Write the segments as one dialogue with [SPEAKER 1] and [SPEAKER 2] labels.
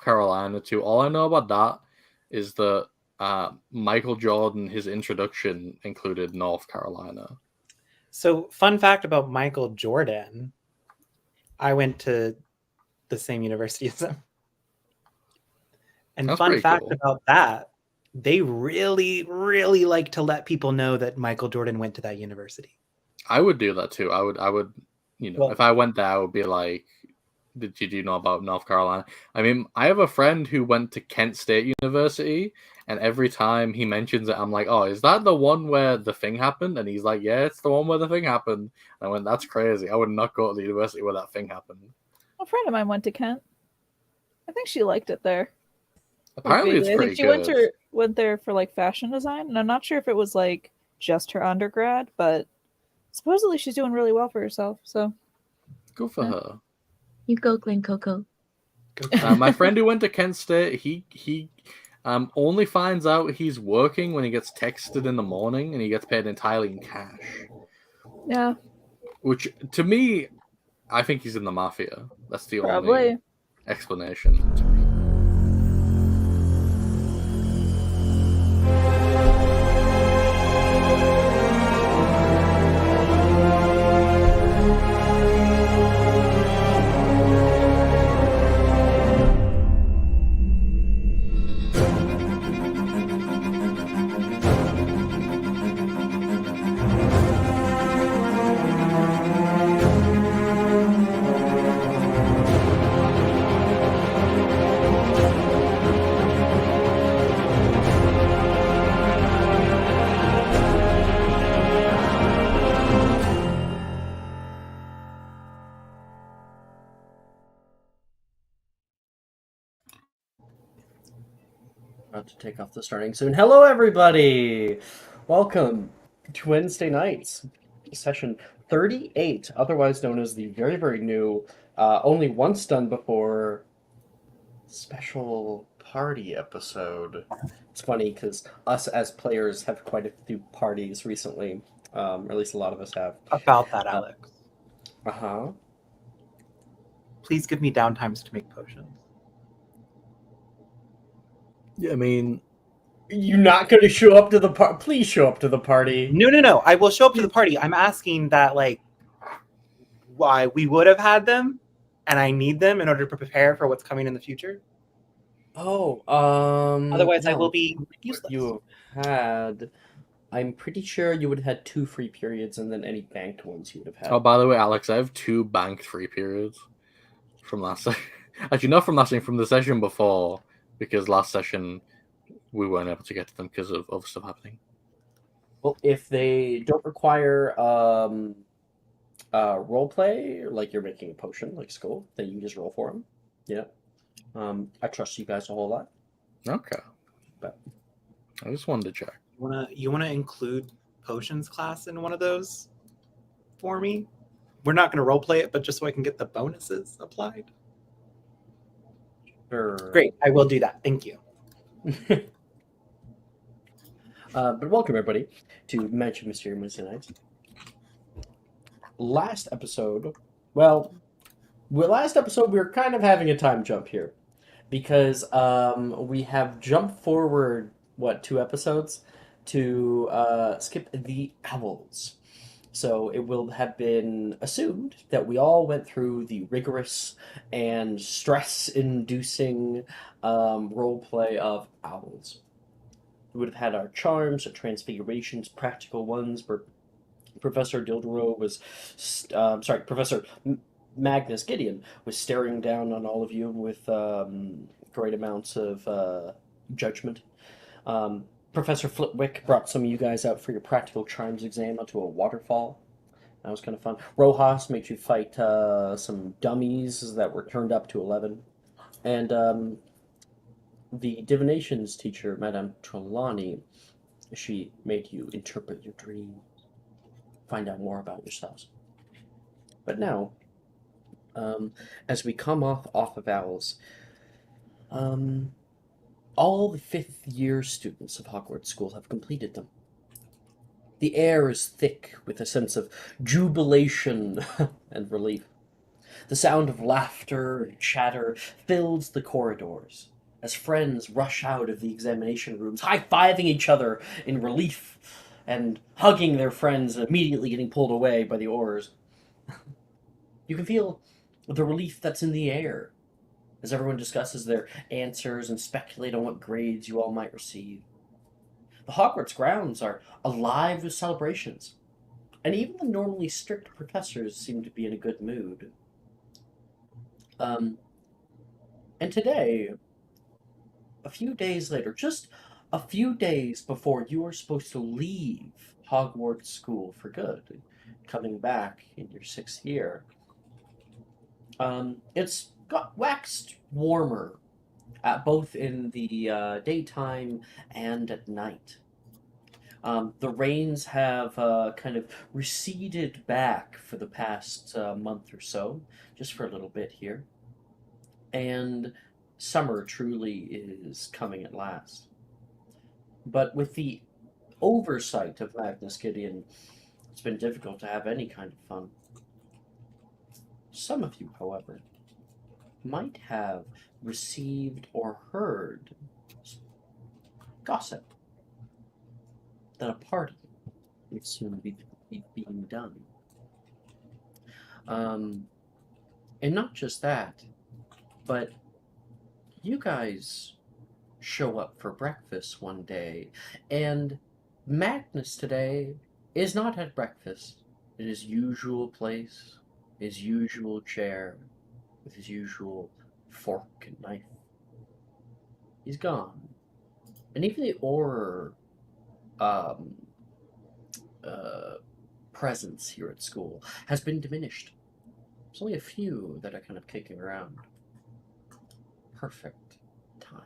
[SPEAKER 1] North Carolina too. All I know about that is that Michael Jordan, his introduction included North Carolina.
[SPEAKER 2] So, fun fact about Michael Jordan, I went to the same university as him. And
[SPEAKER 1] That's
[SPEAKER 2] fun
[SPEAKER 1] pretty
[SPEAKER 2] fact
[SPEAKER 1] cool.
[SPEAKER 2] about that, they really, really like to let people know that Michael Jordan went to that university.
[SPEAKER 1] I would do that too. I would,
[SPEAKER 2] Well,
[SPEAKER 1] if I went there, I would be like, did you know about North Carolina? I mean, I have a friend who went to Kent State University, and every time he mentions it, I'm like, oh, is that the one where the thing happened? And he's like, yeah, it's the one where the thing happened. And I went, that's crazy. I would not go to the university where that thing happened.
[SPEAKER 3] A friend of mine went to Kent. I think she liked it there.
[SPEAKER 1] Apparently, it's
[SPEAKER 3] I
[SPEAKER 1] pretty
[SPEAKER 3] think she
[SPEAKER 1] good.
[SPEAKER 3] went there for like fashion design, and I'm not sure if it was like just her undergrad, but supposedly she's doing really well for herself. So
[SPEAKER 1] Good for her.
[SPEAKER 4] You go, Glen Coco.
[SPEAKER 1] My friend who went to Kent State, he only finds out he's working when he gets texted in the morning, and he gets paid entirely in cash.
[SPEAKER 3] Yeah.
[SPEAKER 1] Which, to me, I think he's in the mafia. That's the
[SPEAKER 3] Probably.
[SPEAKER 1] only explanation to me.
[SPEAKER 5] About to take off the starting soon. Hello, everybody! Welcome to Wednesday nights, session 38, otherwise known as the very, very new, only once done before, special party episode. It's funny because us as players have quite a few parties recently, or at least a lot of us have.
[SPEAKER 2] About that, Alex.
[SPEAKER 5] Uh-huh.
[SPEAKER 2] Please give me downtimes to make potions.
[SPEAKER 1] Yeah, I mean,
[SPEAKER 5] You're not going to show up to the party? Please show up to the party.
[SPEAKER 2] No. I will show up to the party. I'm asking that, like, why we would have had them, and I need them in order to prepare for what's coming in the future.
[SPEAKER 5] Oh,
[SPEAKER 2] Otherwise, I
[SPEAKER 5] no.
[SPEAKER 2] will be useless.
[SPEAKER 5] You had... I'm pretty sure you would have had 2 free periods, and then any banked ones you would have had.
[SPEAKER 1] oh, by the way, Alex, I have 2 banked free periods from last session. Actually, not from last session, from the session before, because last session we weren't able to get to them because of other stuff happening.
[SPEAKER 5] Well, if they don't require role play, like you're making a potion, like school, then you can just roll for them. Yeah. I trust you guys a whole lot.
[SPEAKER 1] Okay.
[SPEAKER 5] But
[SPEAKER 1] I just wanted to check.
[SPEAKER 2] You wanna include potions class in one of those for me? We're not gonna role play it, but just so I can get the bonuses applied.
[SPEAKER 5] sure.
[SPEAKER 2] Great, I will do that. Thank you.
[SPEAKER 5] But welcome everybody to Mansion Mysterium Wednesday nights. Last episode we were kind of having a time jump here because we have jumped forward 2 episodes to skip the owls. So it will have been assumed that we all went through the rigorous and stress-inducing roleplay of owls. We would have had our charms, our transfigurations, practical ones, where Professor Dildero was... Professor Magnus Gideon was staring down on all of you with great amounts of judgment. Professor Flitwick brought some of you guys out for your practical charms exam onto a waterfall. That was kind of fun. Rojas made you fight some dummies that were turned up to 11. And the divinations teacher, Madame Trelawney, she made you interpret your dreams, find out more about yourselves. But now, as we come off of owls, all the 5th year students of Hogwarts School have completed them. The air is thick with a sense of jubilation and relief. The sound of laughter and chatter fills the corridors as friends rush out of the examination rooms, high-fiving each other in relief and hugging their friends and immediately getting pulled away by the oars. You can feel the relief that's in the air as everyone discusses their answers and speculate on what grades you all might receive. The Hogwarts grounds are alive with celebrations, and even the normally strict professors seem to be in a good mood. And today, a few days later, just a few days before you are supposed to leave Hogwarts School for good, coming back in your 6th year, it's got waxed warmer, both in the daytime and at night. The rains have kind of receded back for the past month or so, just for a little bit here. And summer truly is coming at last. But with the oversight of Magnus Gideon, it's been difficult to have any kind of fun. Some of you, however, might have received or heard gossip that a party would soon be being done. And not just that, but you guys show up for breakfast one day, and Magnus today is not at breakfast in his usual place, his usual chair, with his usual fork and knife. He's gone. And even the Auror presence here at school has been diminished. There's only a few that are kind of kicking around. Perfect time.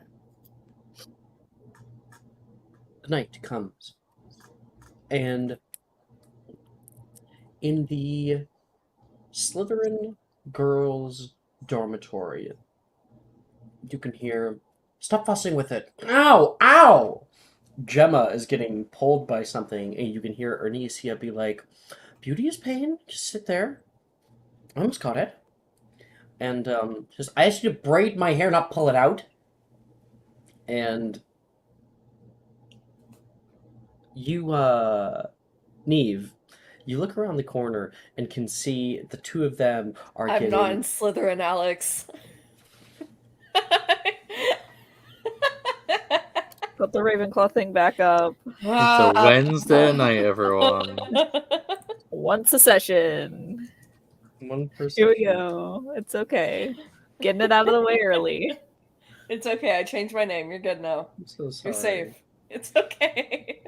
[SPEAKER 5] The night comes, and in the Slytherin girls' dormitory, you can hear, "Stop fussing with it! Ow! Ow!" Gemma is getting pulled by something, and you can hear Ernisia be like, "Beauty is pain. Just sit there. I almost caught it." And just, "I asked you to braid my hair, not pull it out." And you, Neve, you look around the corner and can see the two of them are
[SPEAKER 6] I'm
[SPEAKER 5] getting...
[SPEAKER 6] not in Slytherin, Alex.
[SPEAKER 3] Put the Ravenclaw thing back up.
[SPEAKER 1] It's a Wednesday night, everyone.
[SPEAKER 3] Once a session.
[SPEAKER 5] One person.
[SPEAKER 3] Here we go. It's okay. Getting it out of the way early.
[SPEAKER 6] It's okay. I changed my name. You're good now.
[SPEAKER 5] I'm so sorry.
[SPEAKER 6] You're safe. It's okay.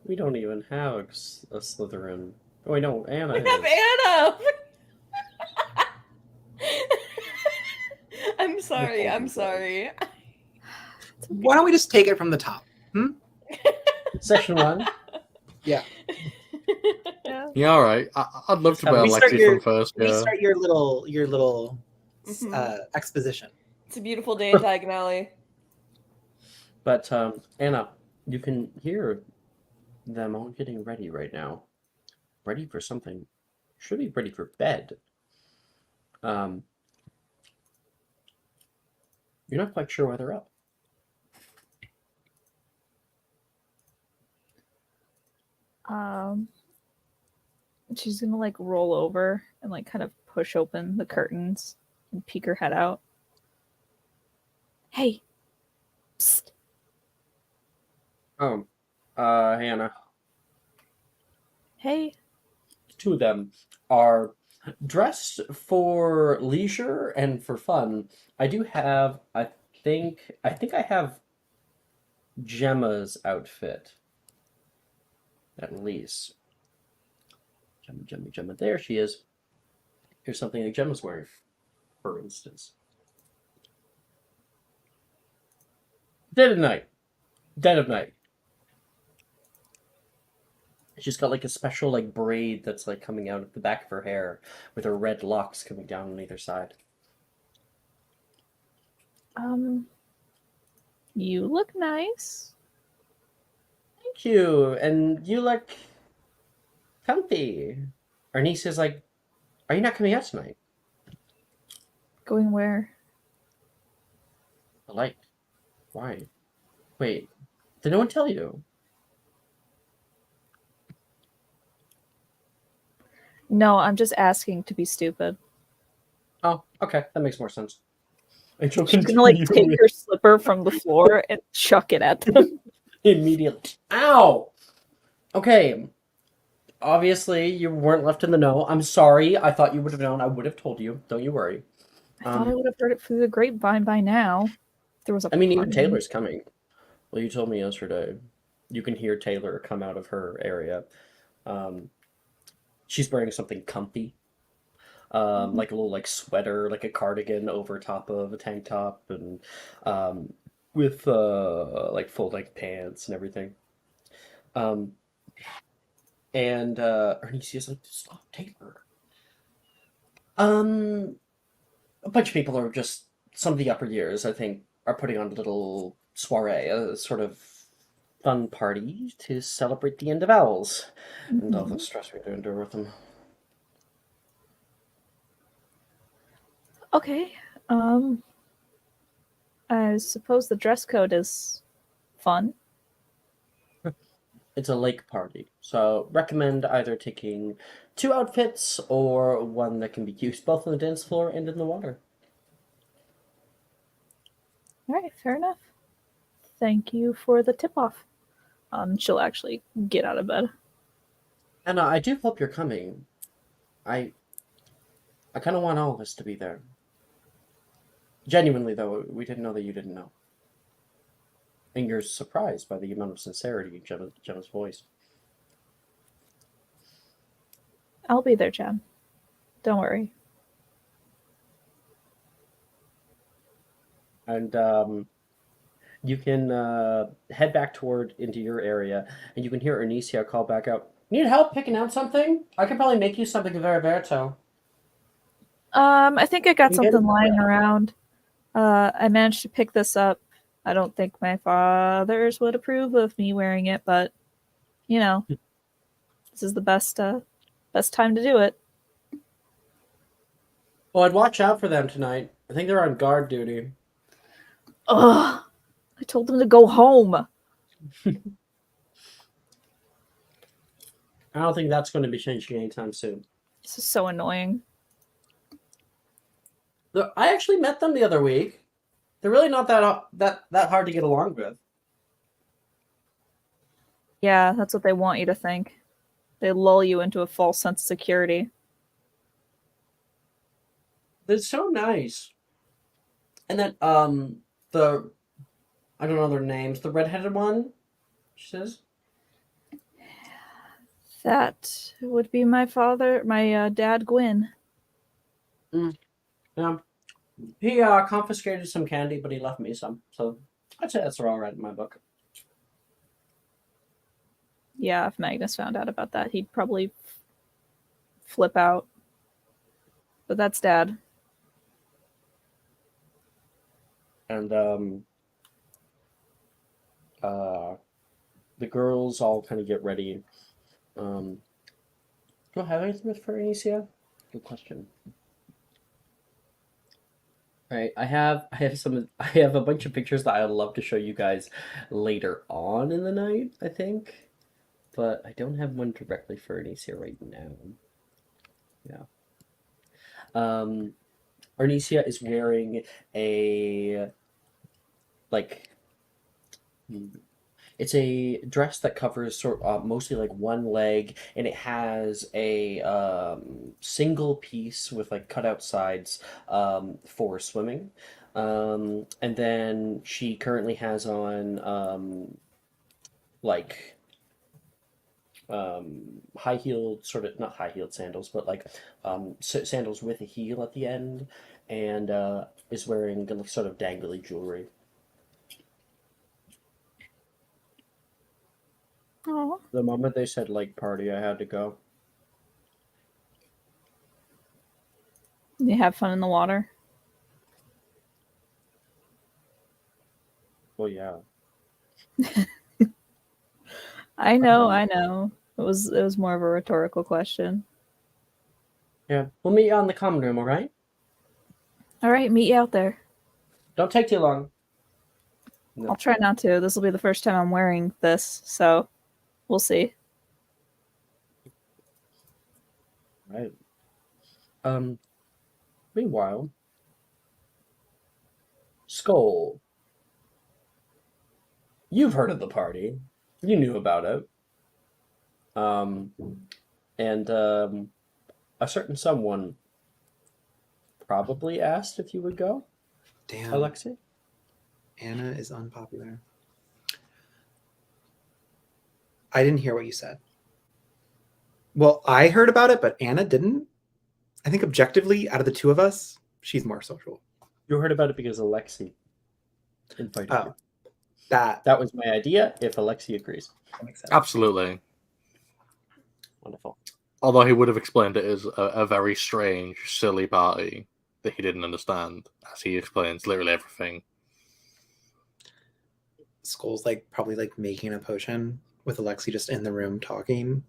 [SPEAKER 5] We don't even have a Slytherin. Oh, wait, no, Anna
[SPEAKER 6] We
[SPEAKER 5] is.
[SPEAKER 6] have Anna. I'm sorry. I'm sorry.
[SPEAKER 2] Why don't we just take it from the top?
[SPEAKER 5] Session 1.
[SPEAKER 2] Yeah.
[SPEAKER 1] Yeah, all right. I'd love to be
[SPEAKER 2] We start
[SPEAKER 1] elected
[SPEAKER 2] your-
[SPEAKER 1] from first
[SPEAKER 2] We
[SPEAKER 1] year.
[SPEAKER 2] start your little
[SPEAKER 6] Mhm.
[SPEAKER 2] exposition.
[SPEAKER 6] It's a beautiful day in Diagon Alley.
[SPEAKER 5] But, Anna, you can hear them all getting ready right now. Ready for something. Should be ready for bed. You're not quite sure why they're up.
[SPEAKER 3] She's gonna like roll over and like kind of push open the curtains and peek her head out. Hey. Psst.
[SPEAKER 5] Oh, Hannah.
[SPEAKER 3] Hey.
[SPEAKER 5] Two of them are dressed for leisure and for fun. I do have, I think I have Gemma's outfit. At least. Gemma. There she is. Here's something that Gemma's wearing, for instance. Dead of night. She's got like a special like braid that's like coming out of the back of her hair with her red locks coming down on either side.
[SPEAKER 3] You look nice.
[SPEAKER 5] Thank you, and you look comfy. Ernest is like, "Are you not coming out tonight?"
[SPEAKER 3] Going where?
[SPEAKER 5] The light. Why? Wait, did no one tell you?
[SPEAKER 3] No, I'm just asking to be stupid.
[SPEAKER 5] Oh, okay, that makes more sense. And she'll
[SPEAKER 3] She's gonna like
[SPEAKER 5] continue
[SPEAKER 3] take her slipper from the floor and chuck it at them.
[SPEAKER 5] immediately. Ow! Okay, obviously you weren't left in the know. I'm sorry. I thought you would have known. I would have told you. Don't you worry.
[SPEAKER 3] I thought I would have heard it through the grapevine by now. If there was a
[SPEAKER 5] I mean, even
[SPEAKER 3] party.
[SPEAKER 5] Taylor's coming. Well, you told me yesterday. You can hear Taylor come out of her area. Um, she's wearing something comfy, like a little like sweater, like a cardigan over top of a tank top, and with like full length pants and everything. Um, and Ernestia's like, "Stop, Taylor." A bunch of people are just some of the upper years, I think, are putting on a little soiree, a sort of fun party to celebrate the end of Owls and all the stress we had to endure with them.
[SPEAKER 3] Okay. I suppose the dress code is fun.
[SPEAKER 5] It's a lake party, so recommend either taking 2 outfits or one that can be used both on the dance floor and in the water.
[SPEAKER 3] All right, fair enough. Thank you for the tip off. She'll actually get out of bed.
[SPEAKER 5] And I do hope you're coming. I kind of want all of us to be there. Genuinely, though, we didn't know that you didn't know. And you're surprised by the amount of sincerity in Gemma's voice.
[SPEAKER 3] I'll be there, Jen. Don't worry.
[SPEAKER 5] And you can head back toward into your area, and you can hear Ernisia call back out. Need help picking out something? I could probably make you something very verito.
[SPEAKER 3] I think I got
[SPEAKER 5] You get
[SPEAKER 3] something
[SPEAKER 5] it?
[SPEAKER 3] lying
[SPEAKER 5] Yeah.
[SPEAKER 3] around. I managed to pick this up. I don't think my fathers would approve of me wearing it, but you know, this is the best time to do it.
[SPEAKER 5] Well, I'd watch out for them tonight. I think they're on guard duty.
[SPEAKER 3] Ugh! I told them to go home.
[SPEAKER 5] I don't think that's going to be changing anytime soon.
[SPEAKER 3] This is so annoying.
[SPEAKER 5] I actually met them the other week. They're really not that hard to get along with.
[SPEAKER 3] Yeah, that's what they want you to think. They lull you into a false sense of security.
[SPEAKER 5] They're so nice. And then the I don't know their names. The redheaded one, she says.
[SPEAKER 3] That would be my dad, Gwyn.
[SPEAKER 5] Yeah. He confiscated some candy, but he left me some. So I'd say that's all right in my book.
[SPEAKER 3] Yeah, if Magnus found out about that, he'd probably flip out. But that's Dad.
[SPEAKER 5] And the girls all kind of get ready. Do I have anything for Anicia? Good question. All right, I have a bunch of pictures that I'd love to show you guys later on in the night, I think. But I don't have one directly for Anicia right now. Yeah. Anicia is wearing a it's a dress that covers mostly like one leg, and it has a single piece with like cutout sides for swimming. And then she currently has on high-heeled, sort of not high-heeled sandals, but like sandals with a heel at the end, and is wearing sort of dangly jewelry.
[SPEAKER 3] Oh.
[SPEAKER 5] The moment they said lake party, I had to go.
[SPEAKER 3] You have fun in the water?
[SPEAKER 5] Well, yeah.
[SPEAKER 3] I know. It was more of a rhetorical question.
[SPEAKER 5] Yeah. We'll meet you on the common room, all right?
[SPEAKER 3] All right, meet you out there.
[SPEAKER 5] Don't take too long. No.
[SPEAKER 3] I'll try not to. This will be the first time I'm wearing this, so we'll see.
[SPEAKER 5] Right. Meanwhile, Skull. You've heard of the party. You knew about it. And a certain someone probably asked if you would go,
[SPEAKER 2] Damn.
[SPEAKER 5] Alexei.
[SPEAKER 2] Anna is unpopular. I didn't hear what you said. Well, I heard about it, but Anna didn't. I think objectively, out of the two of us, she's more social.
[SPEAKER 5] You heard about it because Alexei invited you.
[SPEAKER 2] Oh, that
[SPEAKER 5] That was my idea, if Alexei agrees.
[SPEAKER 2] makes sense.
[SPEAKER 1] Absolutely.
[SPEAKER 5] Wonderful.
[SPEAKER 1] Although he would have explained it as a very strange, silly party that he didn't understand, as he explains literally everything.
[SPEAKER 2] Skull's like probably like making a potion with Alexei just in the room talking.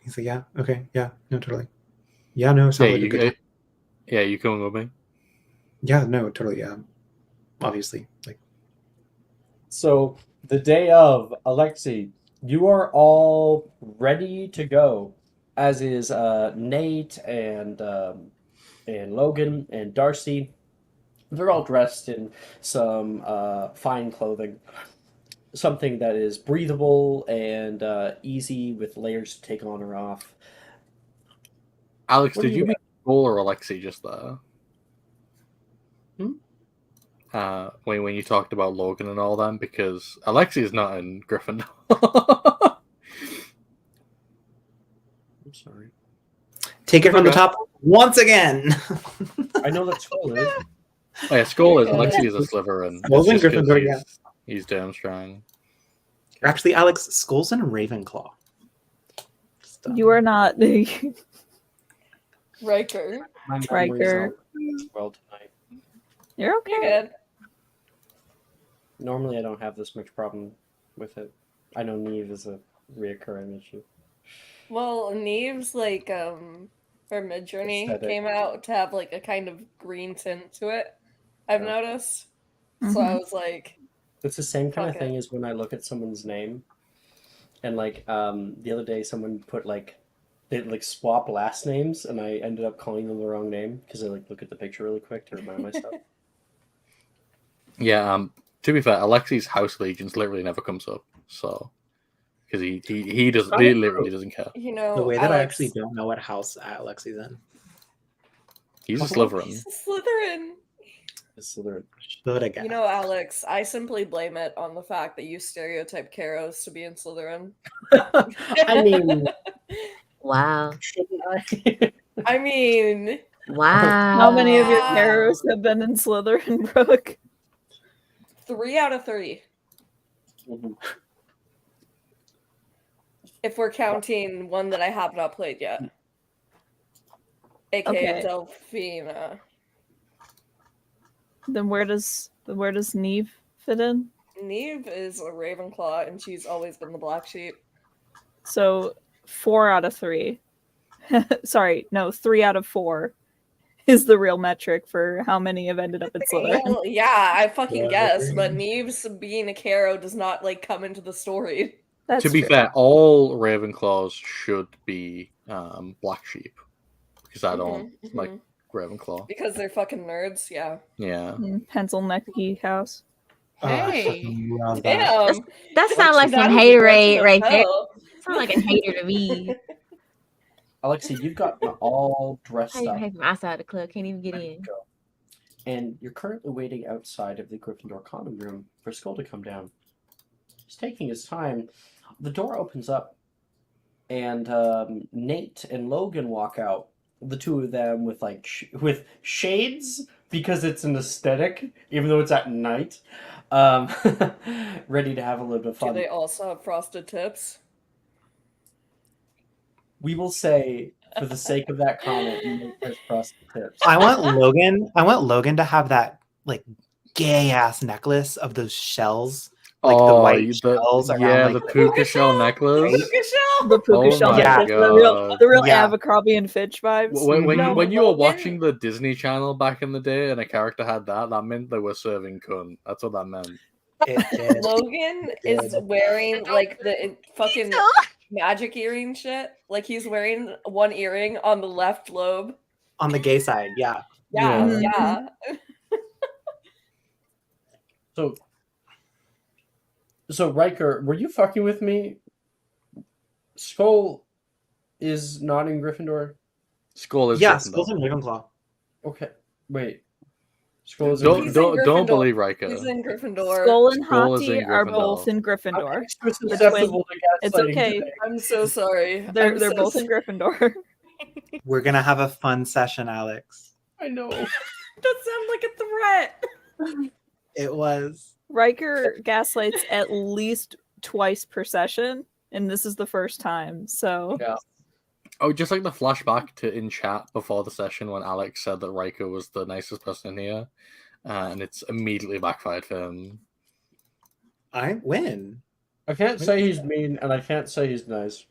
[SPEAKER 2] He's like, yeah, okay, yeah, no, totally. Yeah, no, sounds like a good.
[SPEAKER 1] Yeah, you coming with me?
[SPEAKER 2] Yeah, no, totally. Yeah, obviously, like.
[SPEAKER 5] So, the day of, Alexei, you are all ready to go, as is Nate and Logan and Darcy. They're all dressed in some fine clothing, something that is breathable and easy with layers to take on or off.
[SPEAKER 1] Alex,
[SPEAKER 5] What
[SPEAKER 1] did
[SPEAKER 5] do
[SPEAKER 1] you
[SPEAKER 5] you
[SPEAKER 1] meet Paul or Alexei just there? When you talked about Logan and all them, because Alexei is not in Gryffindor.
[SPEAKER 5] I'm sorry.
[SPEAKER 2] Take it from the
[SPEAKER 1] Okay.
[SPEAKER 2] top once again.
[SPEAKER 5] I know that Skull is.
[SPEAKER 1] Oh, yeah, Skull is.
[SPEAKER 6] Okay.
[SPEAKER 1] Alexei is a Slytherin.
[SPEAKER 2] Skull's in
[SPEAKER 1] It's just 'cause
[SPEAKER 2] Gryffindor, yeah.
[SPEAKER 1] He's Durmstrang.
[SPEAKER 2] Actually, Alex, Skull's in Ravenclaw. Just,
[SPEAKER 3] You are not.
[SPEAKER 6] Riker.
[SPEAKER 5] My
[SPEAKER 3] Riker.
[SPEAKER 5] memory's not well tonight.
[SPEAKER 3] You're
[SPEAKER 6] You're
[SPEAKER 3] okay.
[SPEAKER 6] good.
[SPEAKER 5] Normally, I don't have this much problem with it. I know Neve is a reoccurring issue.
[SPEAKER 6] Well, Neve's like her Midjourney
[SPEAKER 5] Aesthetic.
[SPEAKER 6] came out to have like a kind of green tint to it. I've
[SPEAKER 5] Yeah.
[SPEAKER 6] noticed. So I
[SPEAKER 3] Mhm.
[SPEAKER 6] was like,
[SPEAKER 5] It's the same kind of
[SPEAKER 6] Okay.
[SPEAKER 5] thing as when I look at someone's name, and like the other day, someone put like they like swap last names, and I ended up calling them the wrong name because I like look at the picture really quick to remind myself.
[SPEAKER 1] Yeah. To be fair, Alexei's House Allegiance literally never comes up. So, because he does
[SPEAKER 5] not
[SPEAKER 1] he
[SPEAKER 5] true.
[SPEAKER 1] literally doesn't care.
[SPEAKER 6] you know,
[SPEAKER 2] the way that I
[SPEAKER 6] Alex,
[SPEAKER 2] actually don't know what house Alexei's in.
[SPEAKER 1] He's a
[SPEAKER 5] Oh,
[SPEAKER 1] Slytherin.
[SPEAKER 6] he's a Slytherin.
[SPEAKER 5] It's Slytherin.
[SPEAKER 2] Should I guess?
[SPEAKER 6] You know, Alex, I simply blame it on the fact that you stereotype Karos to be in Slytherin.
[SPEAKER 5] I mean,
[SPEAKER 4] Wow.
[SPEAKER 5] shouldn't I?
[SPEAKER 6] I mean,
[SPEAKER 4] Wow.
[SPEAKER 3] How many of your
[SPEAKER 6] Wow.
[SPEAKER 3] arrows have been in Slytherin, Brooke?
[SPEAKER 6] 3 out of 3. If we're counting one that I have not played yet. AKA
[SPEAKER 3] Okay.
[SPEAKER 6] Delphina.
[SPEAKER 3] Then where does Neve fit in?
[SPEAKER 6] Neve is a Ravenclaw, and she's always been the black sheep.
[SPEAKER 3] So 4 out of 3. Sorry, no, 3 out of 4 is the real metric for how many have ended up in Slytherin.
[SPEAKER 6] Well, yeah, I fucking
[SPEAKER 5] Yeah,
[SPEAKER 6] guess,
[SPEAKER 5] I
[SPEAKER 6] but Neve's being a Caro does not like come into the story.
[SPEAKER 3] That's
[SPEAKER 1] To be
[SPEAKER 3] true.
[SPEAKER 1] fair, all Ravenclaws should be black sheep, because I don't like Ravenclaw.
[SPEAKER 6] Because they're fucking nerds, yeah.
[SPEAKER 1] Yeah.
[SPEAKER 3] Pencil necky house.
[SPEAKER 2] I
[SPEAKER 4] Hey.
[SPEAKER 2] fucking love that.
[SPEAKER 6] Damn.
[SPEAKER 4] That sounds like
[SPEAKER 6] That
[SPEAKER 4] some
[SPEAKER 6] is
[SPEAKER 4] haterade
[SPEAKER 6] aggressive
[SPEAKER 4] right
[SPEAKER 6] as
[SPEAKER 4] there.
[SPEAKER 6] hell.
[SPEAKER 4] Sound like a hater to me.
[SPEAKER 5] Alexei, you've gotten all
[SPEAKER 4] I
[SPEAKER 5] dressed
[SPEAKER 4] ain't even
[SPEAKER 5] up,
[SPEAKER 4] hang from outside the club. Can't even get
[SPEAKER 5] ready to
[SPEAKER 4] in.
[SPEAKER 5] go. And you're currently waiting outside of the Gryffindor common room for Skull to come down. He's taking his time. The door opens up, and Nate and Logan walk out. The two of them with like with shades because it's an aesthetic, even though it's at night. Ready to have a little bit of
[SPEAKER 6] Do
[SPEAKER 5] fun.
[SPEAKER 6] they also have frosted tips?
[SPEAKER 5] We will say, for the sake of that comment, Nate has frosted tips.
[SPEAKER 2] I want Logan. I want Logan to have that like gay ass necklace of those shells like the
[SPEAKER 1] Oh,
[SPEAKER 2] white shells around
[SPEAKER 1] the
[SPEAKER 2] like
[SPEAKER 1] puka shell necklace.
[SPEAKER 2] Right?
[SPEAKER 6] Puka shell.
[SPEAKER 3] The puka
[SPEAKER 1] Oh
[SPEAKER 3] shell
[SPEAKER 1] my
[SPEAKER 2] Yeah.
[SPEAKER 3] necklace, the real
[SPEAKER 2] Yeah.
[SPEAKER 3] Abercrombie and Fitch vibes.
[SPEAKER 1] When
[SPEAKER 2] No,
[SPEAKER 1] when you were
[SPEAKER 6] Logan-
[SPEAKER 1] watching the Disney Channel back in the day and a character had that meant they were serving cunt. That's what that meant.
[SPEAKER 2] it did.
[SPEAKER 6] Logan
[SPEAKER 2] It
[SPEAKER 6] is
[SPEAKER 2] did.
[SPEAKER 6] wearing like the fucking magic earring shit. Like he's wearing one earring on the left lobe.
[SPEAKER 2] On the gay side, yeah.
[SPEAKER 6] Yeah,
[SPEAKER 3] Yeah.
[SPEAKER 6] yeah.
[SPEAKER 5] So Riker, were you fucking with me? Skull is not in Gryffindor.
[SPEAKER 1] Skull is
[SPEAKER 2] Yeah,
[SPEAKER 1] Gryffindor.
[SPEAKER 2] Skulls and Ravenclaw.
[SPEAKER 5] Okay, wait. Skull is in
[SPEAKER 1] Don't
[SPEAKER 6] He's
[SPEAKER 5] Gryffindor.
[SPEAKER 6] in
[SPEAKER 1] don't
[SPEAKER 6] Gryffindor.
[SPEAKER 1] believe Riker.
[SPEAKER 6] He's in Gryffindor.
[SPEAKER 3] Skull and
[SPEAKER 1] Skull is
[SPEAKER 3] Hati
[SPEAKER 1] in
[SPEAKER 3] are
[SPEAKER 1] Gryffindor.
[SPEAKER 3] both in
[SPEAKER 5] I'm
[SPEAKER 3] Gryffindor.
[SPEAKER 5] extra susceptible to
[SPEAKER 3] It's
[SPEAKER 5] gaslighting
[SPEAKER 3] okay.
[SPEAKER 5] today.
[SPEAKER 6] I'm so sorry.
[SPEAKER 3] They're
[SPEAKER 6] I'm
[SPEAKER 3] they're
[SPEAKER 6] so
[SPEAKER 3] both in Gryffindor.
[SPEAKER 2] We're gonna have a fun session, Alex.
[SPEAKER 5] I know.
[SPEAKER 6] That sounds like a threat.
[SPEAKER 2] It was.
[SPEAKER 3] Riker gaslights at least twice per session, and this is the first time. So
[SPEAKER 5] Yeah.
[SPEAKER 1] Oh, just like the flashback to in chat before the session when Alex said that Riker was the nicest person in here, and it's immediately backfired for him.
[SPEAKER 2] I win.
[SPEAKER 5] I can't say he's mean, and I can't say he's nice.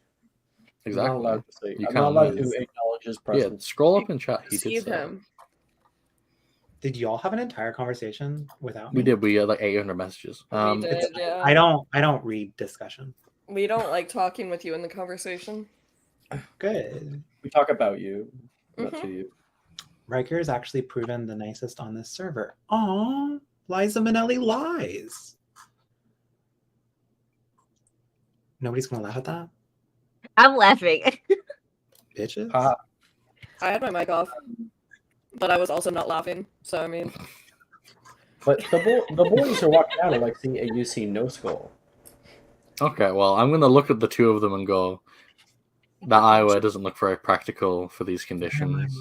[SPEAKER 5] I'm not
[SPEAKER 1] Exactly.
[SPEAKER 5] allowed to say.
[SPEAKER 1] You
[SPEAKER 5] I'm
[SPEAKER 1] can't
[SPEAKER 5] not allowed
[SPEAKER 1] lose.
[SPEAKER 5] to acknowledge his
[SPEAKER 1] Yeah,
[SPEAKER 5] presence.
[SPEAKER 1] scroll up in chat. He did
[SPEAKER 6] Receive
[SPEAKER 1] say.
[SPEAKER 6] him.
[SPEAKER 2] Did y'all have an entire conversation without me?
[SPEAKER 1] We did. We had like 800 messages.
[SPEAKER 6] We did, yeah.
[SPEAKER 2] I don't read discussion.
[SPEAKER 6] We don't like talking with you in the conversation.
[SPEAKER 2] Good.
[SPEAKER 5] We talk about you, not to you.
[SPEAKER 2] Riker is actually proven the nicest on this server. Aw, Liza Minnelli lies. Nobody's gonna laugh at that,
[SPEAKER 4] I'm laughing.
[SPEAKER 2] bitches.
[SPEAKER 6] I had my mic off, but I was also not laughing. So I mean,
[SPEAKER 5] But the boys who walk down are like, see, you see no skull.
[SPEAKER 1] Okay, well, I'm gonna look at the two of them and go, that eyewear doesn't look very practical for these conditions.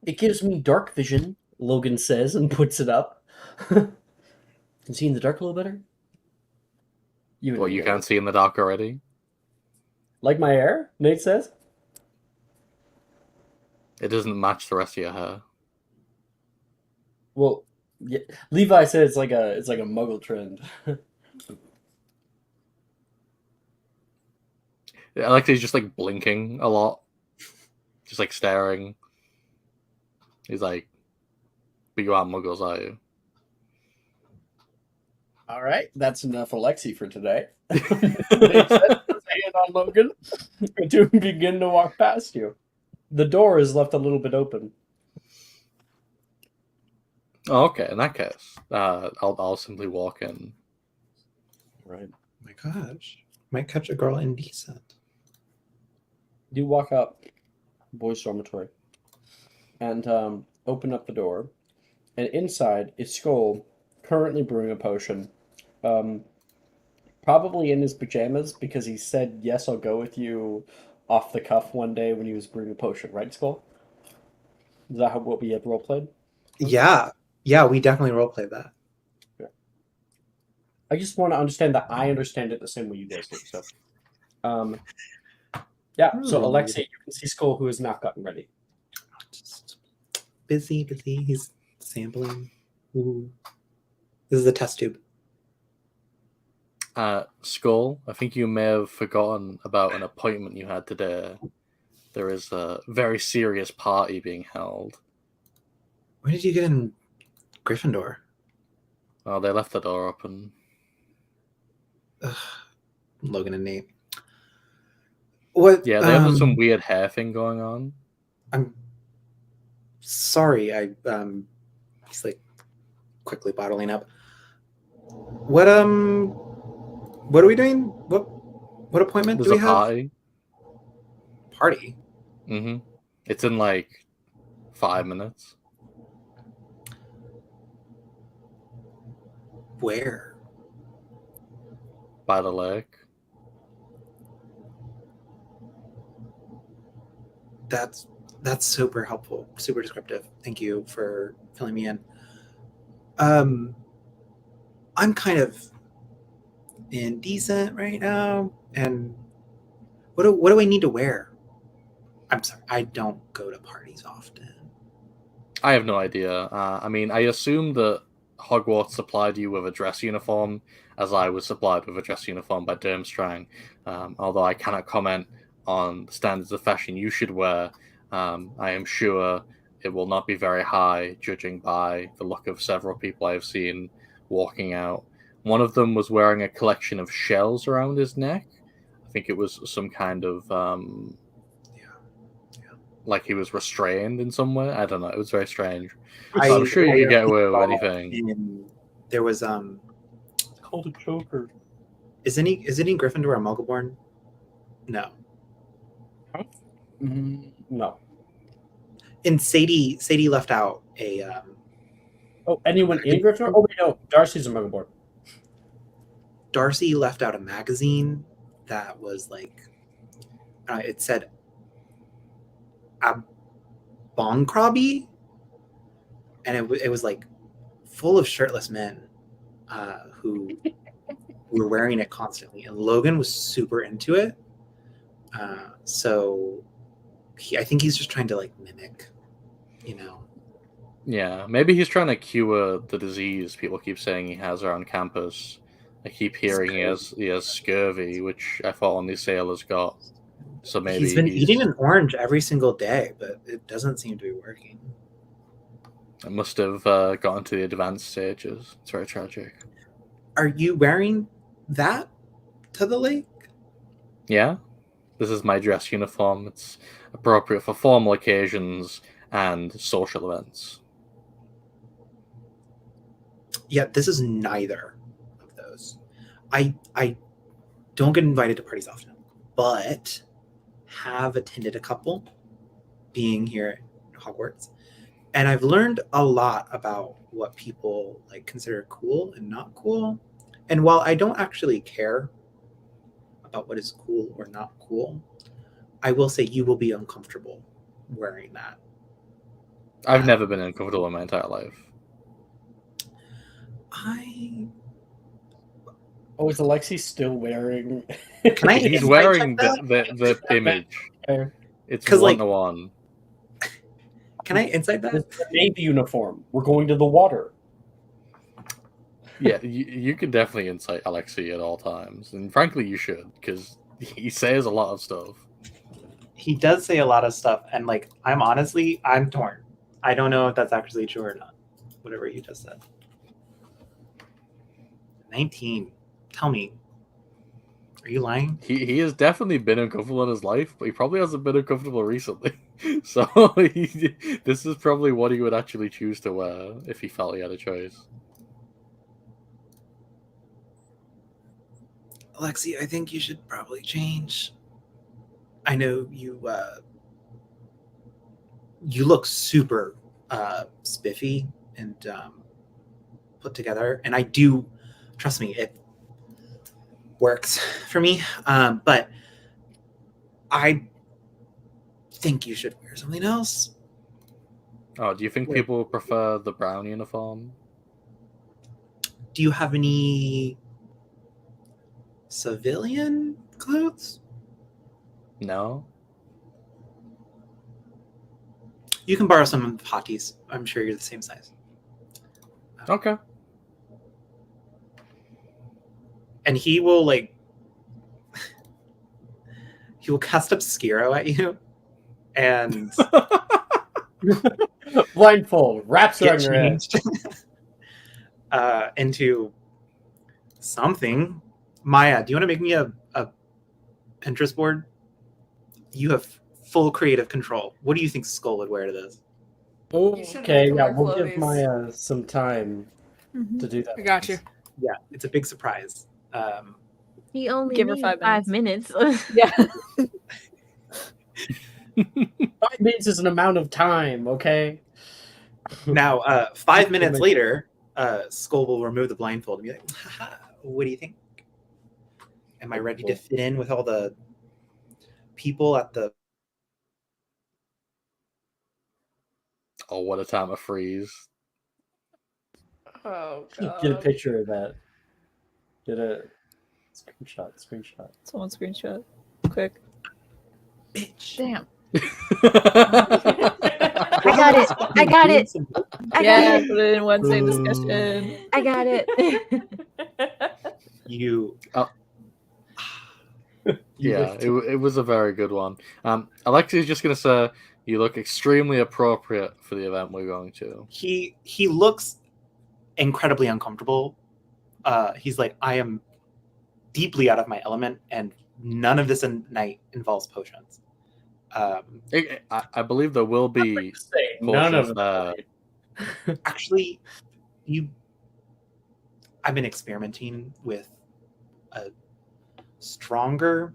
[SPEAKER 5] It gives me dark vision, Logan says, and puts it up. Can you see in the dark a little better?
[SPEAKER 1] What, you can't see in the dark already?
[SPEAKER 5] Like my hair, Nate says?
[SPEAKER 1] It doesn't match the rest of your hair.
[SPEAKER 5] Well, yeah, Levi said it's like a muggle trend.
[SPEAKER 1] I like that he's just like blinking a lot. Just like staring. He's like, but you aren't muggles, are you?
[SPEAKER 5] All right, that's enough Alexi for today. Nate said, "Say it on Logan to begin to walk past you. The door is left a little bit open.
[SPEAKER 1] Oh, okay, in that case, I'll simply walk in.
[SPEAKER 5] Right.
[SPEAKER 2] Oh my gosh, might catch a girl indecent.
[SPEAKER 5] You walk up, boys' dormitory, and open up the door, and inside is Skull, currently brewing a potion. Probably in his pajamas because he said, "Yes, I'll go with you," off the cuff one day when he was brewing a potion. Right, Skull? Is that what we had role played?
[SPEAKER 2] Yeah, we definitely roleplayed that.
[SPEAKER 5] I just want to understand that I understand it the same way you guys do. So, yeah. So Alexei, you can see Skull who has not gotten ready.
[SPEAKER 2] Just busy. He's sampling. Ooh. This is a test tube.
[SPEAKER 1] Skull, I think you may have forgotten about an appointment you had today. There is a very serious party being held.
[SPEAKER 2] When did you get in Gryffindor?
[SPEAKER 1] Oh, they left the door open.
[SPEAKER 2] Ugh. Logan and Nate. What?
[SPEAKER 1] Yeah, they have some weird hair thing going on.
[SPEAKER 2] I'm sorry. He's like quickly bottling up. What are we doing? What appointment
[SPEAKER 1] There's
[SPEAKER 2] do we
[SPEAKER 1] a
[SPEAKER 2] have?
[SPEAKER 1] party.
[SPEAKER 2] Party.
[SPEAKER 1] Mm-hmm. It's in like 5 minutes.
[SPEAKER 2] Where?
[SPEAKER 1] By the lake.
[SPEAKER 2] That's super helpful, super descriptive. Thank you for filling me in. I'm kind of indecent right now, and what do I need to wear? I'm sorry, I don't go to parties often.
[SPEAKER 1] I have no idea. I mean, I assume that Hogwarts supplied you with a dress uniform, as I was supplied with a dress uniform by Durmstrang. Although I cannot comment on the standards of fashion you should wear, I am sure it will not be very high, judging by the look of several people I have seen walking out. One of them was wearing a collection of shells around his neck. I think it was some kind of like he was restrained in some way. I don't know. It was very strange. But I'm sure you can get away with anything.
[SPEAKER 2] There was
[SPEAKER 5] Called a Joker.
[SPEAKER 2] Is any Gryffindor a Muggleborn? No.
[SPEAKER 5] No.
[SPEAKER 2] And Sadie left out a
[SPEAKER 5] Oh, anyone in Gryffindor? Oh wait, no. Darcy's a Muggleborn.
[SPEAKER 2] Darcy left out a magazine that was like it said Abongkrabby, and it was like full of shirtless men who were wearing it constantly, and Logan was super into it. So I think he's just trying to like mimic,
[SPEAKER 1] Yeah, maybe he's trying to cure the disease people keep saying he has around campus. I keep hearing he has scurvy, which I thought only sailors got. So maybe
[SPEAKER 2] he's been eating an orange every single day, but it doesn't seem to be working.
[SPEAKER 1] It must have gotten to the advanced stages. It's very tragic.
[SPEAKER 2] Are you wearing that to the lake?
[SPEAKER 1] Yeah, this is my dress uniform. It's appropriate for formal occasions and social events.
[SPEAKER 2] Yeah, this is neither of those. I don't get invited to parties often, but have attended a couple being here at Hogwarts. And I've learned a lot about what people like consider cool and not cool. And while I don't actually care about what is cool or not cool, I will say you will be uncomfortable wearing that.
[SPEAKER 1] I've never been uncomfortable in my entire life.
[SPEAKER 5] Oh, is Alexi still wearing?
[SPEAKER 2] Can I?
[SPEAKER 1] He's wearing the image. It's 1-to-1.
[SPEAKER 2] Can I insight that?
[SPEAKER 5] It's the Navy uniform. We're going to the water.
[SPEAKER 1] Yeah, you can definitely incite Alexi at all times, and frankly, you should, because he says a lot of stuff.
[SPEAKER 2] He does say a lot of stuff, and like I'm torn. I don't know if that's actually true or not. Whatever you just said. 19. Tell me. Are you lying?
[SPEAKER 1] He has definitely been uncomfortable in his life, but he probably hasn't been uncomfortable recently. So this is probably what he would actually choose to wear if he felt he had a choice.
[SPEAKER 2] Alexi, I think you should probably change. I know you look super spiffy and put together, and I do, trust me, it works for me. But I think you should wear something else.
[SPEAKER 1] Oh, do you think people prefer the brown uniform?
[SPEAKER 2] Do you have any civilian clothes?
[SPEAKER 1] No.
[SPEAKER 2] You can borrow some of Hotties. I'm sure you're the same size.
[SPEAKER 1] Okay.
[SPEAKER 2] And he will he will cast Obscuro at you and
[SPEAKER 5] blindfold, wraps around your head.
[SPEAKER 2] Into something. Maya, do you want to make me a Pinterest board? You have full creative control. What do you think Skull would wear to this?
[SPEAKER 5] Okay, yeah, we'll give Maya some time to do that.
[SPEAKER 6] I got you.
[SPEAKER 2] Yeah, it's a big surprise.
[SPEAKER 4] He only
[SPEAKER 3] Give her
[SPEAKER 4] needs
[SPEAKER 3] 5
[SPEAKER 4] minutes.
[SPEAKER 3] Yeah.
[SPEAKER 5] 5 minutes is an amount of time, okay?
[SPEAKER 2] Now, 5 minutes later, Skull will remove the blindfold and be like, haha, what do you think? Am I ready to fit in with all the people at the...
[SPEAKER 1] Oh, what a time of freeze.
[SPEAKER 6] Oh, God.
[SPEAKER 5] Get a picture of that. Get a screenshot.
[SPEAKER 3] Someone screenshot. Quick.
[SPEAKER 2] Bitch.
[SPEAKER 3] Damn.
[SPEAKER 2] Well,
[SPEAKER 4] got it. I got it. I
[SPEAKER 3] Yeah,
[SPEAKER 4] got it.
[SPEAKER 3] put it in Wednesday discussion.
[SPEAKER 4] I got it.
[SPEAKER 2] You.
[SPEAKER 1] Oh.
[SPEAKER 2] You
[SPEAKER 1] Yeah,
[SPEAKER 2] lift-
[SPEAKER 1] it was a very good one. Alexi's just gonna say you look extremely appropriate for the event we're going to.
[SPEAKER 2] he looks incredibly uncomfortable. He's like, I am deeply out of my element, and none of this night involves potions.
[SPEAKER 1] I believe there will be
[SPEAKER 5] Say none
[SPEAKER 1] potions
[SPEAKER 5] of
[SPEAKER 1] there.
[SPEAKER 2] Actually, I've been experimenting with a stronger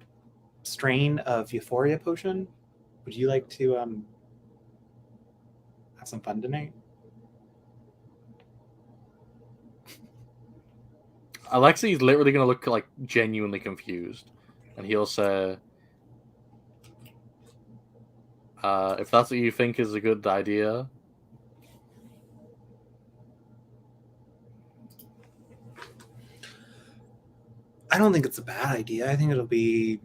[SPEAKER 2] strain of Euphoria potion. Would you like to have some fun tonight?
[SPEAKER 1] Alexi's literally gonna look like genuinely confused, and he'll say, "If that's what you think is a good idea."
[SPEAKER 2] I don't think it's a bad idea. I think it'll be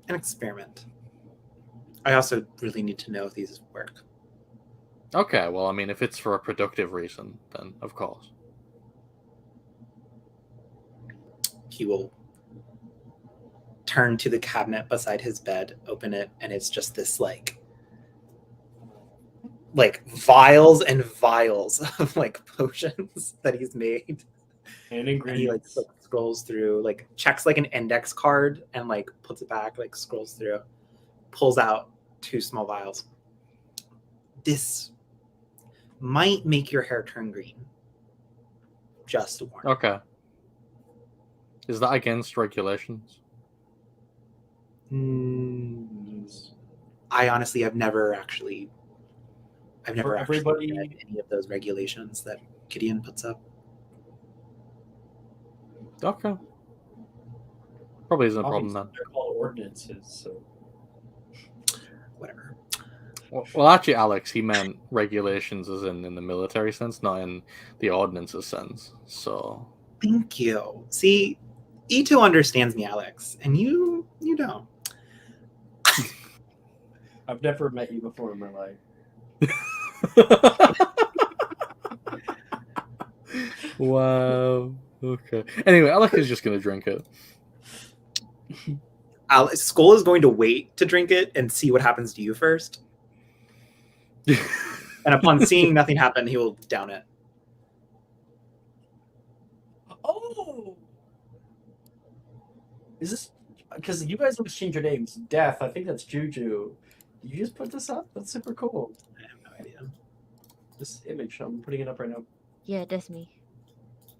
[SPEAKER 2] an experiment. I also really need to know if these work.
[SPEAKER 1] Okay, well, I mean, if it's for a productive reason, then of course.
[SPEAKER 2] He will turn to the cabinet beside his bed, open it, and it's just this like vials and vials of like potions that he's made.
[SPEAKER 5] And
[SPEAKER 2] And he
[SPEAKER 5] ingredients.
[SPEAKER 2] like scrolls through, like checks like an index card and like puts it back, like scrolls through, pulls out 2 small vials. This might make your hair turn green. Just a warning.
[SPEAKER 1] Okay. Is that against regulations?
[SPEAKER 2] I honestly have never
[SPEAKER 5] For everybody-
[SPEAKER 2] read any of those regulations that Gideon puts up.
[SPEAKER 1] Okay. Probably isn't a problem
[SPEAKER 5] Obviously,
[SPEAKER 1] then.
[SPEAKER 5] they're called ordinances, so
[SPEAKER 2] Whatever.
[SPEAKER 1] Well, actually, Alex, he meant regulations as in the military sense, not in the ordinances sense. So.
[SPEAKER 2] Thank you. See, E2 understands me, Alex, and you don't.
[SPEAKER 5] I've never met you before in my life.
[SPEAKER 1] Wow. Okay. Anyway, Alex is just gonna drink it.
[SPEAKER 2] Skull is going to wait to drink it and see what happens to you first. And upon seeing nothing happen, he will down it.
[SPEAKER 5] Oh! Is this because you guys always change your names? Death, I think that's Juju. You just put this up? That's super cool.
[SPEAKER 2] I have no idea.
[SPEAKER 5] This image, I'm putting it up right now.
[SPEAKER 4] Yeah, that's me.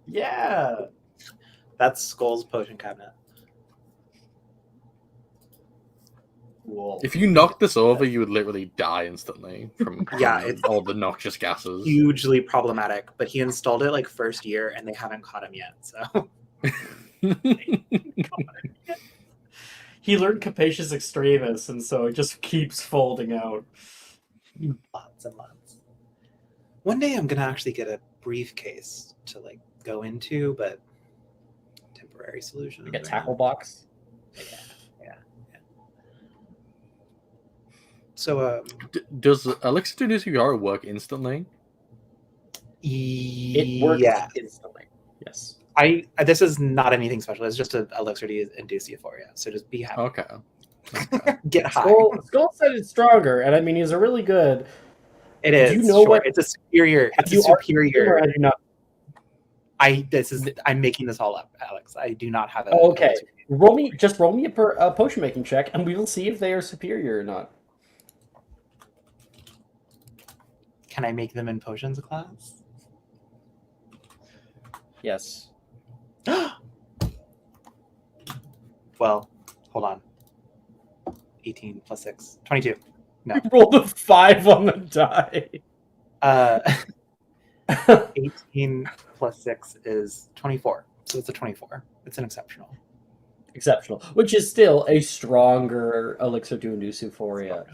[SPEAKER 5] Yeah!
[SPEAKER 2] That's Skull's potion cabinet.
[SPEAKER 5] Cool.
[SPEAKER 1] If you knocked this over, you would literally die instantly from
[SPEAKER 2] Yeah, it's
[SPEAKER 1] all the noxious gases.
[SPEAKER 2] hugely problematic, but he installed it like first year and they haven't caught him yet. So
[SPEAKER 5] He learned Capacious Extremis, and so it just keeps folding out.
[SPEAKER 2] lots and lots. One day I'm gonna actually get a briefcase to like go into, but temporary solution.
[SPEAKER 5] Like a tackle box.
[SPEAKER 2] Yeah. So
[SPEAKER 1] Does Elixir to Nusugara work instantly?
[SPEAKER 5] It works
[SPEAKER 2] yeah.
[SPEAKER 5] instantly. Yes.
[SPEAKER 2] I this is not anything special. It's just an elixir to induce euphoria. So just be happy.
[SPEAKER 1] Okay. Okay.
[SPEAKER 2] Get high.
[SPEAKER 5] Skull said it's stronger, and I mean, he's a really good.
[SPEAKER 2] It is.
[SPEAKER 5] Do you know
[SPEAKER 2] sure.
[SPEAKER 5] what-
[SPEAKER 2] It's a superior. It's a
[SPEAKER 5] You are-
[SPEAKER 2] superior.
[SPEAKER 5] I do not.
[SPEAKER 2] I'm making this all up, Alex. I do not have a.
[SPEAKER 5] Oh, okay. Roll me a potion making check, and we will see if they are superior or not.
[SPEAKER 2] Can I make them in potions class?
[SPEAKER 5] Yes.
[SPEAKER 2] Well, hold on. 18 plus 6. 22. No.
[SPEAKER 5] You rolled a 5 on the die.
[SPEAKER 2] 18 plus 6 is 24. So it's a 24. It's an exceptional.
[SPEAKER 5] Exceptional, which is still a stronger elixir to induce euphoria.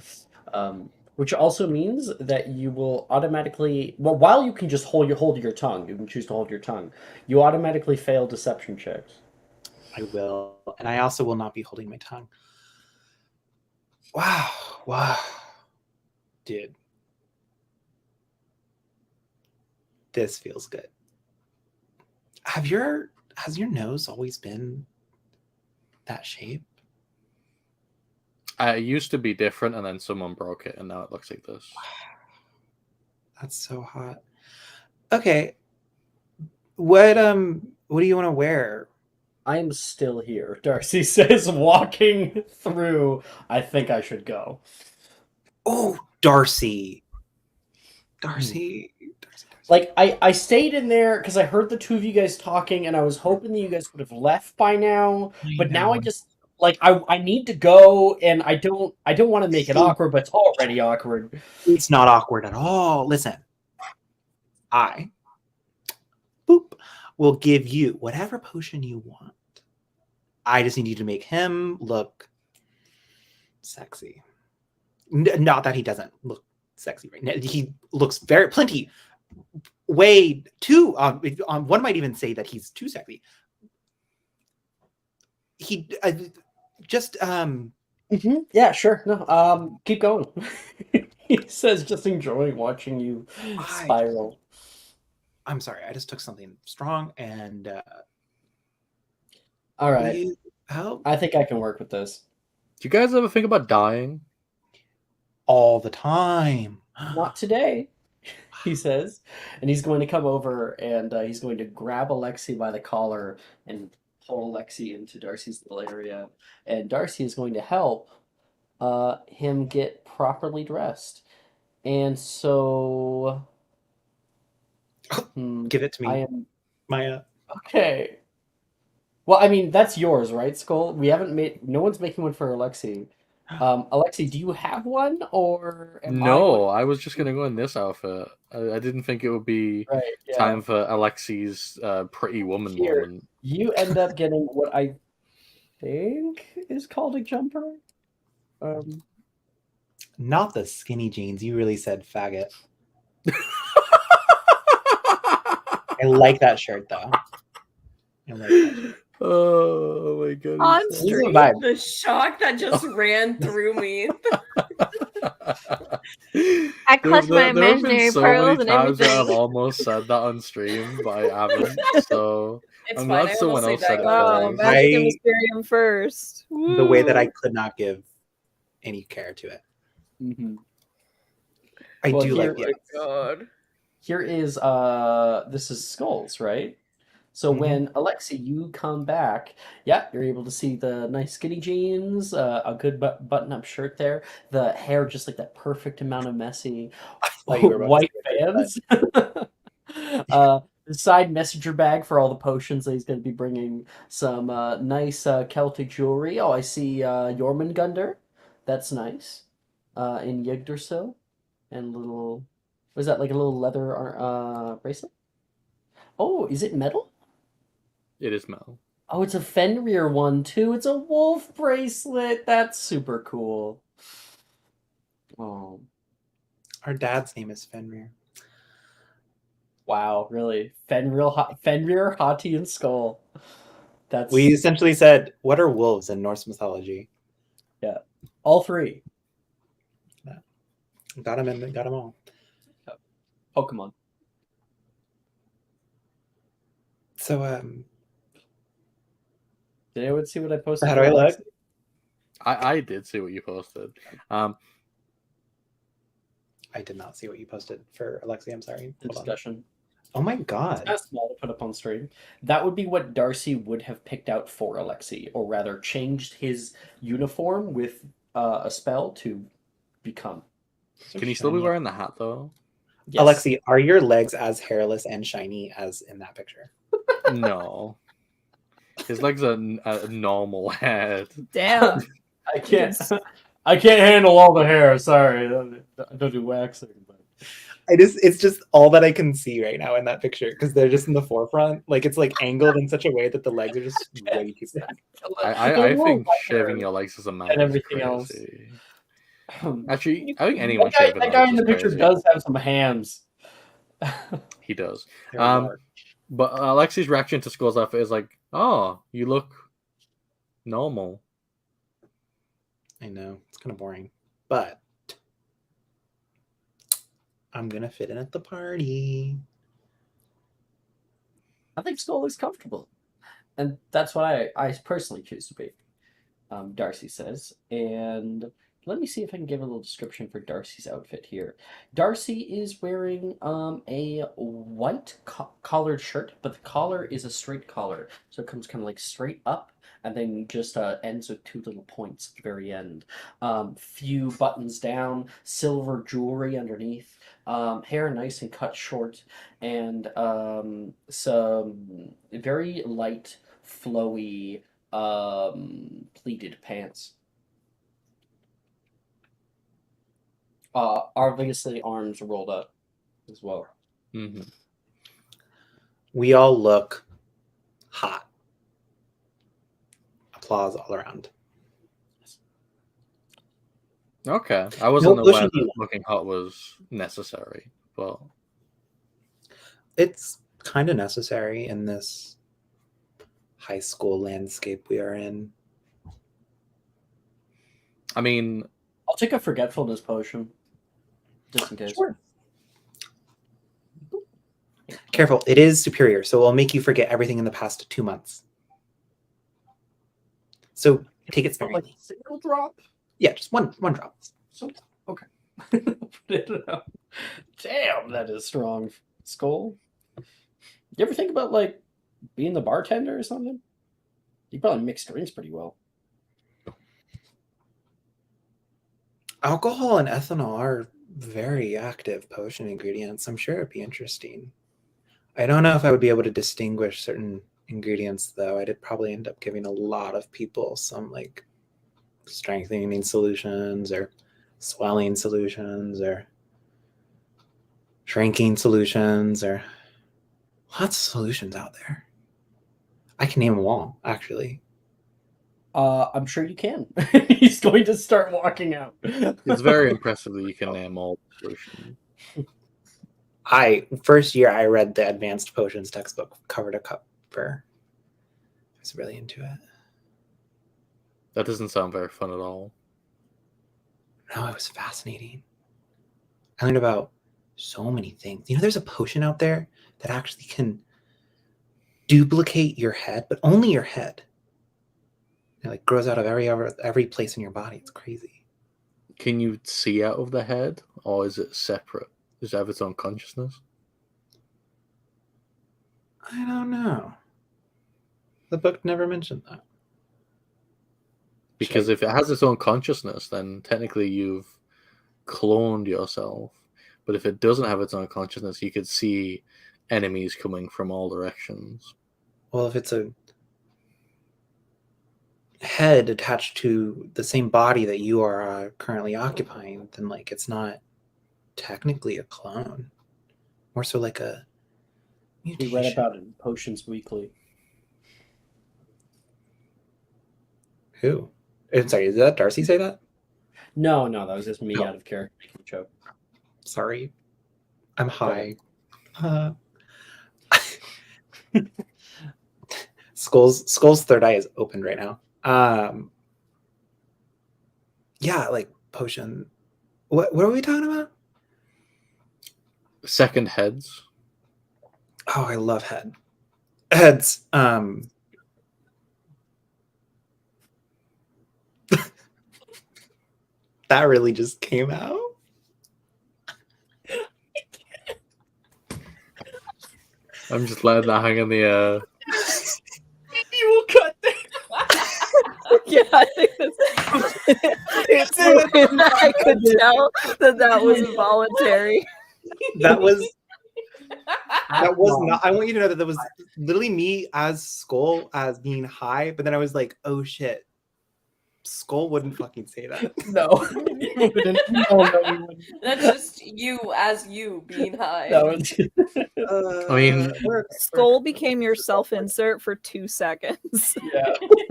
[SPEAKER 5] Which also means that you will automatically, well, while you can just hold your tongue, you can choose to hold your tongue, you automatically fail deception checks.
[SPEAKER 2] I will. And I also will not be holding my tongue. Wow. Wow. Dude. This feels good. Has your nose always been that shape?
[SPEAKER 1] It used to be different, and then someone broke it, and now it looks like this.
[SPEAKER 2] That's so hot. Okay. What do you want to wear?
[SPEAKER 5] I'm still here, Darcy says, walking through. I think I should go.
[SPEAKER 2] Oh, Darcy. Darcy.
[SPEAKER 5] Like, I stayed in there because I heard the two of you guys talking, and I was hoping that you guys would have left by now. But now I just like I need to go, and I don't want to make it awkward, but it's already awkward.
[SPEAKER 2] It's not awkward at all. Listen, I will give you whatever potion you want. I just need you to make him look sexy. Not that he doesn't look sexy right now. He looks way too. One might even say that he's too sexy. He just
[SPEAKER 5] Yeah, sure. No, keep going. He says, just enjoying watching you spiral.
[SPEAKER 2] I'm sorry, I just took something strong and
[SPEAKER 5] all right.
[SPEAKER 2] Help?
[SPEAKER 5] I think I can work with this.
[SPEAKER 1] Do you guys ever think about dying?
[SPEAKER 2] All the time.
[SPEAKER 5] Not today, he says. And he's going to come over and he's going to grab Alexi by the collar and pull Alexi into Darcy's little area. And Darcy is going to help him get properly dressed. And so...
[SPEAKER 2] Give it to me. Maya.
[SPEAKER 5] Okay. Well, I mean, that's yours, right, Skull? We haven't made... No one's making one for Alexi. Alexi, do you have one, or
[SPEAKER 1] No, I was just gonna go in this outfit. I didn't think it would be time for Alexi's pretty woman moment.
[SPEAKER 5] You end up getting what I think is called a jumper.
[SPEAKER 2] Not the skinny jeans. You really said faggot. I like that shirt though. I like that shirt.
[SPEAKER 1] Oh my goodness.
[SPEAKER 6] On stream, the shock that just ran through me.
[SPEAKER 4] I clutched my imaginary
[SPEAKER 1] so
[SPEAKER 4] pearls
[SPEAKER 1] many
[SPEAKER 4] and
[SPEAKER 1] times where I've
[SPEAKER 4] everything.
[SPEAKER 1] almost said that on stream, but I haven't. So
[SPEAKER 6] It's
[SPEAKER 1] I'm
[SPEAKER 6] fine,
[SPEAKER 1] glad
[SPEAKER 6] I
[SPEAKER 1] someone
[SPEAKER 6] almost
[SPEAKER 1] else
[SPEAKER 6] say
[SPEAKER 1] said it
[SPEAKER 3] Oh,
[SPEAKER 1] first.
[SPEAKER 3] Magic and Mysterium first.
[SPEAKER 2] The way that I could not give any care to it.
[SPEAKER 5] Mm-hmm.
[SPEAKER 2] I do like
[SPEAKER 6] Oh my god.
[SPEAKER 5] Here is this is Skulls, right? So when Alexi, you come back, you're able to see the nice skinny jeans, a good button-up shirt there, the hair just like that perfect amount of messy white bands. The side messenger bag for all the potions that he's going to be bringing, some nice Celtic jewelry. Oh, I see Jormungandr. That's nice. In Yggdrasil. And little... Was that like a little leather bracelet? Oh, is it metal?
[SPEAKER 1] It is metal.
[SPEAKER 5] Oh, it's a Fenrir one too. It's a wolf bracelet. That's super cool. Oh.
[SPEAKER 2] Our dad's name is Fenrir.
[SPEAKER 5] Wow, really? Fenrir, Hati, and Skull. That's...
[SPEAKER 2] We essentially said, what are wolves in Norse mythology?
[SPEAKER 5] Yeah. All three.
[SPEAKER 2] Yeah. Got them all.
[SPEAKER 5] Pokemon.
[SPEAKER 2] So,
[SPEAKER 5] did anyone see what I posted?
[SPEAKER 2] How do I look?
[SPEAKER 1] I did see what you posted.
[SPEAKER 2] I did not see what you posted for Alexi. I'm sorry.
[SPEAKER 5] The discussion.
[SPEAKER 2] Oh my god.
[SPEAKER 5] That's small to put up on stream. That would be what Darcy would have picked out for Alexi, or rather changed his uniform with a spell to become.
[SPEAKER 1] Can he still be wearing the hat though?
[SPEAKER 2] Yes. Alexi, are your legs as hairless and shiny as in that picture?
[SPEAKER 1] No. His legs are a normal head.
[SPEAKER 3] Damn.
[SPEAKER 5] I can't handle all the hair. Sorry, I don't do waxing. But
[SPEAKER 2] it's just all that I can see right now in that picture because they're just in the forefront. Like it's like angled in such a way that the legs are just way too big.
[SPEAKER 1] I think shaving your legs as a man
[SPEAKER 5] and everything
[SPEAKER 1] is
[SPEAKER 5] else.
[SPEAKER 1] crazy. Actually, I think anyone shaving
[SPEAKER 5] that guy in the picture does have some hams.
[SPEAKER 1] He does. But Alexi's reaction to Skull's outfit is like, "Oh, you look normal."
[SPEAKER 2] I know it's kind of boring, but I'm gonna fit in at the party.
[SPEAKER 5] I think Skull is comfortable, and that's why I personally choose to be. Darcy says, and let me see if I can give a little description for Darcy's outfit here. Darcy is wearing a white collared shirt, but the collar is a straight collar, so it comes kind of like straight up, and then just ends with two little points at the very end. Few buttons down, silver jewelry underneath, hair nice and cut short, and some very light, flowy pleated pants. Obviously arms rolled up as well.
[SPEAKER 1] Mm-hmm.
[SPEAKER 2] We all look hot. Applause all around.
[SPEAKER 1] Okay, I wasn't
[SPEAKER 2] No
[SPEAKER 1] aware
[SPEAKER 2] pushing
[SPEAKER 1] that
[SPEAKER 2] you.
[SPEAKER 1] looking hot was necessary, but
[SPEAKER 2] It's kind of necessary in this high school landscape we are in.
[SPEAKER 1] I mean,
[SPEAKER 5] I'll take a forgetfulness potion, just in case.
[SPEAKER 2] Sure. Careful, it is superior, so it'll make you forget everything in the past 2 months. So take it
[SPEAKER 5] Like
[SPEAKER 2] sparingly.
[SPEAKER 5] single drop.
[SPEAKER 2] Yeah, just one drop.
[SPEAKER 5] So okay. Damn, that is strong. Skull. You ever think about like being the bartender or something? You probably mix drinks pretty well.
[SPEAKER 2] Alcohol and ethanol are very active potion ingredients. I'm sure it'd be interesting. I don't know if I would be able to distinguish certain ingredients, though. I'd probably end up giving a lot of people some like strengthening solutions or swelling solutions or shrinking solutions or lots of solutions out there. I can name them all, actually.
[SPEAKER 5] I'm sure you can. He's going to start walking out.
[SPEAKER 1] it's very impressive that you can name all the solutions.
[SPEAKER 2] First year I read the advanced potions textbook cover to cover. I was really into it.
[SPEAKER 1] That doesn't sound very fun at all.
[SPEAKER 2] No, it was fascinating. I learned about so many things. You know, there's a potion out there that actually can duplicate your head, but only your head. It like grows out of every place in your body. It's crazy.
[SPEAKER 1] Can you see out of the head, or is it separate? Does it have its own consciousness?
[SPEAKER 2] I don't know. The book never mentioned that.
[SPEAKER 1] Because if it has its own consciousness, then technically you've cloned yourself. But if it doesn't have its own consciousness, you could see enemies coming from all directions.
[SPEAKER 2] Well, if it's a head attached to the same body that you are currently occupying, then like it's not technically a clone. More so like a mutation.
[SPEAKER 5] We read about it in Potions Weekly.
[SPEAKER 2] Who? Sorry, did that Darcy say that?
[SPEAKER 5] No, that was just me
[SPEAKER 2] Oh.
[SPEAKER 5] out of character making a joke.
[SPEAKER 2] Sorry. I'm high. Skull's third eye is opened right now. Yeah, like potion. What are we talking about?
[SPEAKER 1] Second heads.
[SPEAKER 2] Oh, I love heads. That really just came out.
[SPEAKER 1] I'm just letting that hang in the air.
[SPEAKER 5] You will cut
[SPEAKER 3] Yeah, I think I could tell that was involuntary.
[SPEAKER 2] That was not. I want you to know that was literally me as Skull as being high, but then I was like, oh shit. Skull wouldn't fucking say that.
[SPEAKER 5] No, you wouldn't. No, you wouldn't.
[SPEAKER 6] That's just you as you being high.
[SPEAKER 5] That was
[SPEAKER 1] I mean,
[SPEAKER 3] Skull became your self-insert for 2 seconds.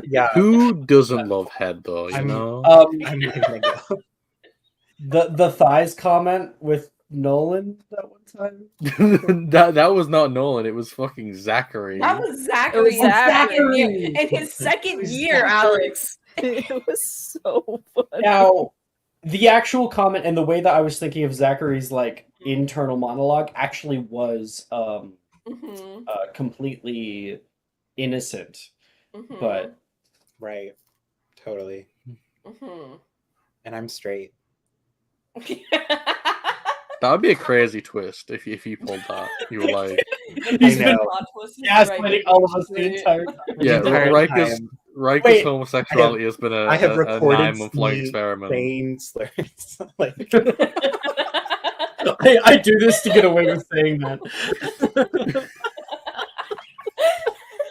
[SPEAKER 2] yeah.
[SPEAKER 1] Who doesn't love head though? You know.
[SPEAKER 2] I'm not gonna go.
[SPEAKER 5] The thighs comment with Nolan that one time.
[SPEAKER 1] that was not Nolan. It was fucking Zachary.
[SPEAKER 6] That was Zachary.
[SPEAKER 3] It was Zachary.
[SPEAKER 6] In his second year, Alex.
[SPEAKER 3] It was so funny.
[SPEAKER 5] Now, the actual comment and the way that I was thinking of Zachary's like internal monologue actually was
[SPEAKER 6] Mhm.
[SPEAKER 5] completely innocent,
[SPEAKER 6] Mhm.
[SPEAKER 5] but
[SPEAKER 2] Right. Totally.
[SPEAKER 6] Mhm.
[SPEAKER 2] And I'm straight.
[SPEAKER 1] That would be a crazy twist if you pulled that. You were like,
[SPEAKER 5] he's
[SPEAKER 2] I
[SPEAKER 5] been
[SPEAKER 2] know.
[SPEAKER 5] gaslighting all of us the entire time.
[SPEAKER 1] yeah,
[SPEAKER 2] entire
[SPEAKER 1] Riker's
[SPEAKER 2] time.
[SPEAKER 1] Riker's homosexuality has been
[SPEAKER 2] I have
[SPEAKER 1] a
[SPEAKER 2] recorded
[SPEAKER 1] 9-month long
[SPEAKER 2] me
[SPEAKER 1] experiment.
[SPEAKER 2] saying slurs. Like,
[SPEAKER 5] I do this to get away with saying that.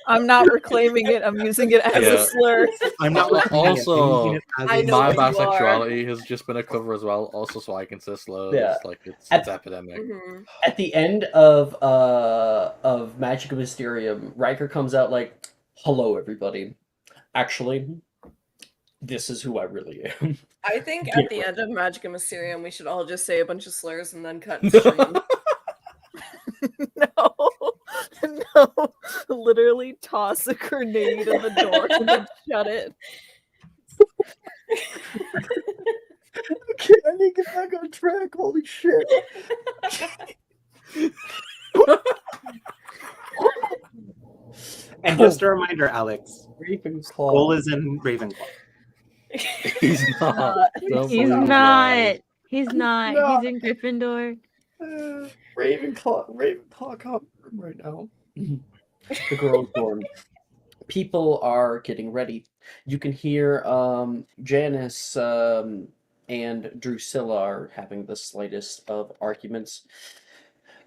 [SPEAKER 3] I'm not reclaiming it. I'm using it as
[SPEAKER 1] Yeah.
[SPEAKER 3] a slur.
[SPEAKER 2] I'm not reclaiming it. I'm using
[SPEAKER 1] Also,
[SPEAKER 2] it as
[SPEAKER 6] I
[SPEAKER 2] a
[SPEAKER 6] know
[SPEAKER 1] my
[SPEAKER 6] what you are.
[SPEAKER 1] bisexuality has just been a cover as well. Also, so I can say slurs.
[SPEAKER 5] Yeah.
[SPEAKER 1] Like it's
[SPEAKER 5] At-
[SPEAKER 1] epidemic.
[SPEAKER 6] Mhm.
[SPEAKER 5] At the end of Magic of Mysterium, Riker comes out like, "Hello, everybody. Actually, this is who I really am."
[SPEAKER 6] I think
[SPEAKER 5] Get
[SPEAKER 6] at the
[SPEAKER 5] ready.
[SPEAKER 6] end of Magic and Mysterium, we should all just say a bunch of slurs and then cut and stream.
[SPEAKER 3] No, no. Literally toss a grenade in the door and then shut it.
[SPEAKER 5] Okay, I need to get back on track. Holy shit!
[SPEAKER 2] And just a reminder, Alex,
[SPEAKER 5] Ravenclaw.
[SPEAKER 2] Skull is in Ravenclaw.
[SPEAKER 1] He's not. Don't
[SPEAKER 4] He's
[SPEAKER 1] believe his
[SPEAKER 4] not.
[SPEAKER 1] lies.
[SPEAKER 4] He's not.
[SPEAKER 5] No.
[SPEAKER 4] He's in Gryffindor.
[SPEAKER 5] Ravenclaw can't room right now. The girl's dorm. People are getting ready. You can hear Janice and Drusilla are having the slightest of arguments.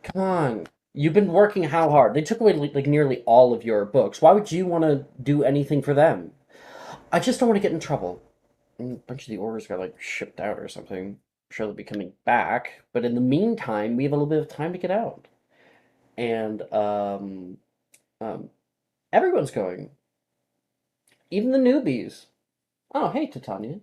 [SPEAKER 5] Come on. You've been working how hard? They took away like nearly all of your books. Why would you want to do anything for them? I just don't want to get in trouble. A bunch of the orders got like shipped out or something. I'm sure they'll be coming back. But in the meantime, we have a little bit of time to get out. And um, everyone's going. Even the newbies. Oh, hey, Titania.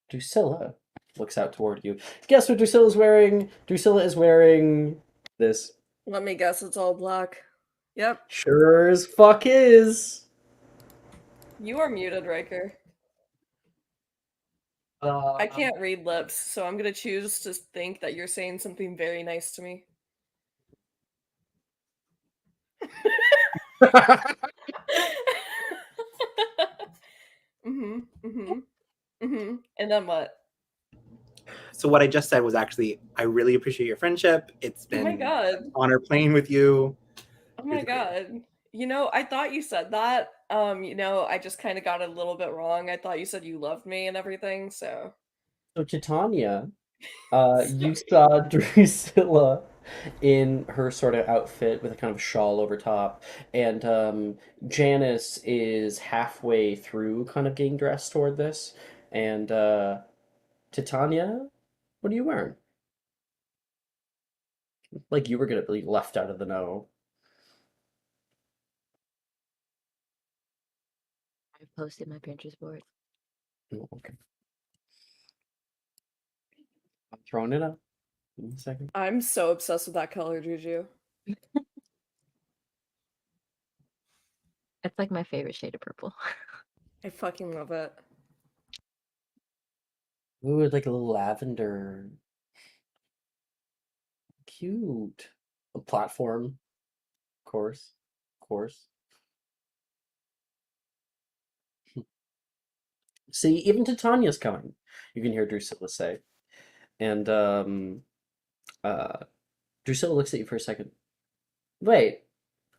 [SPEAKER 5] Drusilla looks out toward you. Guess what Drusilla's wearing? Drusilla is wearing this.
[SPEAKER 6] Let me guess, it's all black. Yep.
[SPEAKER 5] Sure as fuck is.
[SPEAKER 6] You are muted, Riker. I can't read lips, so I'm gonna choose to think that you're saying something very nice to me. Mm-hmm. Mm-hmm. Mm-hmm. And then what?
[SPEAKER 2] So what I just said was actually, I really appreciate your friendship. It's
[SPEAKER 6] Oh my
[SPEAKER 2] been
[SPEAKER 6] god.
[SPEAKER 2] an honor playing with you.
[SPEAKER 6] Oh my god. You know, I thought you said that. I just kind of got it a little bit wrong. I thought you said you loved me and everything, so.
[SPEAKER 5] So Titania, you saw Drusilla in her sort of outfit with a kind of shawl over top, and Janice is halfway through, kind of getting dressed toward this, and Titania, what are you wearing? Like you were gonna be left out of the know.
[SPEAKER 4] I've posted my Pinterest board.
[SPEAKER 5] Oh, okay. I'm throwing it up in a second.
[SPEAKER 6] I'm so obsessed with that color, Juju.
[SPEAKER 4] It's like my favorite shade of purple.
[SPEAKER 6] I fucking love it.
[SPEAKER 5] Ooh, like a little lavender. Cute. A platform, of course. Of course. See, even Titania's coming. You can hear Drusilla say. And uh Drusilla looks at you for a second. Wait,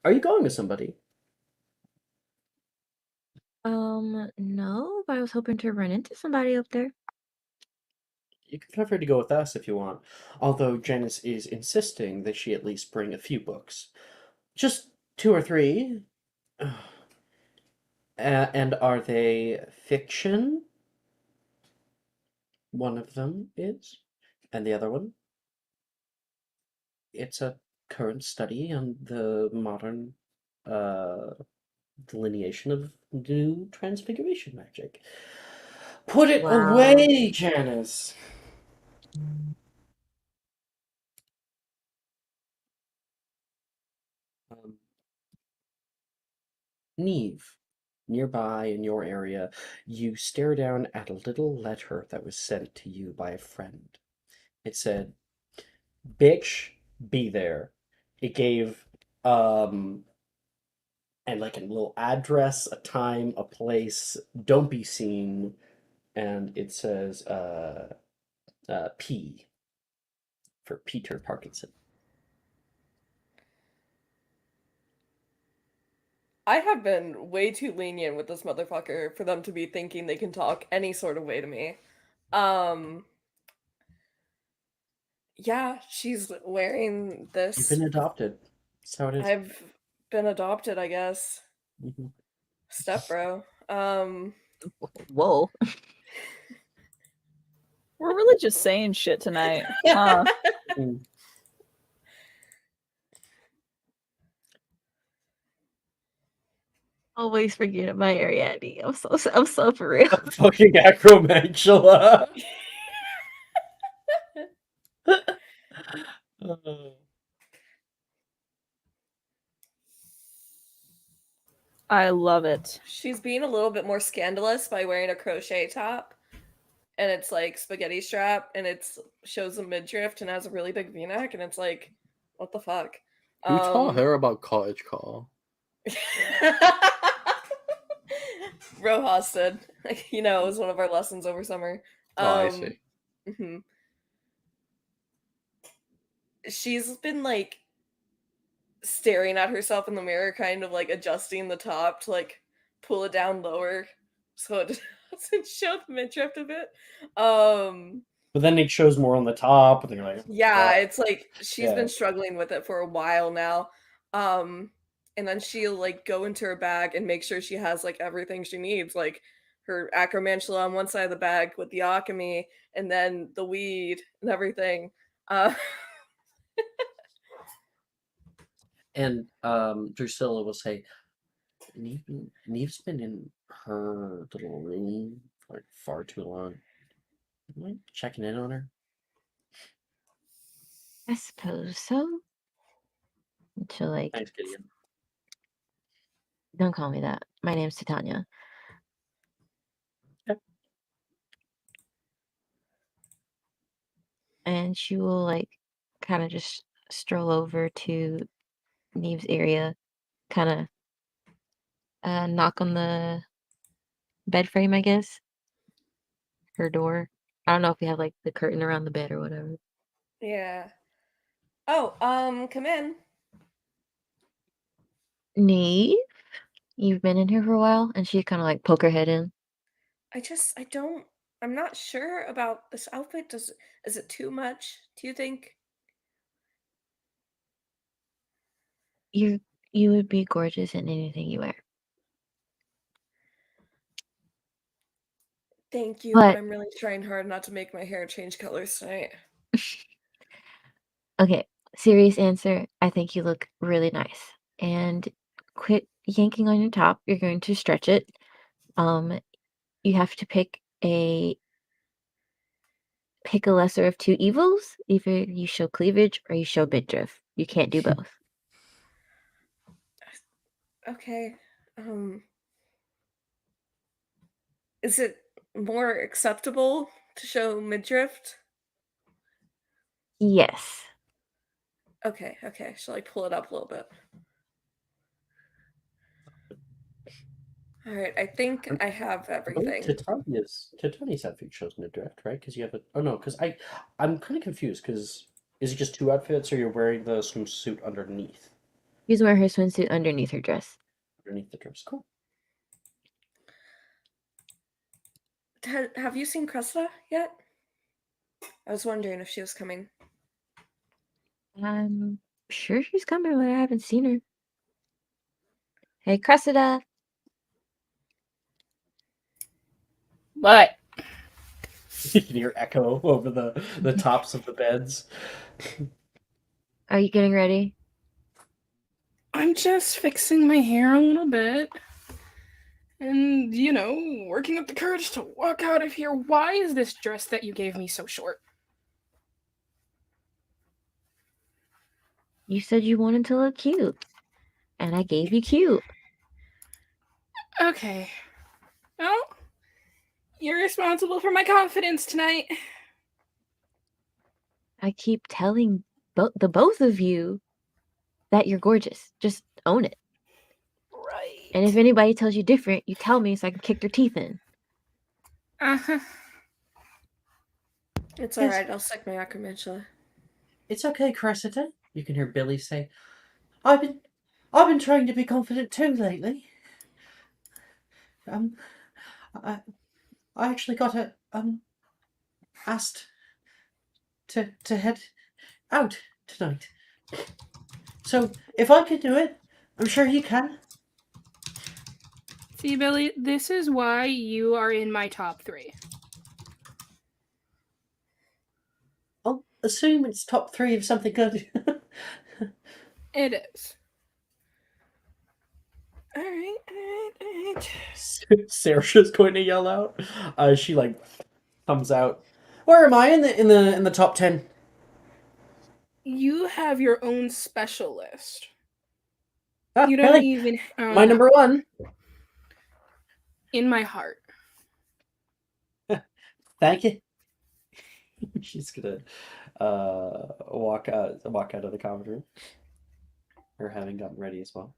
[SPEAKER 5] are you going with somebody?
[SPEAKER 4] No, but I was hoping to run into somebody up there.
[SPEAKER 5] You can feel free to go with us if you want. Although Janice is insisting that she at least bring a few books. Just 2 or 3. And are they fiction? One of them is. And the other one? It's a current study on the modern uh, delineation of new transfiguration magic. Put it
[SPEAKER 4] Wow.
[SPEAKER 5] away, Janice! Neve, nearby in your area, you stare down at a little letter that was sent to you by a friend. It said, "Bitch, be there." It gave and like a little address, a time, a place, don't be seen, and it says P for Peter Parkinson.
[SPEAKER 6] I have been way too lenient with this motherfucker for them to be thinking they can talk any sort of way to me. Um, yeah, she's wearing
[SPEAKER 5] You've
[SPEAKER 6] this.
[SPEAKER 5] been adopted. That's how it is.
[SPEAKER 6] I've been adopted, I guess.
[SPEAKER 5] Mhm.
[SPEAKER 6] Step bro.
[SPEAKER 4] Whoa.
[SPEAKER 3] We're really just saying shit tonight. Huh.
[SPEAKER 5] Mm.
[SPEAKER 4] Always forget my Ariadne. I'm so for real.
[SPEAKER 5] Fucking acromantula.
[SPEAKER 3] I love it.
[SPEAKER 6] She's being a little bit more scandalous by wearing a crochet top, and it's like spaghetti strap, and it's shows a midriff and has a really big V-neck, and it's like, what the fuck?
[SPEAKER 1] Who taught her about cottagecore?
[SPEAKER 6] Rojas did. You know, it was one of our lessons over summer.
[SPEAKER 1] Oh, I see.
[SPEAKER 6] Mhm. She's been like staring at herself in the mirror, kind of like adjusting the top to like pull it down lower so it doesn't show the midriff a bit.
[SPEAKER 5] But then it shows more on the top, and they're like,
[SPEAKER 6] Yeah,
[SPEAKER 5] "Oh."
[SPEAKER 6] it's like she's
[SPEAKER 5] Yeah.
[SPEAKER 6] been struggling with it for a while now. And then she'll like go into her bag and make sure she has like everything she needs, like her acromantula on one side of the bag with the alchemy, and then the weed and everything. Uh,
[SPEAKER 5] And Drusilla will say, Neve's been in her little room for like far too long. Am I checking in on her?
[SPEAKER 4] I suppose so. Until like,
[SPEAKER 5] Thanks, Gideon.
[SPEAKER 4] don't call me that. My name's Titania.
[SPEAKER 5] Okay.
[SPEAKER 4] And she will like kind of just stroll over to Neve's area, kind of knock on the bed frame, I guess. Her door. I don't know if we have like the curtain around the bed or whatever.
[SPEAKER 6] yeah. Oh, come in.
[SPEAKER 4] Neve, you've been in here for a while, and she kind of like poke her head in.
[SPEAKER 6] I'm not sure about this outfit. Is it too much, do you think?
[SPEAKER 4] You would be gorgeous in anything you wear.
[SPEAKER 6] Thank you, but
[SPEAKER 4] But
[SPEAKER 6] I'm really trying hard not to make my hair change colors tonight.
[SPEAKER 4] okay, serious answer. I think you look really nice. And quit yanking on your top. You're going to stretch it. You have to pick a lesser of two evils. Either you show cleavage or you show midriff. You can't do both.
[SPEAKER 6] Okay. Is it more acceptable to show midriff?
[SPEAKER 4] Yes.
[SPEAKER 6] Okay. Shall I pull it up a little bit? All right, I think I have
[SPEAKER 5] I believe
[SPEAKER 6] everything.
[SPEAKER 5] Titania's outfit shows midriff, right? Because you have a. Oh no, because I'm kind of confused. Because is it just two outfits, or you're wearing the swimsuit underneath?
[SPEAKER 4] She's wearing her swimsuit underneath her dress.
[SPEAKER 5] Underneath the dress. Cool.
[SPEAKER 6] Have you seen Cressida yet? I was wondering if she was coming.
[SPEAKER 4] I'm sure she's coming, but I haven't seen her. Hey, Cressida.
[SPEAKER 7] What?
[SPEAKER 5] You can hear echo over the tops of the beds.
[SPEAKER 4] Are you getting ready?
[SPEAKER 7] I'm just fixing my hair a little bit. And, working up the courage to walk out of here. Why is this dress that you gave me so short?
[SPEAKER 4] You said you wanted to look cute, and I gave you cute.
[SPEAKER 7] Okay. Well, you're responsible for my confidence tonight.
[SPEAKER 4] I keep telling the both of you that you're gorgeous. Just own it.
[SPEAKER 7] Right.
[SPEAKER 4] And if anybody tells you different, you tell me so I can kick their teeth in.
[SPEAKER 7] Uh-huh.
[SPEAKER 6] It's
[SPEAKER 5] Yes.
[SPEAKER 6] alright, I'll suck my acromantula.
[SPEAKER 5] It's okay, Cressida. You can hear Billy say, I've been trying to be confident too lately. I actually got asked to head out tonight. So if I can do it, I'm sure you can.
[SPEAKER 7] See, Billy, this is why you are in my top 3.
[SPEAKER 5] I'll assume it's top 3 of something good.
[SPEAKER 7] It is. Alright.
[SPEAKER 5] Saoirse's going to yell out. She like comes out. Where am I in the top 10?
[SPEAKER 7] You have your own special list.
[SPEAKER 5] Ah,
[SPEAKER 7] You don't
[SPEAKER 5] really?
[SPEAKER 7] even...
[SPEAKER 5] My number 1.
[SPEAKER 7] In my heart.
[SPEAKER 5] Thank you. She's gonna walk out of the common room. Or having gotten ready as well.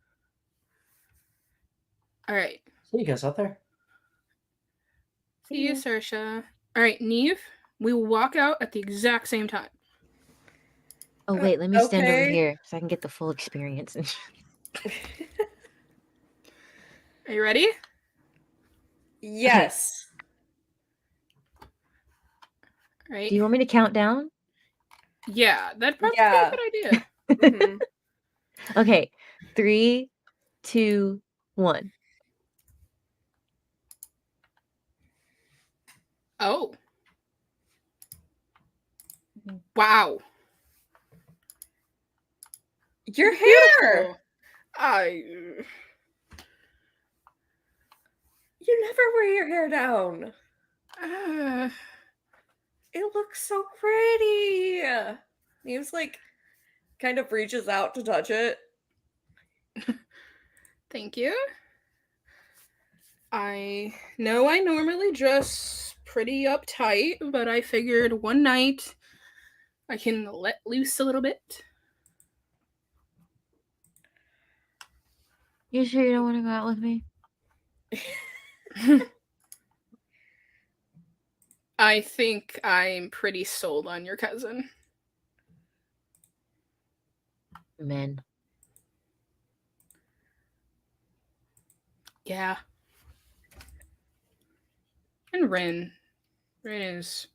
[SPEAKER 7] Alright.
[SPEAKER 5] See you guys out there.
[SPEAKER 7] See you, Saoirse. Alright, Neve, we will walk out at the exact same time.
[SPEAKER 4] Oh wait, let me stand over
[SPEAKER 6] Okay.
[SPEAKER 4] here so I can get the full experience.
[SPEAKER 7] Are you ready?
[SPEAKER 6] Yes.
[SPEAKER 7] Alright.
[SPEAKER 4] Do you want me to count down?
[SPEAKER 7] Yeah, that'd probably
[SPEAKER 6] Yeah.
[SPEAKER 7] be a good idea.
[SPEAKER 6] Mhm.
[SPEAKER 4] Okay, 3, 2, 1.
[SPEAKER 7] Oh. Wow.
[SPEAKER 6] Your hair!
[SPEAKER 7] Beautiful.
[SPEAKER 6] You never wear your hair down.
[SPEAKER 7] Uh,
[SPEAKER 6] It looks so pretty. Neve's like kind of reaches out to touch it.
[SPEAKER 7] thank you. I know I normally dress pretty uptight, but I figured one night I can let loose a little bit.
[SPEAKER 4] You sure you don't want to go out with me?
[SPEAKER 7] I think I'm pretty sold on your cousin.
[SPEAKER 4] Men.
[SPEAKER 7] Yeah. And Rin. Rin is.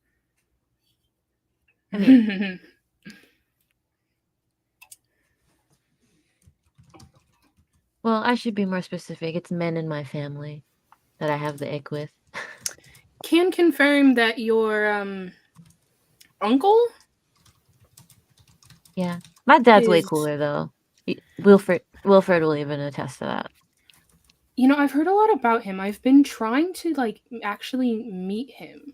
[SPEAKER 4] I mean, well, I should be more specific. It's men in my family that I have the ick with.
[SPEAKER 7] Can confirm that your uncle.
[SPEAKER 4] Yeah, my dad's way
[SPEAKER 7] Is-
[SPEAKER 4] cooler though. Wilfred will even attest to that.
[SPEAKER 7] You know, I've heard a lot about him. I've been trying to like actually meet him.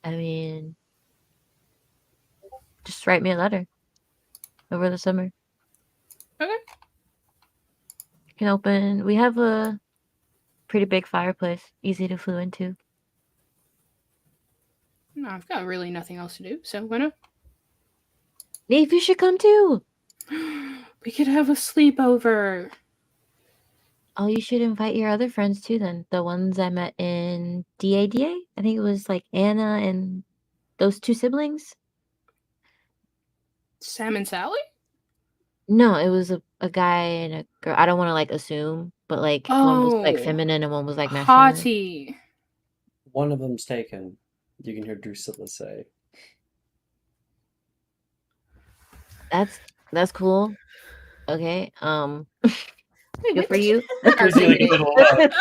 [SPEAKER 4] I mean, just write me a letter over the summer.
[SPEAKER 7] Okay.
[SPEAKER 4] Can open. We have a pretty big fireplace, easy to flew into.
[SPEAKER 7] No, I've got really nothing else to do, so why not?
[SPEAKER 4] Nate, you should come too.
[SPEAKER 7] We could have a sleepover.
[SPEAKER 4] Oh, you should invite your other friends too then. The ones I met in DADA. I think it was like Anna and those 2 siblings.
[SPEAKER 7] Sam and Sally?
[SPEAKER 4] No, it was a guy and a girl. I don't want to like assume, but like one was like
[SPEAKER 7] Oh,
[SPEAKER 4] feminine and one was like masculine.
[SPEAKER 7] Hottie.
[SPEAKER 5] One of them's taken. You can hear Drusilla say.
[SPEAKER 4] That's cool. Okay. Good for you.
[SPEAKER 5] Drusilla gives it a laugh.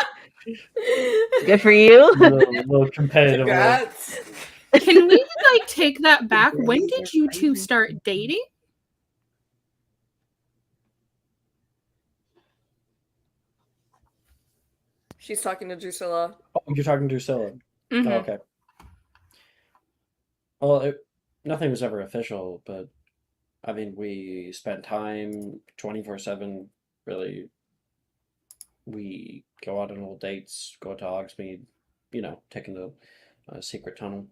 [SPEAKER 4] Good for you.
[SPEAKER 5] little competitive laugh.
[SPEAKER 6] Congrats.
[SPEAKER 7] Can we like take that back? When did you two start dating?
[SPEAKER 6] She's talking to Drusilla.
[SPEAKER 5] Oh, you're talking to Drusilla.
[SPEAKER 7] Mhm.
[SPEAKER 5] Oh, okay. Well, nothing was ever official, but I mean, we spent time 24/7, really we go out on little dates, go to Hogsmeade, taking the secret tunnel.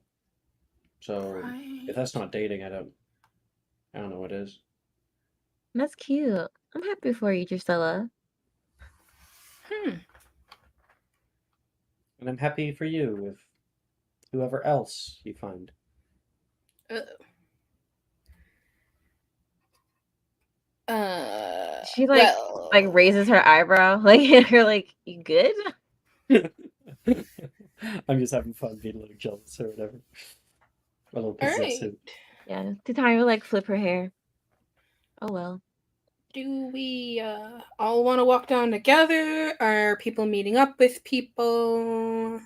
[SPEAKER 5] So if that's not dating, I don't know what is.
[SPEAKER 4] That's cute. I'm happy for you, Drusilla.
[SPEAKER 5] And I'm happy for you with whoever else you find.
[SPEAKER 4] She like raises her eyebrow, like and her like, you good?
[SPEAKER 5] I'm just having fun being a little jealous or whatever. A little possessive.
[SPEAKER 4] Yeah. Titania like flip her hair. Oh well.
[SPEAKER 7] Do we all want to walk down together? Are people meeting up with people?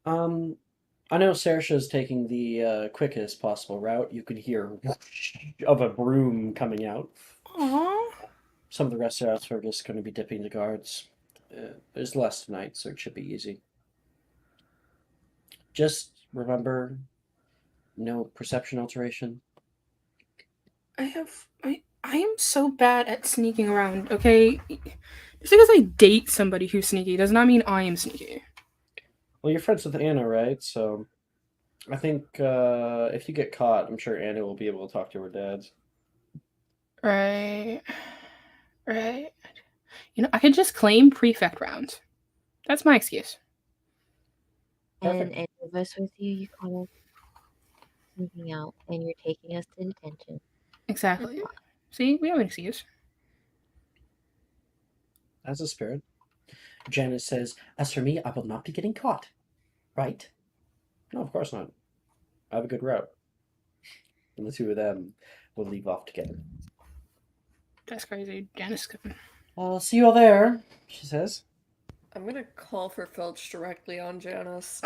[SPEAKER 5] I know Saoirse's taking the quickest possible route. You can hear whoosh of a broom coming out.
[SPEAKER 7] Aww.
[SPEAKER 5] Some of the rest of us are just going to be dipping the guards. There's less tonight, so it should be easy. Just remember, no perception alteration.
[SPEAKER 7] I am so bad at sneaking around, okay? Just because I date somebody who's sneaky does not mean I am sneaky.
[SPEAKER 5] Well, you're friends with Anna, right? So I think if you get caught, I'm sure Anna will be able to talk to her dads.
[SPEAKER 7] Right. I could just claim prefect round. That's my excuse.
[SPEAKER 4] And any of us with you, you call us sneaking out, and you're taking us to detention.
[SPEAKER 7] Exactly. See, we have an excuse.
[SPEAKER 5] As a spirit, Janice says, "As for me, I will not be getting caught." Right? No, of course not. I have a good route. And the two of them will leave off together.
[SPEAKER 7] That's crazy. Janice skipping.
[SPEAKER 5] I'll see you all there, she says.
[SPEAKER 6] I'm gonna call for Filch directly on Janice.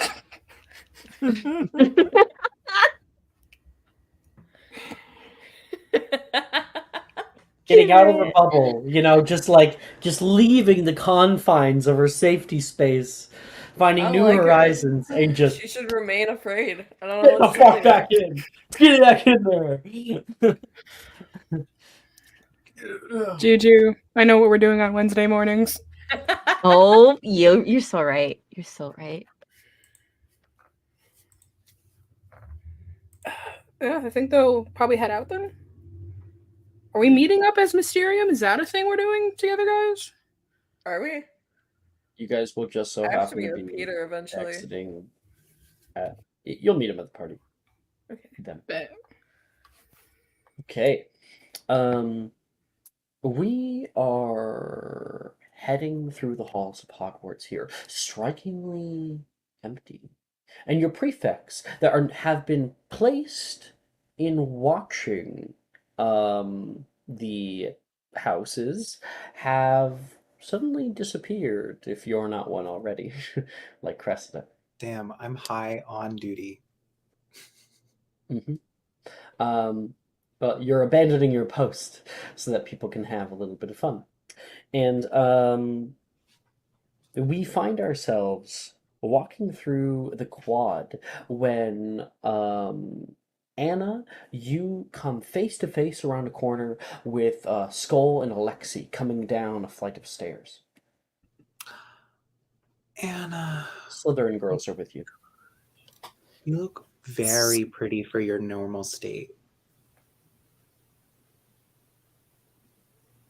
[SPEAKER 5] Getting out of the bubble, just leaving the confines of her safety space, finding new horizons, and just...
[SPEAKER 6] She should remain afraid. I don't know
[SPEAKER 5] Get the
[SPEAKER 6] what to
[SPEAKER 5] fuck
[SPEAKER 6] say.
[SPEAKER 5] back in! Get back in there!
[SPEAKER 7] Juju, I know what we're doing on Wednesday mornings.
[SPEAKER 4] Oh, you're so right. You're so right.
[SPEAKER 7] Yeah, I think they'll probably head out then. Are we meeting up as Mysterium? Is that a thing we're doing together, guys?
[SPEAKER 6] Are we?
[SPEAKER 5] You guys will just so
[SPEAKER 6] I have
[SPEAKER 5] happen
[SPEAKER 6] to meet
[SPEAKER 5] to
[SPEAKER 6] with
[SPEAKER 5] be
[SPEAKER 6] Peter eventually.
[SPEAKER 5] exiting at... You'll meet him at the party.
[SPEAKER 6] Okay.
[SPEAKER 5] Then.
[SPEAKER 7] Bet.
[SPEAKER 5] Okay. We are heading through the halls of Hogwarts here, strikingly empty. And your prefects that have been placed in watching the houses have suddenly disappeared, if you're not one already, like Cressida.
[SPEAKER 2] Damn, I'm high on duty.
[SPEAKER 5] But you're abandoning your post so that people can have a little bit of fun. And we find ourselves walking through the quad when Anna, you come face to face around a corner with Skull and Alexi coming down a flight of stairs.
[SPEAKER 2] Anna,
[SPEAKER 5] Slytherin girls are with you.
[SPEAKER 2] you look very pretty for your normal state.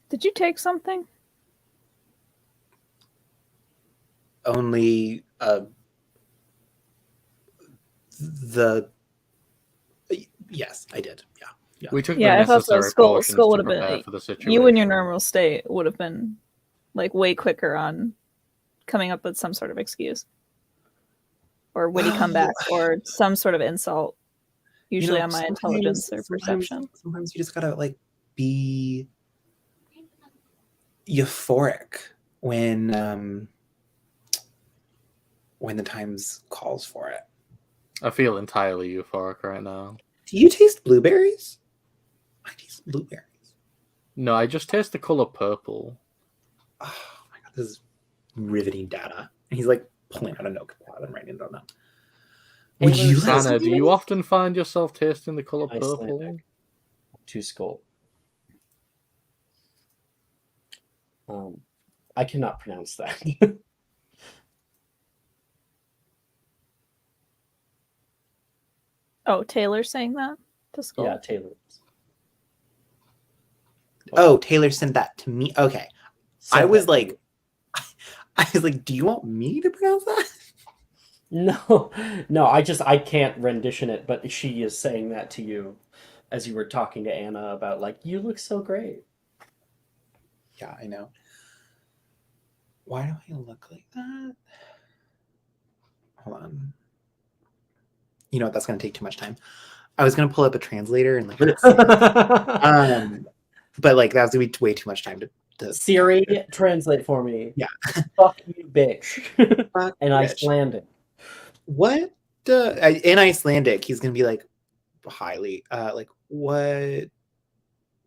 [SPEAKER 3] Did you take something?
[SPEAKER 2] Only yes, I did. Yeah.
[SPEAKER 1] We took
[SPEAKER 3] Yeah,
[SPEAKER 1] the
[SPEAKER 3] I thought so.
[SPEAKER 1] necessary
[SPEAKER 3] Skull
[SPEAKER 1] precautions
[SPEAKER 3] would
[SPEAKER 1] to
[SPEAKER 3] have
[SPEAKER 1] prepare
[SPEAKER 3] been
[SPEAKER 1] for the situation.
[SPEAKER 3] you in your normal state would have been like way quicker on coming up with some sort of excuse or witty comeback or some sort of insult. Usually on my intelligence or perception.
[SPEAKER 2] Sometimes you just gotta like be euphoric when the times calls for it.
[SPEAKER 1] I feel entirely euphoric right now.
[SPEAKER 2] Do you taste blueberries? I taste blueberries.
[SPEAKER 1] No, I just taste the color purple.
[SPEAKER 2] Oh my god, this is riveting data. And he's like pulling out a notepad and writing it down. Would you like
[SPEAKER 1] Anna, do you often find yourself tasting the color purple?
[SPEAKER 5] To Skull. I cannot pronounce that.
[SPEAKER 3] Oh, Taylor's saying that to Skull?
[SPEAKER 5] Yeah, Taylor.
[SPEAKER 2] Oh, Taylor sent that to me. Okay.
[SPEAKER 5] Said
[SPEAKER 2] I was
[SPEAKER 5] that to
[SPEAKER 2] like, do you want me to pronounce that?
[SPEAKER 5] No, no, I can't rendition it, but she is saying that to you as you were talking to Anna about, like, you look so great.
[SPEAKER 2] Yeah, I know. Why do I look like that? Hold on. You know what? That's going to take too much time. I was going to pull up a translator and like, but like that was going to be way too much time to
[SPEAKER 5] Siri, translate for me.
[SPEAKER 2] Yeah.
[SPEAKER 5] Fuck you, bitch.
[SPEAKER 2] Fuck
[SPEAKER 5] And
[SPEAKER 2] bitch.
[SPEAKER 5] Icelandic.
[SPEAKER 2] What? In Icelandic, he's going to be like, highly, like, what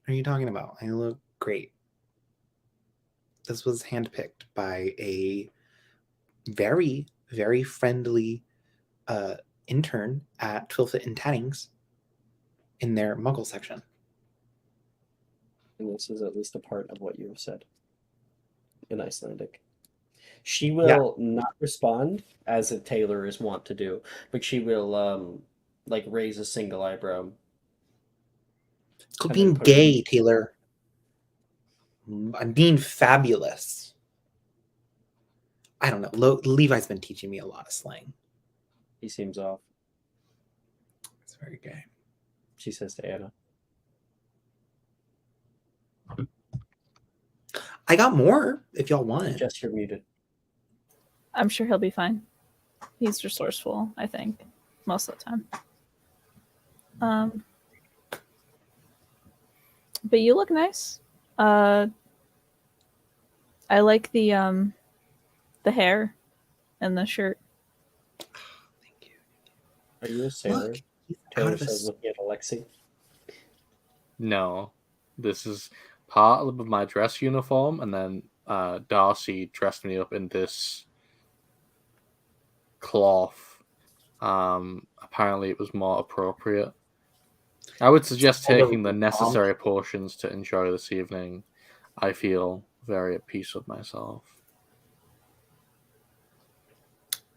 [SPEAKER 2] are you talking about? I look great. This was handpicked by a very, very friendly intern at Twilfit and Tannings in their Muggle section.
[SPEAKER 5] And this is at least a part of what you have said in Icelandic. She will not respond as a Taylor is wont to do, but she will like raise a single eyebrow.
[SPEAKER 2] It's called
[SPEAKER 5] And
[SPEAKER 2] being
[SPEAKER 5] then push
[SPEAKER 2] gay, Taylor. I'm being fabulous. I don't know. Levi's been teaching me a lot of slang.
[SPEAKER 5] He seems off,
[SPEAKER 2] It's very gay.
[SPEAKER 5] she says to Anna.
[SPEAKER 2] I got more if y'all want.
[SPEAKER 5] Jess, you're muted.
[SPEAKER 3] I'm sure he'll be fine. He's resourceful, I think, most of the time. But you look nice. I like the hair and the shirt.
[SPEAKER 2] Thank you.
[SPEAKER 5] Are you a sailor?
[SPEAKER 2] Look, he's out
[SPEAKER 5] Taylor
[SPEAKER 2] of
[SPEAKER 5] says,
[SPEAKER 2] his...
[SPEAKER 5] looking at Alexi.
[SPEAKER 1] No, this is part of my dress uniform, and then Darcy dressed me up in this cloth. Apparently, it was more appropriate. I would suggest taking the necessary portions to enjoy this evening. I feel very at peace with myself.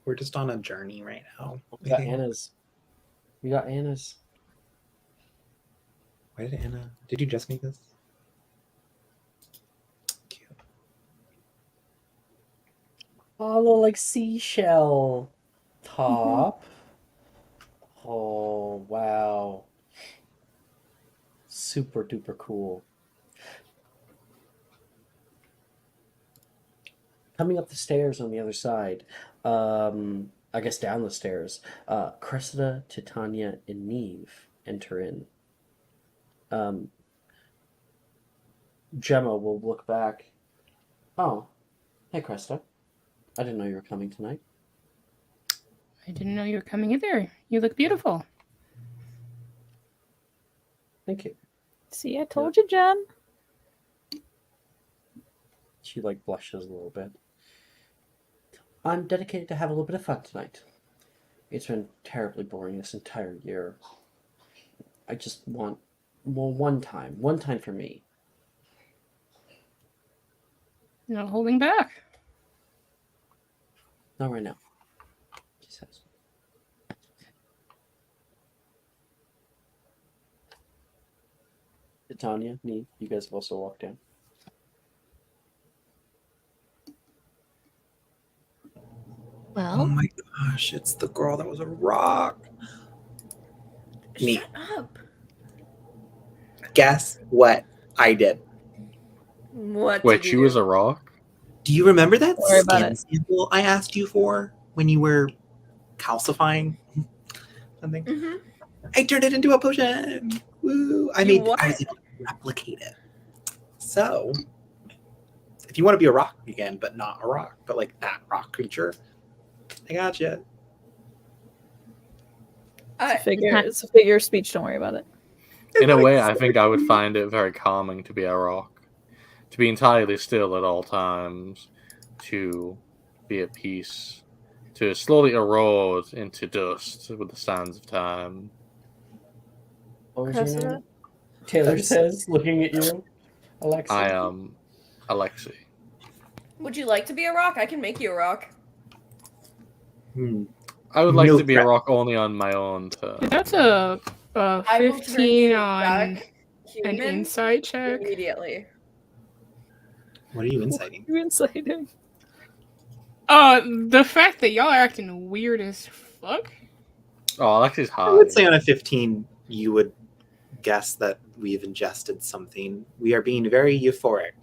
[SPEAKER 2] We're just on a journey right now.
[SPEAKER 5] We got Anna's. We got Anna's.
[SPEAKER 2] Why did Anna... Did you just make this? Cute.
[SPEAKER 5] Oh, little, like, seashell top. Oh, wow. Super duper cool. Coming up the stairs on the other side, I guess down the stairs, Cressida, Titania, and Neve enter in. Gemma will look back. Oh, hey, Cressida. I didn't know you were coming tonight.
[SPEAKER 7] I didn't know you were coming either. You look beautiful.
[SPEAKER 5] Thank you.
[SPEAKER 3] See, I told you, Jen.
[SPEAKER 5] She, like, blushes a little bit. I'm dedicated to have a little bit of fun tonight. It's been terribly boring this entire year. I just want, well, one time for me.
[SPEAKER 7] Not holding back.
[SPEAKER 5] Not right now, she says. Titania, Neve, you guys have also walked in.
[SPEAKER 4] Well,
[SPEAKER 2] Oh my gosh, it's the girl that was a rock. Me.
[SPEAKER 6] Shut up.
[SPEAKER 2] Guess what I did?
[SPEAKER 6] What?
[SPEAKER 1] Wait,
[SPEAKER 6] did
[SPEAKER 1] she
[SPEAKER 6] you
[SPEAKER 1] was
[SPEAKER 6] do?
[SPEAKER 1] a rock?
[SPEAKER 2] Do you remember that
[SPEAKER 3] Don't worry about
[SPEAKER 2] skin
[SPEAKER 3] it.
[SPEAKER 2] sample I asked you for when you were calcifying something?
[SPEAKER 6] Mhm.
[SPEAKER 2] I turned it into a potion. Woo! I
[SPEAKER 6] You
[SPEAKER 2] was able to replicate it. So, if you want to be a rock again, but not a rock, but like that rock creature, I got you.
[SPEAKER 3] It's a figure of speech. Don't worry about it.
[SPEAKER 1] In a way, I think I would find it very calming to be a rock. To be entirely still at all times. To be at peace. To slowly erode into dust with the sands of time.
[SPEAKER 5] What was your
[SPEAKER 3] Cressida?
[SPEAKER 5] name? Taylor
[SPEAKER 2] I'm
[SPEAKER 5] says, looking at you, Alexi.
[SPEAKER 1] I am Alexi.
[SPEAKER 6] Would you like to be a rock? I can make you a rock.
[SPEAKER 1] I would like
[SPEAKER 2] No
[SPEAKER 1] to be a
[SPEAKER 2] threat.
[SPEAKER 1] rock only on my own turn.
[SPEAKER 7] That's a
[SPEAKER 6] I will turn
[SPEAKER 7] 15
[SPEAKER 6] you
[SPEAKER 7] on
[SPEAKER 6] back
[SPEAKER 7] an
[SPEAKER 6] human
[SPEAKER 7] insight check.
[SPEAKER 6] immediately.
[SPEAKER 2] What are you inciting?
[SPEAKER 3] You inciting?
[SPEAKER 7] The fact that y'all are acting weird as fuck.
[SPEAKER 1] Oh, Alexi's high.
[SPEAKER 2] I would say on a 15, you would guess that we've ingested something. We are being very euphoric.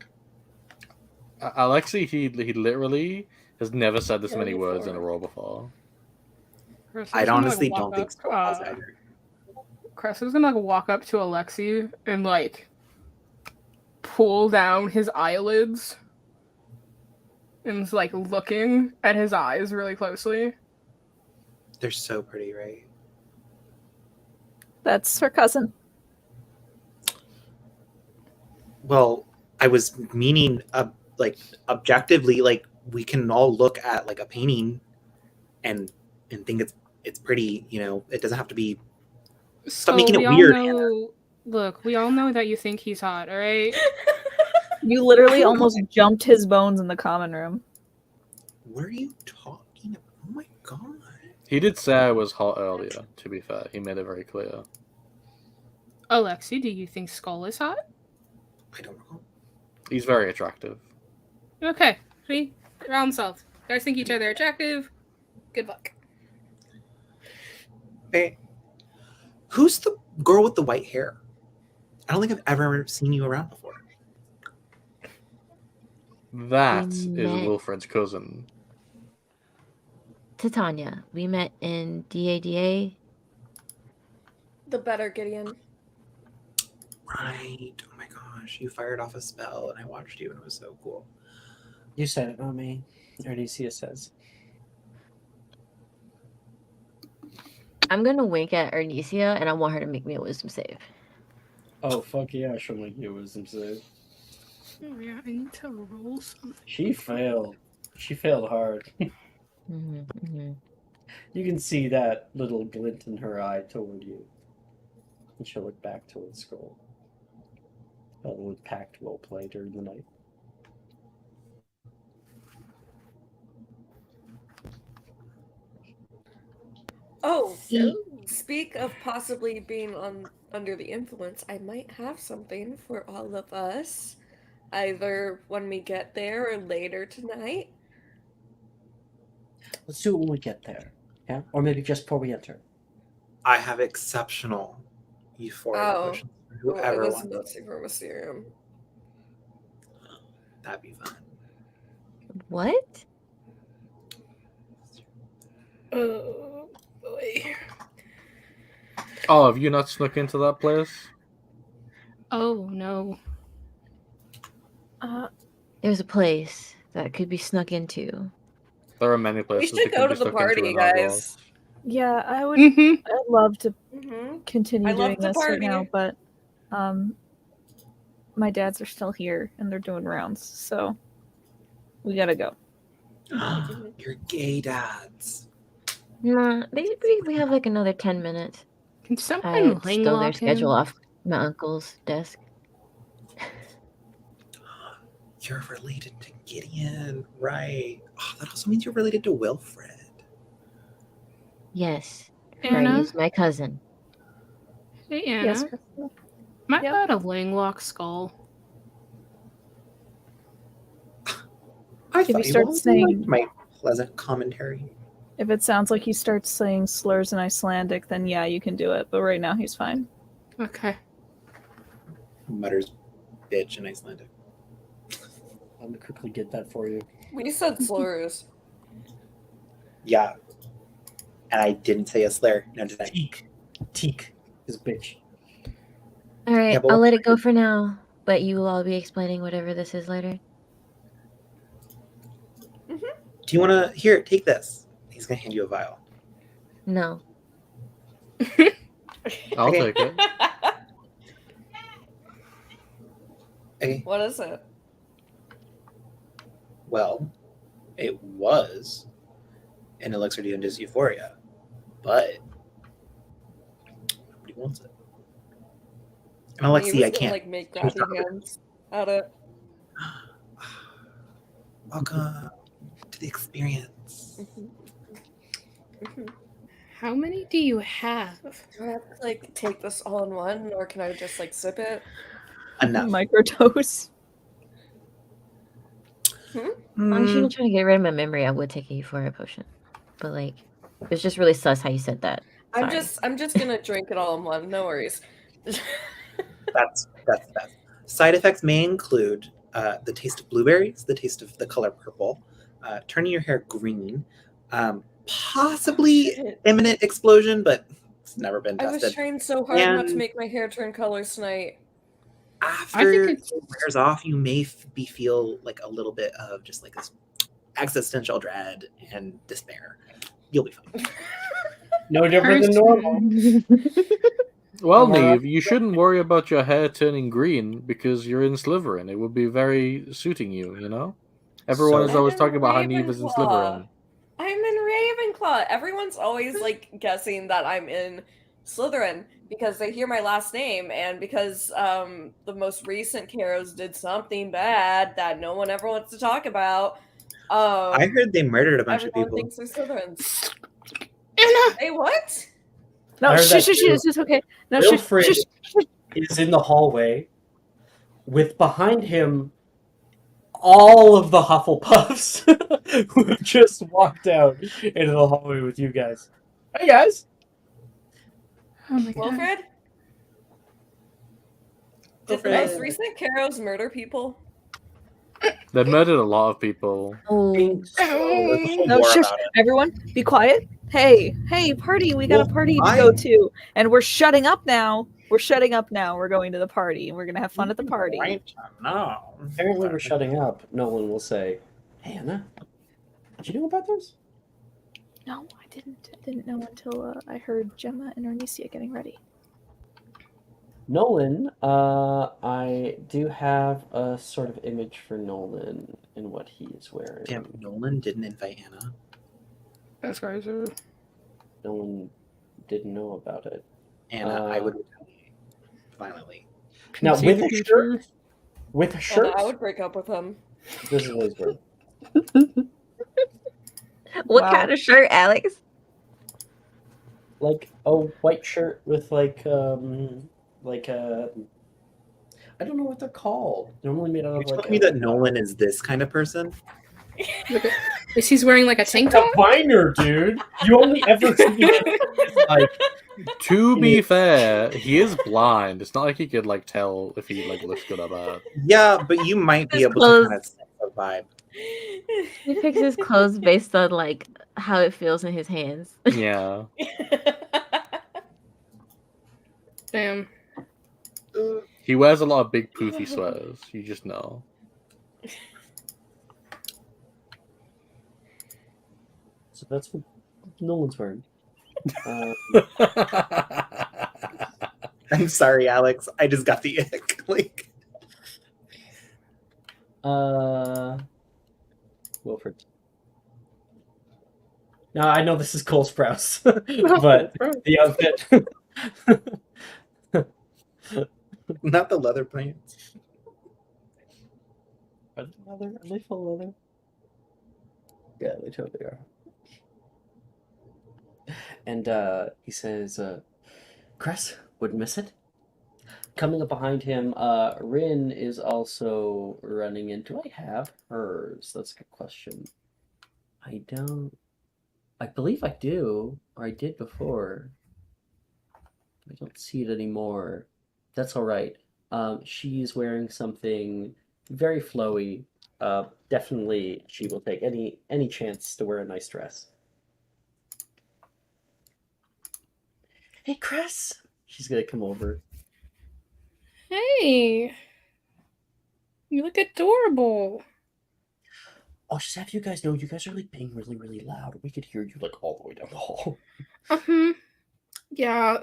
[SPEAKER 1] Alexi, he literally has never said this many
[SPEAKER 6] Very
[SPEAKER 1] words in a
[SPEAKER 6] euphoric.
[SPEAKER 1] row before.
[SPEAKER 2] I honestly don't think so either.
[SPEAKER 7] Cress is gonna walk up to Alexi and pull down his eyelids and is looking at his eyes really closely.
[SPEAKER 2] They're so pretty, right?
[SPEAKER 3] That's her cousin.
[SPEAKER 2] Well, I was meaning, objectively, we can all look at a painting and think it's pretty. It doesn't have to be. Stop making it weird, Hannah.
[SPEAKER 7] Look, we all know that you think he's hot, all right?
[SPEAKER 3] You literally almost jumped his bones in the common room.
[SPEAKER 2] What are you talking about? Oh my god.
[SPEAKER 1] He did say I was hot earlier, to be fair. He made it very clear.
[SPEAKER 7] Alexi, do you think Skull is hot?
[SPEAKER 2] I don't know.
[SPEAKER 1] He's very attractive.
[SPEAKER 7] Okay, see? Round solved. You guys think each other attractive? Good luck.
[SPEAKER 2] Hey, who's the girl with the white hair? I don't think I've ever seen you around before.
[SPEAKER 1] That is
[SPEAKER 4] met-
[SPEAKER 1] Wilfred's cousin.
[SPEAKER 4] Titania. We met in DADA.
[SPEAKER 6] The better, Gideon.
[SPEAKER 2] Right. Oh my gosh. You fired off a spell and I watched you and it was so cool.
[SPEAKER 5] You said it, not me. Ardesia says.
[SPEAKER 4] I'm gonna wink at Arnesia and I want her to make me a wisdom save.
[SPEAKER 5] Oh, fuck yeah, she'll make you a wisdom save.
[SPEAKER 7] Oh yeah, I need to roll something.
[SPEAKER 5] She failed. She failed hard. You can see that little glint in her eye toward you. And she'll look back towards Skull. A little pact well played during the night.
[SPEAKER 6] Oh, speak of possibly being under the influence, I might have something for all of us, either when we get there or later tonight.
[SPEAKER 5] Let's do it when we get there. Yeah? Or maybe just before we enter.
[SPEAKER 2] I have exceptional euphoria potions for whoever
[SPEAKER 6] this
[SPEAKER 2] wants
[SPEAKER 6] is
[SPEAKER 2] it.
[SPEAKER 6] for Mysterium.
[SPEAKER 2] That'd be fun.
[SPEAKER 4] What?
[SPEAKER 7] Oh boy.
[SPEAKER 1] Oh, have you not snuck into that place?
[SPEAKER 7] Oh no.
[SPEAKER 4] There's a place that could be snuck into.
[SPEAKER 1] There are many
[SPEAKER 6] We
[SPEAKER 1] places.
[SPEAKER 6] should go to the party, guys.
[SPEAKER 3] Yeah, I would.
[SPEAKER 7] Mm-hmm.
[SPEAKER 3] I'd love to
[SPEAKER 6] Mm-hmm.
[SPEAKER 3] continue
[SPEAKER 6] I love
[SPEAKER 3] doing
[SPEAKER 6] the
[SPEAKER 3] this right now,
[SPEAKER 6] party.
[SPEAKER 3] but my dads are still here and they're doing rounds, so we gotta go.
[SPEAKER 2] Your gay dads.
[SPEAKER 4] Nah, we have another 10 minutes.
[SPEAKER 7] Can
[SPEAKER 4] I
[SPEAKER 7] someone
[SPEAKER 4] stole their
[SPEAKER 7] Langlock
[SPEAKER 4] schedule
[SPEAKER 7] him?
[SPEAKER 4] off my uncle's desk.
[SPEAKER 2] You're related to Gideon, right? Oh, that also means you're related to Wilfred.
[SPEAKER 4] Yes.
[SPEAKER 7] Anna?
[SPEAKER 4] He's my cousin.
[SPEAKER 7] Hey Anna.
[SPEAKER 3] Yes.
[SPEAKER 7] Am I
[SPEAKER 3] Yep.
[SPEAKER 7] out of Langlock Skull?
[SPEAKER 2] I
[SPEAKER 3] If
[SPEAKER 2] thought
[SPEAKER 3] you
[SPEAKER 2] you
[SPEAKER 3] start
[SPEAKER 2] all
[SPEAKER 3] saying-
[SPEAKER 2] liked my pleasant commentary.
[SPEAKER 3] If it sounds like he starts saying slurs in Icelandic, then yeah, you can do it. But right now, he's fine.
[SPEAKER 7] Okay.
[SPEAKER 2] Mutters bitch in Icelandic.
[SPEAKER 5] I'm gonna quickly get that for you.
[SPEAKER 6] We said slurs.
[SPEAKER 2] Yeah. And I didn't say a slur. No, did I?
[SPEAKER 5] Teak is bitch.
[SPEAKER 4] Alright,
[SPEAKER 2] Yeah, but
[SPEAKER 4] I'll
[SPEAKER 2] what-
[SPEAKER 4] let it go for now. But you will all be explaining whatever this is later.
[SPEAKER 2] Do you want to... Here, take this. He's going to hand you a vial.
[SPEAKER 4] No.
[SPEAKER 1] I'll
[SPEAKER 2] Okay.
[SPEAKER 1] take it.
[SPEAKER 2] Okay.
[SPEAKER 6] What is it?
[SPEAKER 2] Well, it was an elixir to induce euphoria, but nobody wants it. And Alexi, I can't.
[SPEAKER 6] Make grabby hands at it.
[SPEAKER 2] Welcome to the experience.
[SPEAKER 7] How many do you have?
[SPEAKER 6] Do I have to like take this all in one, or can I just like sip it?
[SPEAKER 2] Enough.
[SPEAKER 3] Microdose.
[SPEAKER 4] Honestly,
[SPEAKER 2] Mm,
[SPEAKER 4] even trying to get rid of my memory, I would take a euphoria potion. But like, it's just really sus how you said that.
[SPEAKER 6] I'm
[SPEAKER 4] Sorry.
[SPEAKER 6] just gonna drink it all in one. No worries.
[SPEAKER 2] that's the best. Side effects may include the taste of blueberries, the taste of the color purple, turning your hair green, possibly
[SPEAKER 6] Shit.
[SPEAKER 2] imminent explosion, but it's never been
[SPEAKER 6] I was
[SPEAKER 2] tested.
[SPEAKER 6] trying so hard not to
[SPEAKER 2] And-
[SPEAKER 6] make my hair turn colors tonight.
[SPEAKER 2] After it
[SPEAKER 7] it's-
[SPEAKER 2] wears off, you may feel like a little bit of just like this existential dread and despair. You'll be fine.
[SPEAKER 5] No different than
[SPEAKER 7] Person-
[SPEAKER 5] normal.
[SPEAKER 1] Well,
[SPEAKER 5] Am I right?
[SPEAKER 1] Neve, you shouldn't worry about your hair turning green because you're in Slytherin. It would be very suiting you, you know? Everyone is
[SPEAKER 2] So-
[SPEAKER 1] always
[SPEAKER 6] I'm in
[SPEAKER 1] talking about how Neve is in
[SPEAKER 6] Ravenclaw.
[SPEAKER 1] Slytherin.
[SPEAKER 6] I'm in Ravenclaw. Everyone's always like guessing that I'm in Slytherin because they hear my last name and because the most recent Karos did something bad that no one ever wants to talk about.
[SPEAKER 2] I heard they murdered a bunch of
[SPEAKER 6] Everyone
[SPEAKER 2] people.
[SPEAKER 6] thinks they're Slytherins.
[SPEAKER 7] Anna!
[SPEAKER 6] Hey, what?
[SPEAKER 3] No,
[SPEAKER 5] I heard that
[SPEAKER 3] shh,
[SPEAKER 5] too.
[SPEAKER 3] it's okay. No,
[SPEAKER 5] Wilfred
[SPEAKER 3] shh.
[SPEAKER 5] is in the hallway with behind him all of the Hufflepuffs who have just walked out into the hallway with you guys. Hey guys!
[SPEAKER 7] Oh my god.
[SPEAKER 6] Wilfred? Did the most recent Karos murder people?
[SPEAKER 1] They murdered a lot of people.
[SPEAKER 4] Oh,
[SPEAKER 2] There's a whole
[SPEAKER 3] No,
[SPEAKER 2] war
[SPEAKER 3] shush.
[SPEAKER 2] about it.
[SPEAKER 3] Everyone, be quiet. Hey, party. We got a
[SPEAKER 2] Well,
[SPEAKER 3] party to
[SPEAKER 2] I-
[SPEAKER 3] go to. And we're shutting up now. We're going to the party. We're going to have fun at the party.
[SPEAKER 2] Right? No.
[SPEAKER 5] Apparently we're shutting up. Nolan will say, "Hey Anna, did you know about this?"
[SPEAKER 3] No, I didn't. I didn't know until I heard Gemma and Ornisia getting ready.
[SPEAKER 5] Nolan, I do have a sort of image for Nolan and what he is wearing.
[SPEAKER 2] Damn, Nolan didn't invite Anna.
[SPEAKER 7] Those guys are.
[SPEAKER 5] Nolan didn't know about it.
[SPEAKER 2] Anna, I would retaliate violently.
[SPEAKER 5] Now,
[SPEAKER 7] See
[SPEAKER 5] with
[SPEAKER 7] the
[SPEAKER 5] a
[SPEAKER 7] future.
[SPEAKER 5] shirt, with a
[SPEAKER 6] Oh,
[SPEAKER 5] shirt,
[SPEAKER 6] no, I would break up with him.
[SPEAKER 5] this is what he's wearing.
[SPEAKER 4] what
[SPEAKER 3] Wow.
[SPEAKER 4] kind of shirt, Alex?
[SPEAKER 5] Like a white shirt with like I don't know what they're called. They're normally made out
[SPEAKER 2] You're
[SPEAKER 5] of like
[SPEAKER 2] telling me that Nolan is this kind of person?
[SPEAKER 7] Look at, is he's wearing like a tank
[SPEAKER 5] a
[SPEAKER 7] top?
[SPEAKER 5] viner, dude. You only ever see it like
[SPEAKER 1] To be fair, he is blind. It's not like he could like tell if he like looks good or bad.
[SPEAKER 2] Yeah, but you might be
[SPEAKER 4] His
[SPEAKER 2] able to
[SPEAKER 4] clothes.
[SPEAKER 2] kind of sense the vibe.
[SPEAKER 4] He picks his clothes based on like how it feels in his hands.
[SPEAKER 1] Yeah.
[SPEAKER 7] Damn.
[SPEAKER 1] He wears a lot of big poofy sweaters. You just know.
[SPEAKER 5] so that's what Nolan's wearing.
[SPEAKER 2] I'm sorry, Alex. I just got the ick. Like,
[SPEAKER 5] Wilfred. Now I know this is Cole Sprouse, but the outfit.
[SPEAKER 2] not the leather pants.
[SPEAKER 5] Are they leather? Are they full leather? Yeah, they totally are. And he says, Cress, wouldn't miss it. Coming up behind him, Rin is also running in. Do I have hers? That's a good question. I don't. I believe I do, or I did before. I don't see it anymore. That's all right. She's wearing something very flowy. Definitely, she will take any chance to wear a nice dress. Hey, Chris. She's gonna come over.
[SPEAKER 7] Hey. You look adorable.
[SPEAKER 5] I'll just have you guys know, you guys are like being really, really loud. We could hear you like all the way down the hall.
[SPEAKER 7] Yeah,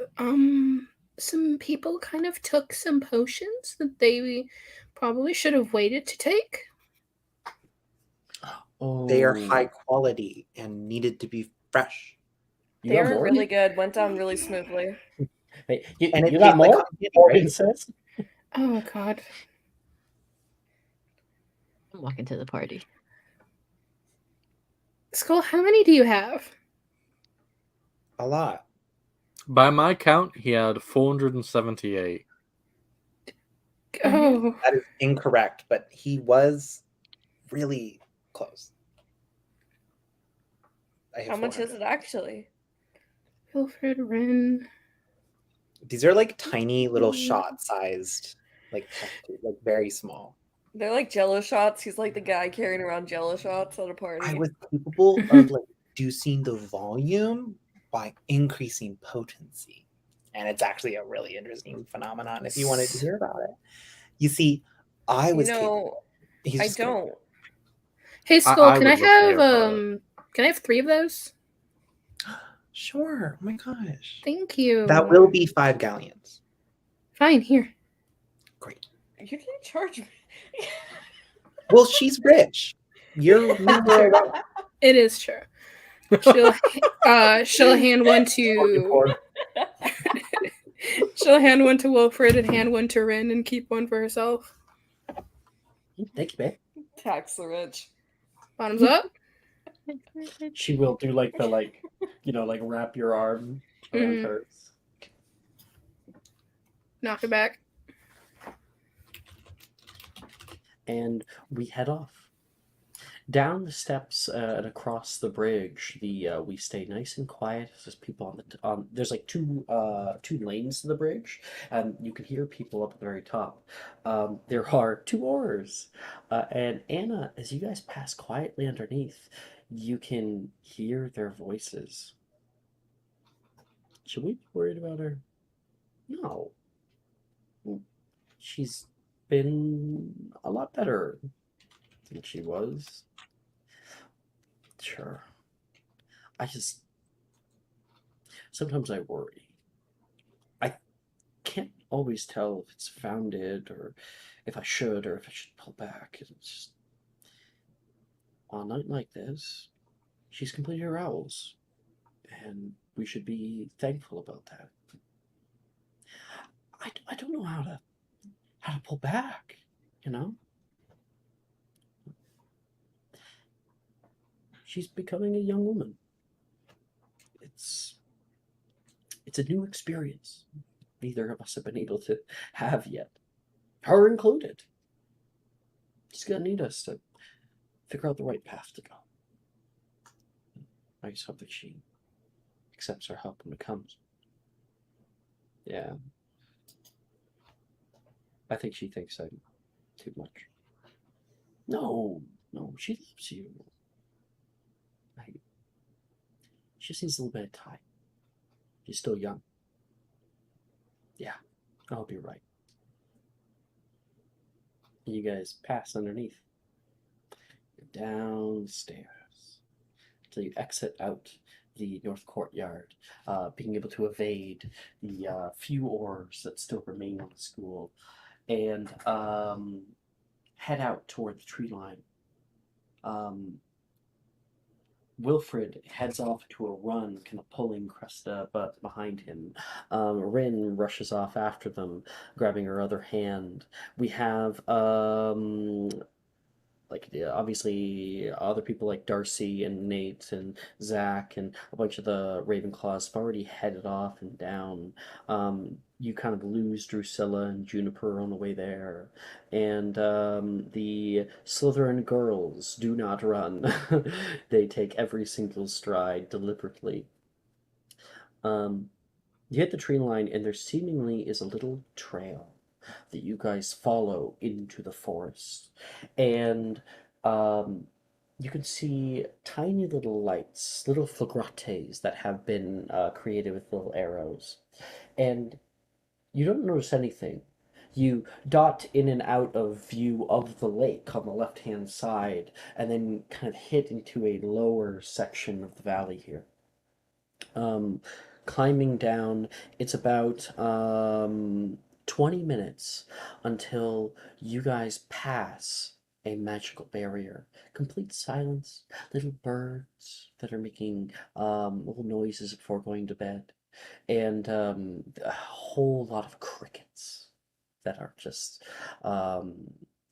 [SPEAKER 7] some people kind of took some potions that they probably should have waited to take.
[SPEAKER 5] Oh,
[SPEAKER 2] They are high quality and needed to be fresh.
[SPEAKER 5] You
[SPEAKER 6] They
[SPEAKER 5] got
[SPEAKER 6] were
[SPEAKER 5] more?
[SPEAKER 6] really good. Went down really smoothly.
[SPEAKER 5] Hey, you
[SPEAKER 2] And it
[SPEAKER 5] got
[SPEAKER 2] tastes like
[SPEAKER 5] more?
[SPEAKER 2] cotton candy,
[SPEAKER 5] More
[SPEAKER 2] right?
[SPEAKER 5] incest?
[SPEAKER 7] Oh god.
[SPEAKER 4] I'm walking to the party.
[SPEAKER 7] Skull, how many do you have?
[SPEAKER 2] A lot.
[SPEAKER 1] By my count, he had 478.
[SPEAKER 7] Oh,
[SPEAKER 2] That is incorrect, but he was really close. I have
[SPEAKER 6] How much is
[SPEAKER 2] 400.
[SPEAKER 6] it actually?
[SPEAKER 7] Wilfred Wren.
[SPEAKER 2] These are like tiny little shot-sized, like test tube, like very small.
[SPEAKER 6] They're like Jello shots. He's like the guy carrying around Jello shots at a party.
[SPEAKER 2] I was capable of like reducing the volume by increasing potency. And it's actually a really interesting phenomenon if you wanted to hear about it. You see, I
[SPEAKER 6] You
[SPEAKER 2] was
[SPEAKER 6] know,
[SPEAKER 2] capable. He's
[SPEAKER 6] I
[SPEAKER 2] just gonna-
[SPEAKER 6] don't.
[SPEAKER 7] Hey, Skull,
[SPEAKER 1] I
[SPEAKER 7] can I
[SPEAKER 1] would love to hear
[SPEAKER 7] have
[SPEAKER 1] about it.
[SPEAKER 7] can I have 3 of those?
[SPEAKER 2] Sure. Oh my gosh.
[SPEAKER 7] Thank you.
[SPEAKER 2] That will be 5 galleons.
[SPEAKER 7] Fine, here.
[SPEAKER 2] Great.
[SPEAKER 6] You didn't charge me.
[SPEAKER 2] Well, she's rich. You're
[SPEAKER 7] True. It is true. She'll hand one to she'll hand one to Wilfred and hand one to Rin and keep one for herself.
[SPEAKER 5] Thank you, babe.
[SPEAKER 6] Tax the rich.
[SPEAKER 7] Bottoms up.
[SPEAKER 5] She will do like the like wrap your arm around
[SPEAKER 7] Mhm.
[SPEAKER 5] hers.
[SPEAKER 7] Knock it back.
[SPEAKER 5] And we head off down the steps and across the bridge. We stay nice and quiet. There's people on the there's like two lanes to the bridge, and you can hear people up at the very top. There are 2 oars, and Anna, as you guys pass quietly underneath, you can hear their voices. Should we be worried about her? No. She's been a lot better than she was. Sure. Sometimes I worry. I can't always tell if it's founded or if I should pull back. It's just, on a night like this, she's completed her owls, and we should be thankful about that. I don't know how to pull back, you know? She's becoming a young woman. It's a new experience neither of us have been able to have yet, her included. She's gonna need us to figure out the right path to go. I just hope that she accepts our help when it comes. Yeah. I think she thinks I'm too much. No, she loves you. She just needs a little bit of time. She's still young. Yeah, I hope you're right. You guys pass underneath. Downstairs. Until you exit out the north courtyard, being able to evade the few oars that still remain on the school, and head out toward the tree line. Wilfred heads off to a run, kind of pulling Cresta but behind him. Rin rushes off after them, grabbing her other hand. We have obviously other people like Darcy and Nate and Zach and a bunch of the Ravenclaws have already headed off and down. You kind of lose Drusilla and Juniper on the way there, and the Slytherin girls do not run. They take every single stride deliberately. You hit the tree line, and there seemingly is a little trail that you guys follow into the forest. And you can see tiny little lights, little flagrates that have been created with little arrows. And you don't notice anything. You dot in and out of view of the lake on the left-hand side, and then kind of hit into a lower section of the valley here. Climbing down, it's about 20 minutes until you guys pass a magical barrier. Complete silence, little birds that are making little noises before going to bed, and a whole lot of crickets that are just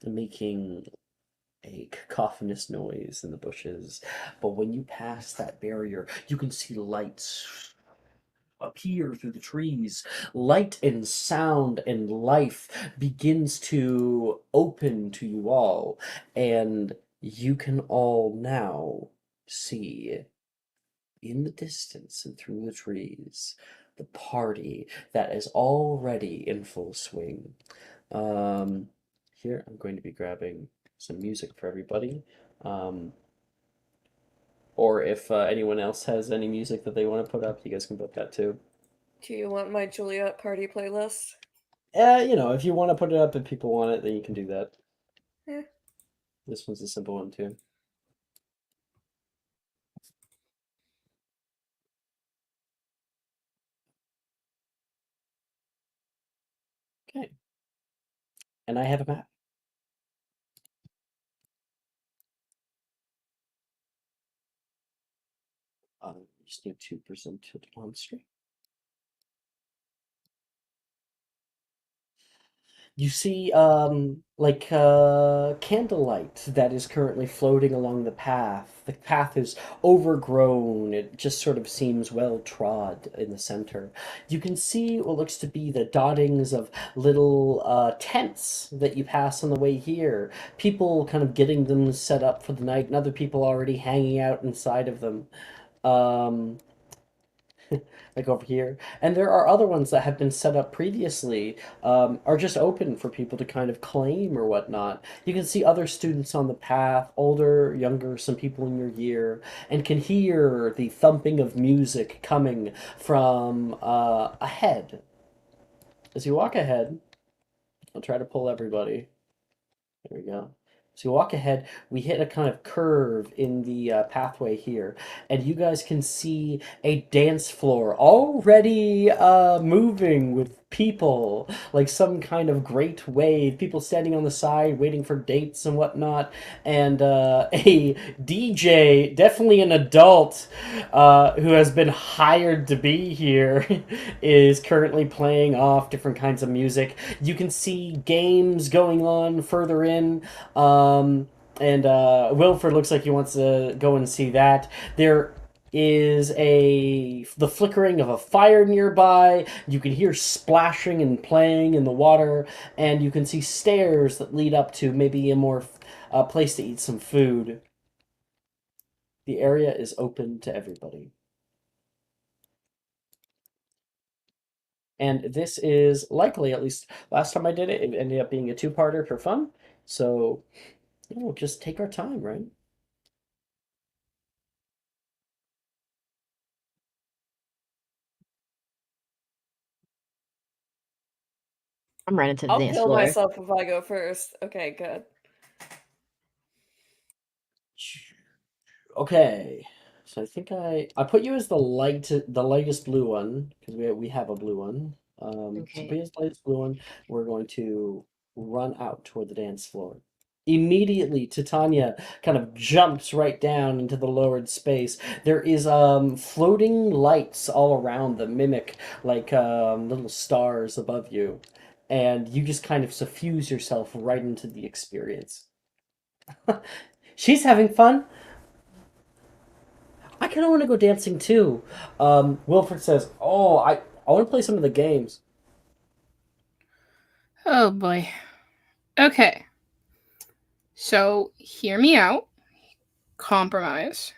[SPEAKER 5] making a cacophonous noise in the bushes. But when you pass that barrier, you can see lights appear through the trees. Light and sound and life begins to open to you all, and you can all now see in the distance and through the trees the party that is already in full swing. Um, Here I'm going to be grabbing some music for everybody. Or if anyone else has any music that they want to put up, you guys can put that too.
[SPEAKER 6] Do you want my Juliet party playlist?
[SPEAKER 5] If you want to put it up, if people want it, then you can do that.
[SPEAKER 6] Eh.
[SPEAKER 5] This one's a simple one too. Okay. And I have a map. Just need to present it on screen. You see, candlelight that is currently floating along the path. The path is overgrown. It just sort of seems well trod in the center. You can see what looks to be the dottings of little tents that you pass on the way here. People kind of getting them set up for the night, and other people already hanging out inside of them. Um, like over here. And there are other ones that have been set up previously, are just open for people to kind of claim or whatnot. You can see other students on the path, older, younger, some people in your year, and can hear the thumping of music coming from ahead. As you walk ahead, I'll try to pull everybody. There we go. So you walk ahead, we hit a kind of curve in the pathway here, and you guys can see a dance floor already moving with people, like some kind of great wave, people standing on the side waiting for dates and whatnot, and a DJ, definitely an adult, who has been hired to be here, is currently playing off different kinds of music. You can see games going on further in. And Wilford looks like he wants to go and see that. There is the flickering of a fire nearby. You can hear splashing and playing in the water, and you can see stairs that lead up to maybe a more place to eat some food. The area is open to everybody. And this is likely, at least last time I did it, it ended up being a two-parter for fun. So, just take our time, right?
[SPEAKER 4] I'm running to the
[SPEAKER 6] I'll
[SPEAKER 4] dance
[SPEAKER 6] kill
[SPEAKER 4] floor.
[SPEAKER 6] myself if I go first. Okay, good.
[SPEAKER 5] Okay, so I think I put you as the lightest blue one because we have a blue one. So put you as the lightest blue one. We're going to run out toward the dance floor. Immediately, Titania kind of jumps right down into the lowered space. There is floating lights all around that mimic like little stars above you, and you just kind of suffuse yourself right into the experience. She's having fun. I kind of want to go dancing too. Wilfred says, "Oh, I want to play some of the games."
[SPEAKER 7] Oh boy. Okay. So hear me out. Compromise.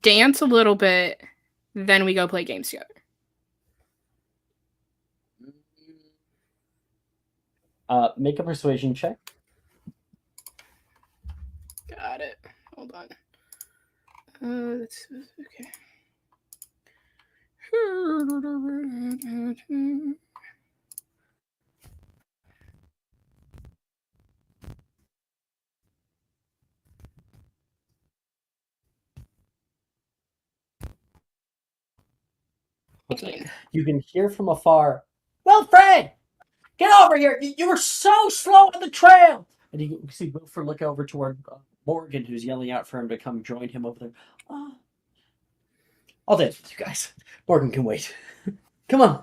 [SPEAKER 7] Dance a little bit, then we go play games together.
[SPEAKER 5] Make a persuasion check.
[SPEAKER 7] Got it. Hold on. That's okay.
[SPEAKER 5] Okay. You can hear from afar, "Wilfred, get over here! You were so slow on the trail!" And you see Wilfred look over toward Morgan, who's yelling out for him to come join him over there. I'll dance with you guys. Morgan can wait. Come on.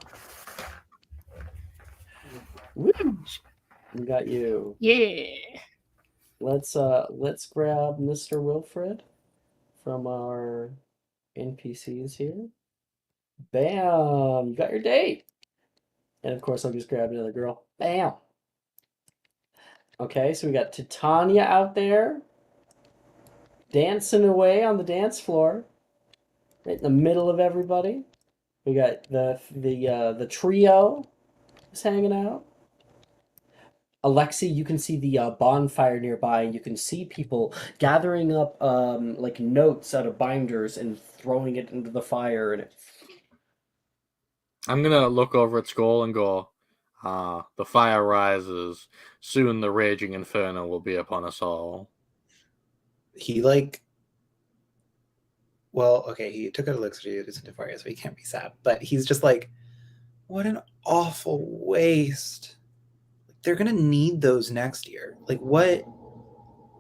[SPEAKER 5] Woo. We got you.
[SPEAKER 7] Yeah.
[SPEAKER 5] Let's grab Mr. Wilfred from our NPCs here. Bam! You got your date. And of course, I'll just grab another girl. Bam! Okay, so we got Titania out there dancing away on the dance floor, right in the middle of everybody. We got the trio is hanging out. Alexi, you can see the bonfire nearby, and you can see people gathering up like notes out of binders and throwing it into the fire. And
[SPEAKER 1] I'm gonna look over at Skull and go, the fire rises. Soon the raging inferno will be upon us all.
[SPEAKER 2] He like, well, okay, he took an elixir to use into fire, so he can't be sad. But he's just like, what an awful waste. They're gonna need those next year. Like, what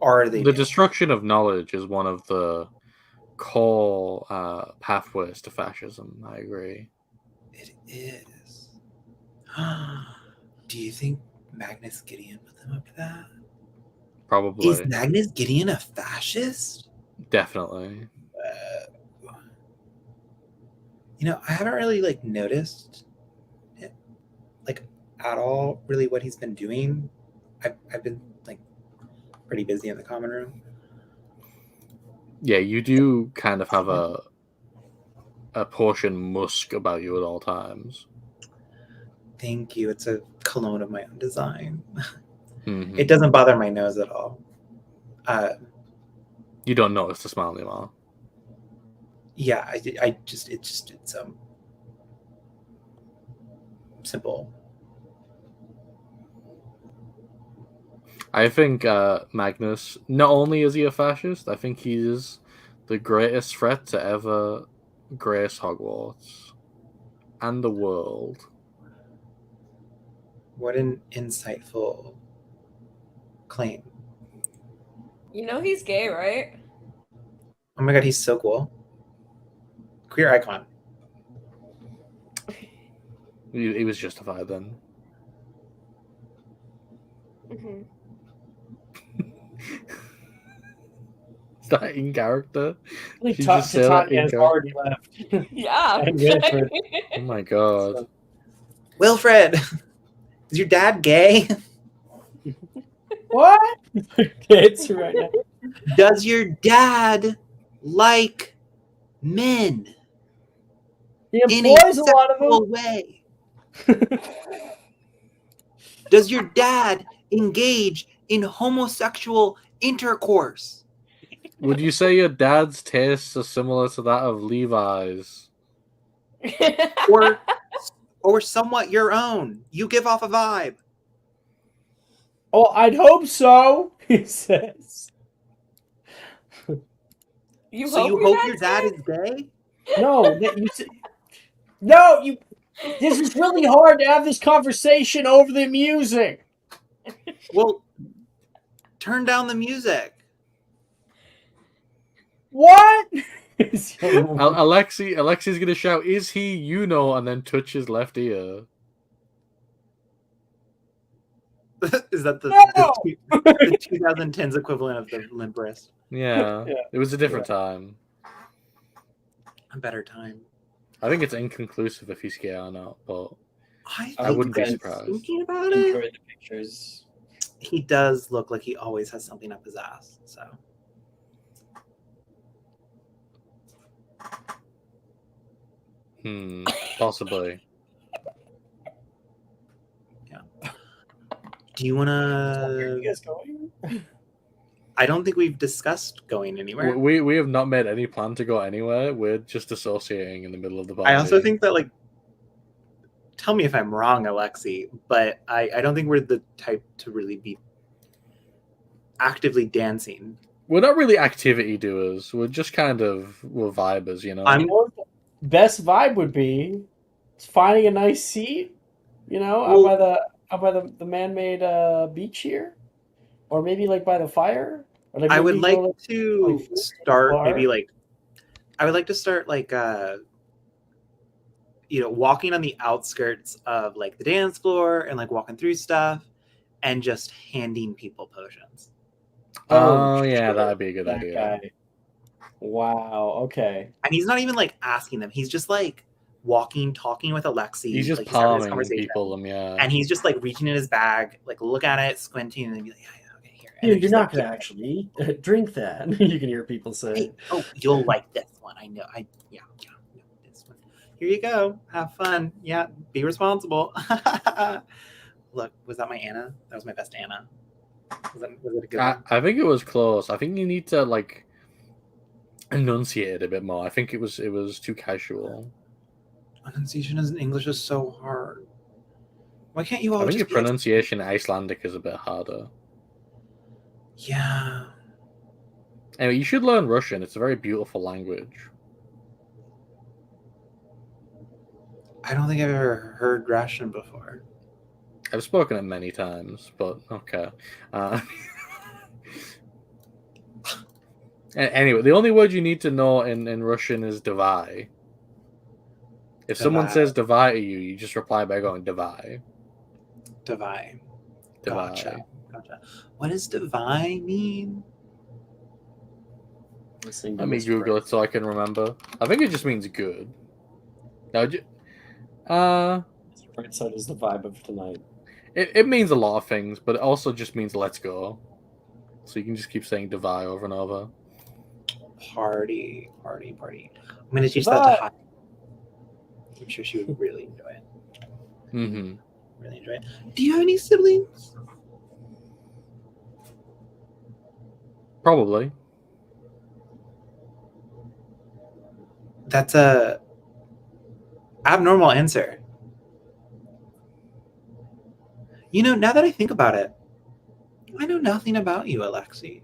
[SPEAKER 2] are they?
[SPEAKER 1] The
[SPEAKER 2] doing?
[SPEAKER 1] destruction of knowledge is one of the core pathways to fascism. I agree.
[SPEAKER 2] It is. Do you think Magnus Gideon put them up to that?
[SPEAKER 1] Probably.
[SPEAKER 2] Is Magnus Gideon a fascist?
[SPEAKER 1] Definitely.
[SPEAKER 2] You know, I haven't really like noticed it, like at all. Really, what he's been doing. I've been like pretty busy in the common room.
[SPEAKER 1] Yeah, you do kind of have a portion musk about you at all times.
[SPEAKER 2] Thank you. It's a cologne of my own design.
[SPEAKER 1] Mm-hmm.
[SPEAKER 2] It doesn't bother my nose at all.
[SPEAKER 1] You don't notice the smile anymore.
[SPEAKER 2] Yeah, it's simple.
[SPEAKER 1] I think Magnus, not only is he a fascist, I think he is the greatest threat to ever grace Hogwarts and the world.
[SPEAKER 2] What an insightful claim.
[SPEAKER 6] You know he's gay, right?
[SPEAKER 2] Oh my god, he's so cool. Queer icon.
[SPEAKER 1] He was justified then.
[SPEAKER 6] Mm-hmm.
[SPEAKER 1] Is that in character?
[SPEAKER 5] I think
[SPEAKER 1] She just said that
[SPEAKER 5] Titania
[SPEAKER 1] in
[SPEAKER 5] has
[SPEAKER 1] character.
[SPEAKER 5] already left.
[SPEAKER 6] Yeah.
[SPEAKER 5] And Wilfred.
[SPEAKER 1] Oh my god.
[SPEAKER 5] So-
[SPEAKER 2] Wilfred, is your dad gay?
[SPEAKER 5] What? Kids right now.
[SPEAKER 2] Does your dad like men
[SPEAKER 5] He
[SPEAKER 2] in a
[SPEAKER 5] employs a lot of
[SPEAKER 2] sexual
[SPEAKER 5] them.
[SPEAKER 2] way? Does your dad engage in homosexual intercourse?
[SPEAKER 1] Would you say your dad's tastes are similar to that of Levi's?
[SPEAKER 2] Or somewhat your own? You give off a vibe.
[SPEAKER 5] Oh, I'd hope so, he says.
[SPEAKER 6] You
[SPEAKER 2] So you
[SPEAKER 6] your
[SPEAKER 2] hope your dad
[SPEAKER 6] dad's
[SPEAKER 2] is gay?
[SPEAKER 5] No, no, you. This is really hard to have this conversation over the music.
[SPEAKER 2] Well, turn down the music.
[SPEAKER 5] What?
[SPEAKER 1] Alexi's gonna shout, "Is he, you know," and then touch his left ear.
[SPEAKER 2] Is that the
[SPEAKER 5] No!
[SPEAKER 2] the 2010s equivalent of the limp wrist?
[SPEAKER 1] Yeah,
[SPEAKER 5] Yeah.
[SPEAKER 1] It was a different time.
[SPEAKER 2] A better time.
[SPEAKER 1] I think it's inconclusive if he's gay or not, but
[SPEAKER 2] I
[SPEAKER 1] I wouldn't be
[SPEAKER 2] I'm
[SPEAKER 1] surprised.
[SPEAKER 2] Thinking about
[SPEAKER 5] Enjoy
[SPEAKER 2] it,
[SPEAKER 5] the pictures.
[SPEAKER 2] he does look like he always has something up his ass. So
[SPEAKER 1] possibly.
[SPEAKER 2] do you want
[SPEAKER 5] Where are you
[SPEAKER 2] to?
[SPEAKER 5] guys going?
[SPEAKER 2] I don't think we've discussed going anywhere.
[SPEAKER 1] We have not made any plan to go anywhere. We're just associating in the middle of the party.
[SPEAKER 2] I also think that, like, tell me if I'm wrong, Alexi, but I don't think we're the type to really be actively dancing.
[SPEAKER 1] we're not really activity doers. We're just we're vibers, you know.
[SPEAKER 2] I'm-
[SPEAKER 5] You know what the best vibe would be? It's finding a nice seat,
[SPEAKER 2] Well-
[SPEAKER 5] out by the man-made beach here, or maybe like by the fire. Or like
[SPEAKER 2] I would
[SPEAKER 5] maybe
[SPEAKER 2] like
[SPEAKER 5] go,
[SPEAKER 2] to
[SPEAKER 5] like,
[SPEAKER 2] start
[SPEAKER 5] bar.
[SPEAKER 2] maybe like I would like to start like walking on the outskirts of like the dance floor and like walking through stuff, and just handing people potions.
[SPEAKER 1] Oh, yeah,
[SPEAKER 5] shit,
[SPEAKER 1] that'd be a good
[SPEAKER 5] that
[SPEAKER 1] idea.
[SPEAKER 5] guy. Wow. Okay.
[SPEAKER 2] And he's not even like asking them. He's just like walking, talking with Alexi.
[SPEAKER 1] He's just
[SPEAKER 2] like, he's having this
[SPEAKER 1] palming
[SPEAKER 2] conversation.
[SPEAKER 1] people them, yeah.
[SPEAKER 2] And he's just like reaching in his bag, like look at it, squinting, and then be like, yeah, okay, here. And
[SPEAKER 5] Here,
[SPEAKER 2] then
[SPEAKER 5] you're
[SPEAKER 2] just,
[SPEAKER 5] not
[SPEAKER 2] like,
[SPEAKER 5] gonna actually drink that. You can hear people say.
[SPEAKER 2] hey, oh, you'll like this one. I know. Yeah, this one. Here you go. Have fun. Yeah, be responsible. Look, was that my Anna? That was my best Anna. Was it a good one?
[SPEAKER 1] I think it was close. I think you need to like enunciate it a bit more. I think it was too casual.
[SPEAKER 2] Pronunciation in English is so hard. Why can't you all
[SPEAKER 1] I think
[SPEAKER 2] just
[SPEAKER 1] your
[SPEAKER 2] be like,
[SPEAKER 1] pronunciation in Icelandic is a bit harder.
[SPEAKER 2] yeah.
[SPEAKER 1] Anyway, you should learn Russian. It's a very beautiful language.
[SPEAKER 2] I don't think I've ever heard Russian before.
[SPEAKER 1] I've spoken it many times, but okay. Anyway, the only word you need to know in Russian is davai. If someone
[SPEAKER 2] Davai.
[SPEAKER 1] says davai to you, you just reply by going davai.
[SPEAKER 2] Divine.
[SPEAKER 1] Davai.
[SPEAKER 2] Gotcha. What does divine mean?
[SPEAKER 5] Listening to
[SPEAKER 1] Let me
[SPEAKER 5] Miss
[SPEAKER 1] Google
[SPEAKER 5] Fred.
[SPEAKER 1] it so I can remember. I think it just means good. Now,
[SPEAKER 5] Mr. Fred said is the vibe of tonight.
[SPEAKER 1] it means a lot of things, but it also just means let's go. So you can just keep saying davai over and over.
[SPEAKER 2] Party. I'm going to teach that to Hi. I'm sure she would really enjoy it.
[SPEAKER 1] Mm-hmm.
[SPEAKER 2] Really enjoy it. Do you have any siblings?
[SPEAKER 1] Probably.
[SPEAKER 2] That's a abnormal answer. You know, now that I think about it, I know nothing about you, Alexi.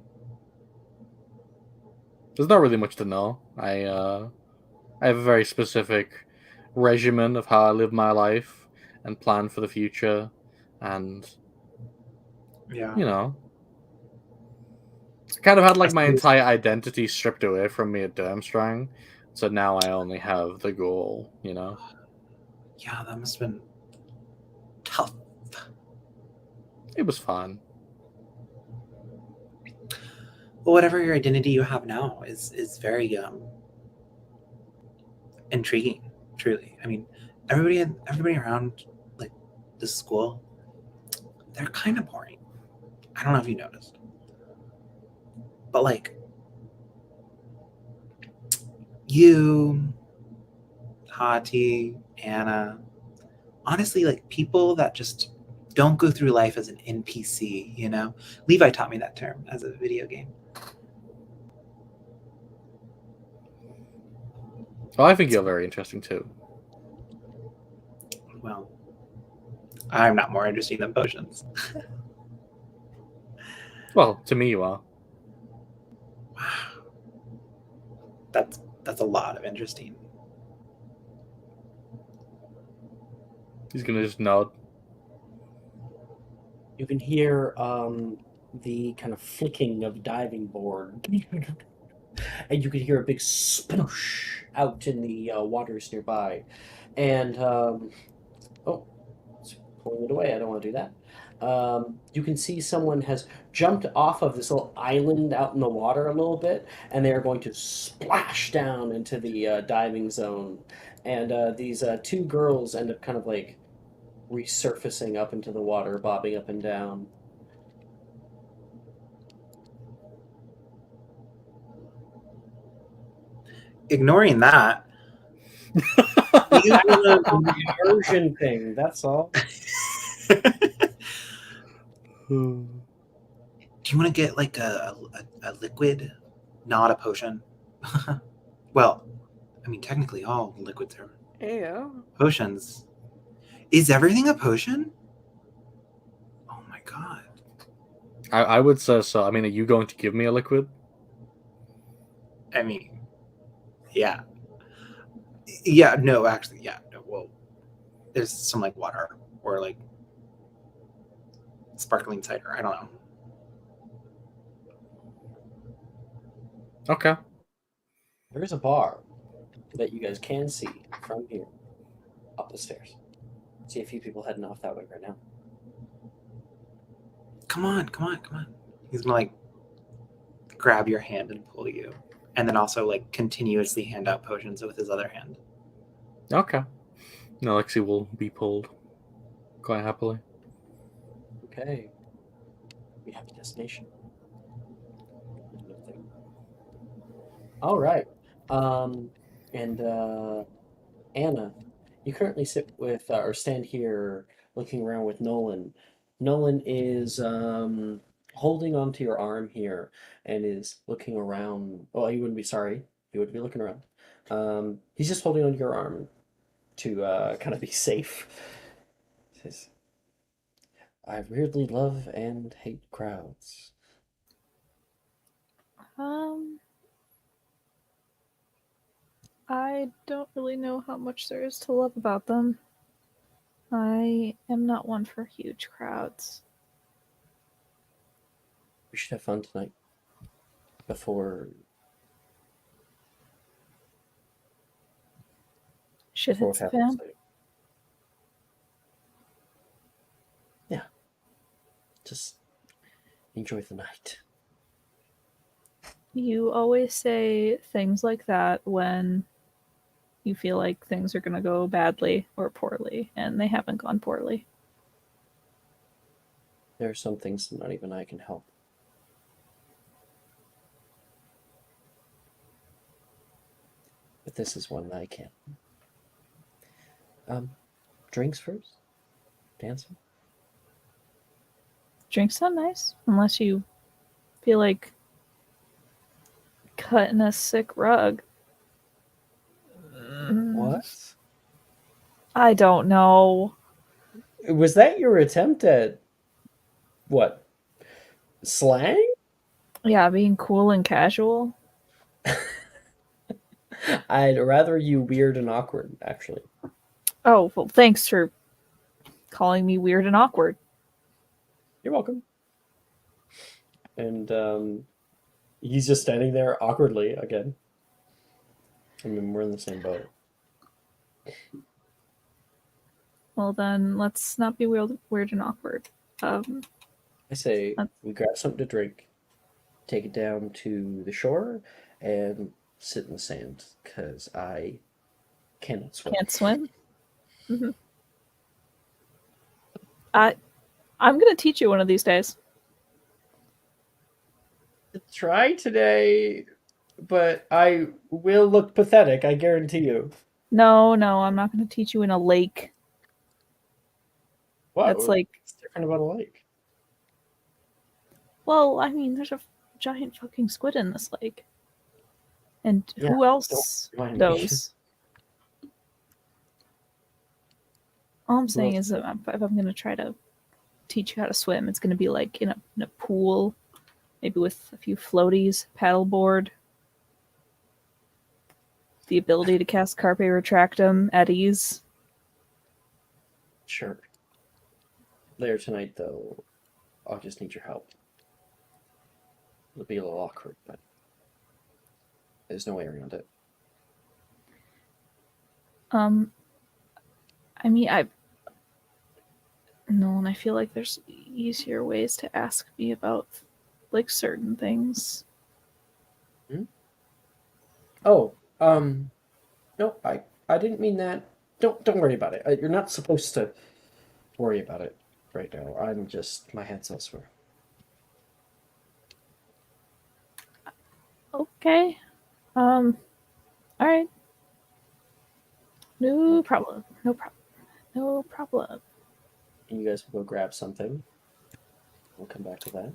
[SPEAKER 1] There's not really much to know. I have a very specific regimen of how I live my life and plan for the future, and
[SPEAKER 2] Yeah.
[SPEAKER 1] you know, I kind of had like
[SPEAKER 2] I
[SPEAKER 1] my
[SPEAKER 2] suppose-
[SPEAKER 1] entire identity stripped away from me at Durmstrang, so now I only have the goal. You know.
[SPEAKER 2] Yeah, that must have been tough.
[SPEAKER 1] It was fun.
[SPEAKER 2] Well, whatever your identity you have now is very intriguing, truly. I mean, everybody around like this school, they're kind of boring. I don't know if you noticed, but like you, Hati, Anna, honestly, like people that just don't go through life as an NPC. You know, Levi taught me that term as a video game.
[SPEAKER 1] Well, I think you're very interesting too.
[SPEAKER 2] Well, I'm not more interesting than potions.
[SPEAKER 1] Well, to me, you are.
[SPEAKER 2] Wow, that's a lot of interesting.
[SPEAKER 1] He's gonna just nod.
[SPEAKER 5] You can hear the kind of flicking of diving board. And you can hear a big sploosh out in the waters nearby. And, oh, it's pulling it away. I don't want to do that. You can see someone has jumped off of this little island out in the water a little bit, and they are going to splash down into the diving zone. And these two girls end up kind of like resurfacing up into the water, bobbing up and down.
[SPEAKER 2] Ignoring that,
[SPEAKER 5] Immersion thing, that's all.
[SPEAKER 2] do you want to get like a liquid, not a potion? Well, I mean, technically all liquids are
[SPEAKER 6] Yeah.
[SPEAKER 2] potions. Is everything a potion? Oh my god.
[SPEAKER 1] I would say so. I mean, are you going to give me a liquid?
[SPEAKER 2] I mean, yeah. Yeah, no, actually, yeah. No, well, there's some like water or like sparkling cider. I don't know.
[SPEAKER 1] Okay.
[SPEAKER 5] There is a bar that you guys can see from here up the stairs. See a few people heading off that way right now.
[SPEAKER 2] come on, come on, come on. He's gonna like grab your hand and pull you, and then also like continuously hand out potions with his other hand.
[SPEAKER 1] Okay. No, Lexi will be pulled quite happily.
[SPEAKER 5] Okay. We have a destination. All right. And Anna, you currently sit with or stand here looking around with Nolan. Nolan is holding onto your arm here and is looking around. Well, he wouldn't be sorry. He would be looking around. He's just holding onto your arm to kind of be safe. Says, I weirdly love and hate crowds.
[SPEAKER 3] I don't really know how much there is to love about them. I am not one for huge crowds.
[SPEAKER 5] We should have fun tonight before
[SPEAKER 3] Shit
[SPEAKER 5] before
[SPEAKER 3] hits
[SPEAKER 5] it
[SPEAKER 3] the
[SPEAKER 5] happens.
[SPEAKER 3] fan.
[SPEAKER 5] Yeah. Just enjoy the night.
[SPEAKER 3] You always say things like that when you feel like things are going to go badly or poorly, and they haven't gone poorly.
[SPEAKER 5] There are some things that not even I can help. But this is one that I can. Drinks first? Dancing?
[SPEAKER 3] Drinks sound nice, unless you feel like cutting a sick rug.
[SPEAKER 5] What?
[SPEAKER 3] I don't know.
[SPEAKER 5] Was that your attempt at what? Slang?
[SPEAKER 3] Yeah, being cool and casual.
[SPEAKER 5] I'd rather you weird and awkward, actually.
[SPEAKER 3] Oh, well, thanks for calling me weird and awkward.
[SPEAKER 5] You're welcome. And he's just standing there awkwardly again. I mean, we're in the same boat.
[SPEAKER 3] Well, then let's not be weird and awkward.
[SPEAKER 5] I say
[SPEAKER 3] That's-
[SPEAKER 5] we grab something to drink, take it down to the shore, and sit in the sand because I cannot swim.
[SPEAKER 3] Can't swim. Mm-hmm. I'm gonna teach you one of these days.
[SPEAKER 5] Try today, but I will look pathetic, I guarantee you.
[SPEAKER 3] No, I'm not gonna teach you in a lake.
[SPEAKER 5] What?
[SPEAKER 3] That's like,
[SPEAKER 5] What's different about a lake?
[SPEAKER 3] well, I mean, there's a giant fucking squid in this lake, and
[SPEAKER 5] Yeah,
[SPEAKER 3] who else
[SPEAKER 5] don't remind me.
[SPEAKER 3] knows? All I'm saying
[SPEAKER 5] Well-
[SPEAKER 3] is that if I'm gonna try to teach you how to swim, it's gonna be like in a pool, maybe with a few floaties, paddleboard, the ability to cast Carpe Retractum at ease.
[SPEAKER 5] Sure. Later tonight, though, I'll just need your help. It'll be a little awkward, but there's no way around it.
[SPEAKER 3] I mean, no, and I feel like there's easier ways to ask me about like certain things.
[SPEAKER 5] Oh, no, I didn't mean that. Don't worry about it. You're not supposed to worry about it right now. I'm just my head's elsewhere.
[SPEAKER 3] Okay. All right. No problem. No problem. No problem.
[SPEAKER 5] And you guys will go grab something. We'll come back to that.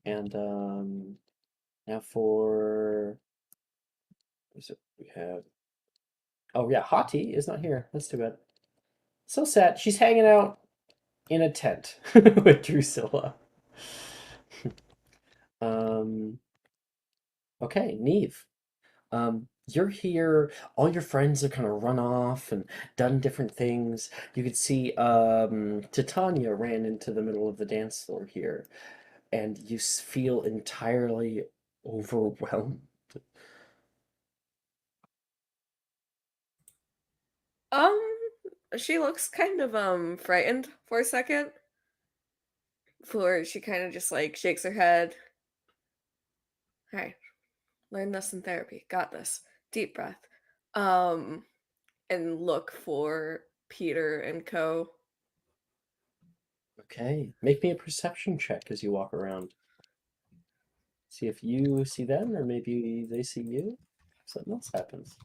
[SPEAKER 5] And now for what is it? We have. Oh yeah, Hati is not here. That's too bad. So sad. She's hanging out in a tent with Drusilla. Okay, Neve. You're here. All your friends have kind of run off and done different things. You could see Titania ran into the middle of the dance floor here, and you feel entirely overwhelmed.
[SPEAKER 6] She looks kind of frightened for a second. Floor, she kind of just like shakes her head. All right, learn this in therapy. Got this. Deep breath. Um, and look for Peter and Co.
[SPEAKER 5] Okay, make me a perception check as you walk around. See if you see them, or maybe they see you. Something else happens.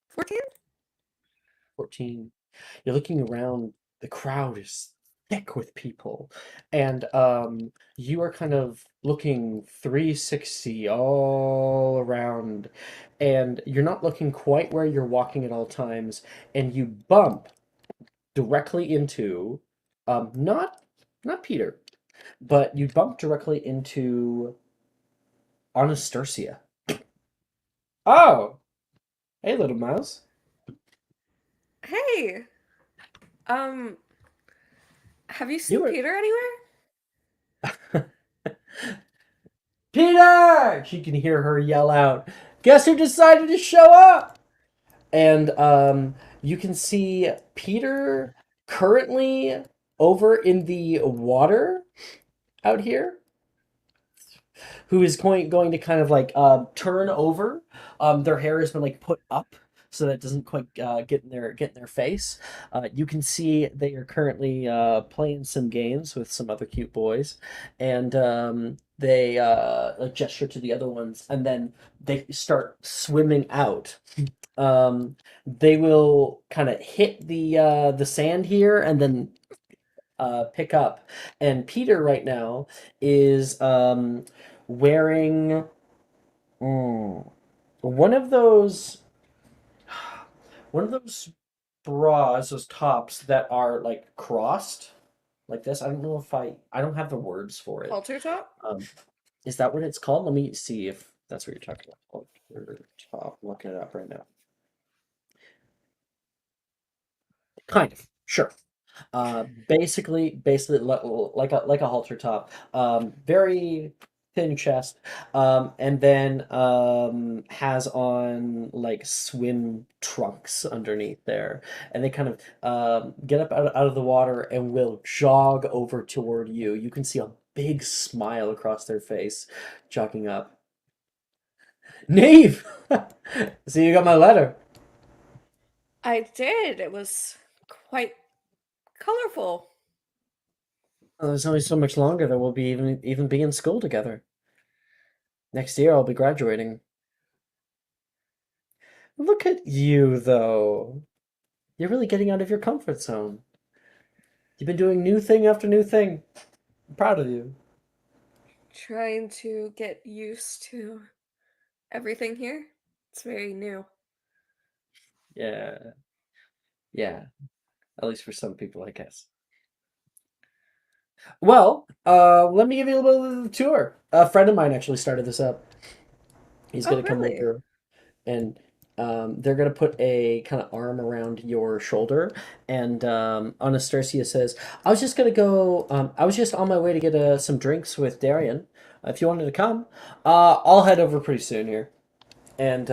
[SPEAKER 6] 14?
[SPEAKER 5] 14. You're looking around, the crowd is thick with people, and you are kind of looking 360 all around, and you're not looking quite where you're walking at all times, and you bump directly into not Peter, but you bump directly into Anastasia. Oh, hey, little mouse.
[SPEAKER 6] Hey, um, have you seen
[SPEAKER 5] You were
[SPEAKER 6] Peter anywhere?
[SPEAKER 5] Peter! She can hear her yell out, "Guess who decided to show up?" And you can see Peter currently over in the water out here, who is going to kind of like turn over. Their hair has been like put up so that it doesn't quite get in their face. You can see they are currently playing some games with some other cute boys, and they like gesture to the other ones, and then they start swimming out. They will kind of hit the sand here, and then pick up. And Peter right now is wearing mm, one of those one of those bras, those tops that are like crossed like this. I don't know if I don't have the words for it.
[SPEAKER 6] Halter top?
[SPEAKER 5] Is that what it's called? Let me see if that's what you're talking about. Halter top. I'm looking it up right now. Kind of. Sure. Basically like a halter top. Very thin chest, and then has on like swim trunks underneath there, and they kind of get up out of the water and will jog over toward you. You can see a big smile across their face, jogging up. Neve, so you got my letter.
[SPEAKER 6] I did. It was quite colorful.
[SPEAKER 5] Well, there's only so much longer that we'll be even be in school together. Next year I'll be graduating. Look at you, though. You're really getting out of your comfort zone. You've been doing new thing after new thing. I'm proud of you.
[SPEAKER 6] Trying to get used to everything here. It's very new.
[SPEAKER 5] Yeah. Yeah. At least for some people, I guess. Well, let me give you a little bit of the tour. A friend of mine actually started this up. He's
[SPEAKER 6] Oh,
[SPEAKER 5] gonna come
[SPEAKER 6] really?
[SPEAKER 5] over and they're gonna put a kind of arm around your shoulder. And Anastasia says, "I was just gonna go. I was just on my way to get some drinks with Darian. If you wanted to come, I'll head over pretty soon here." And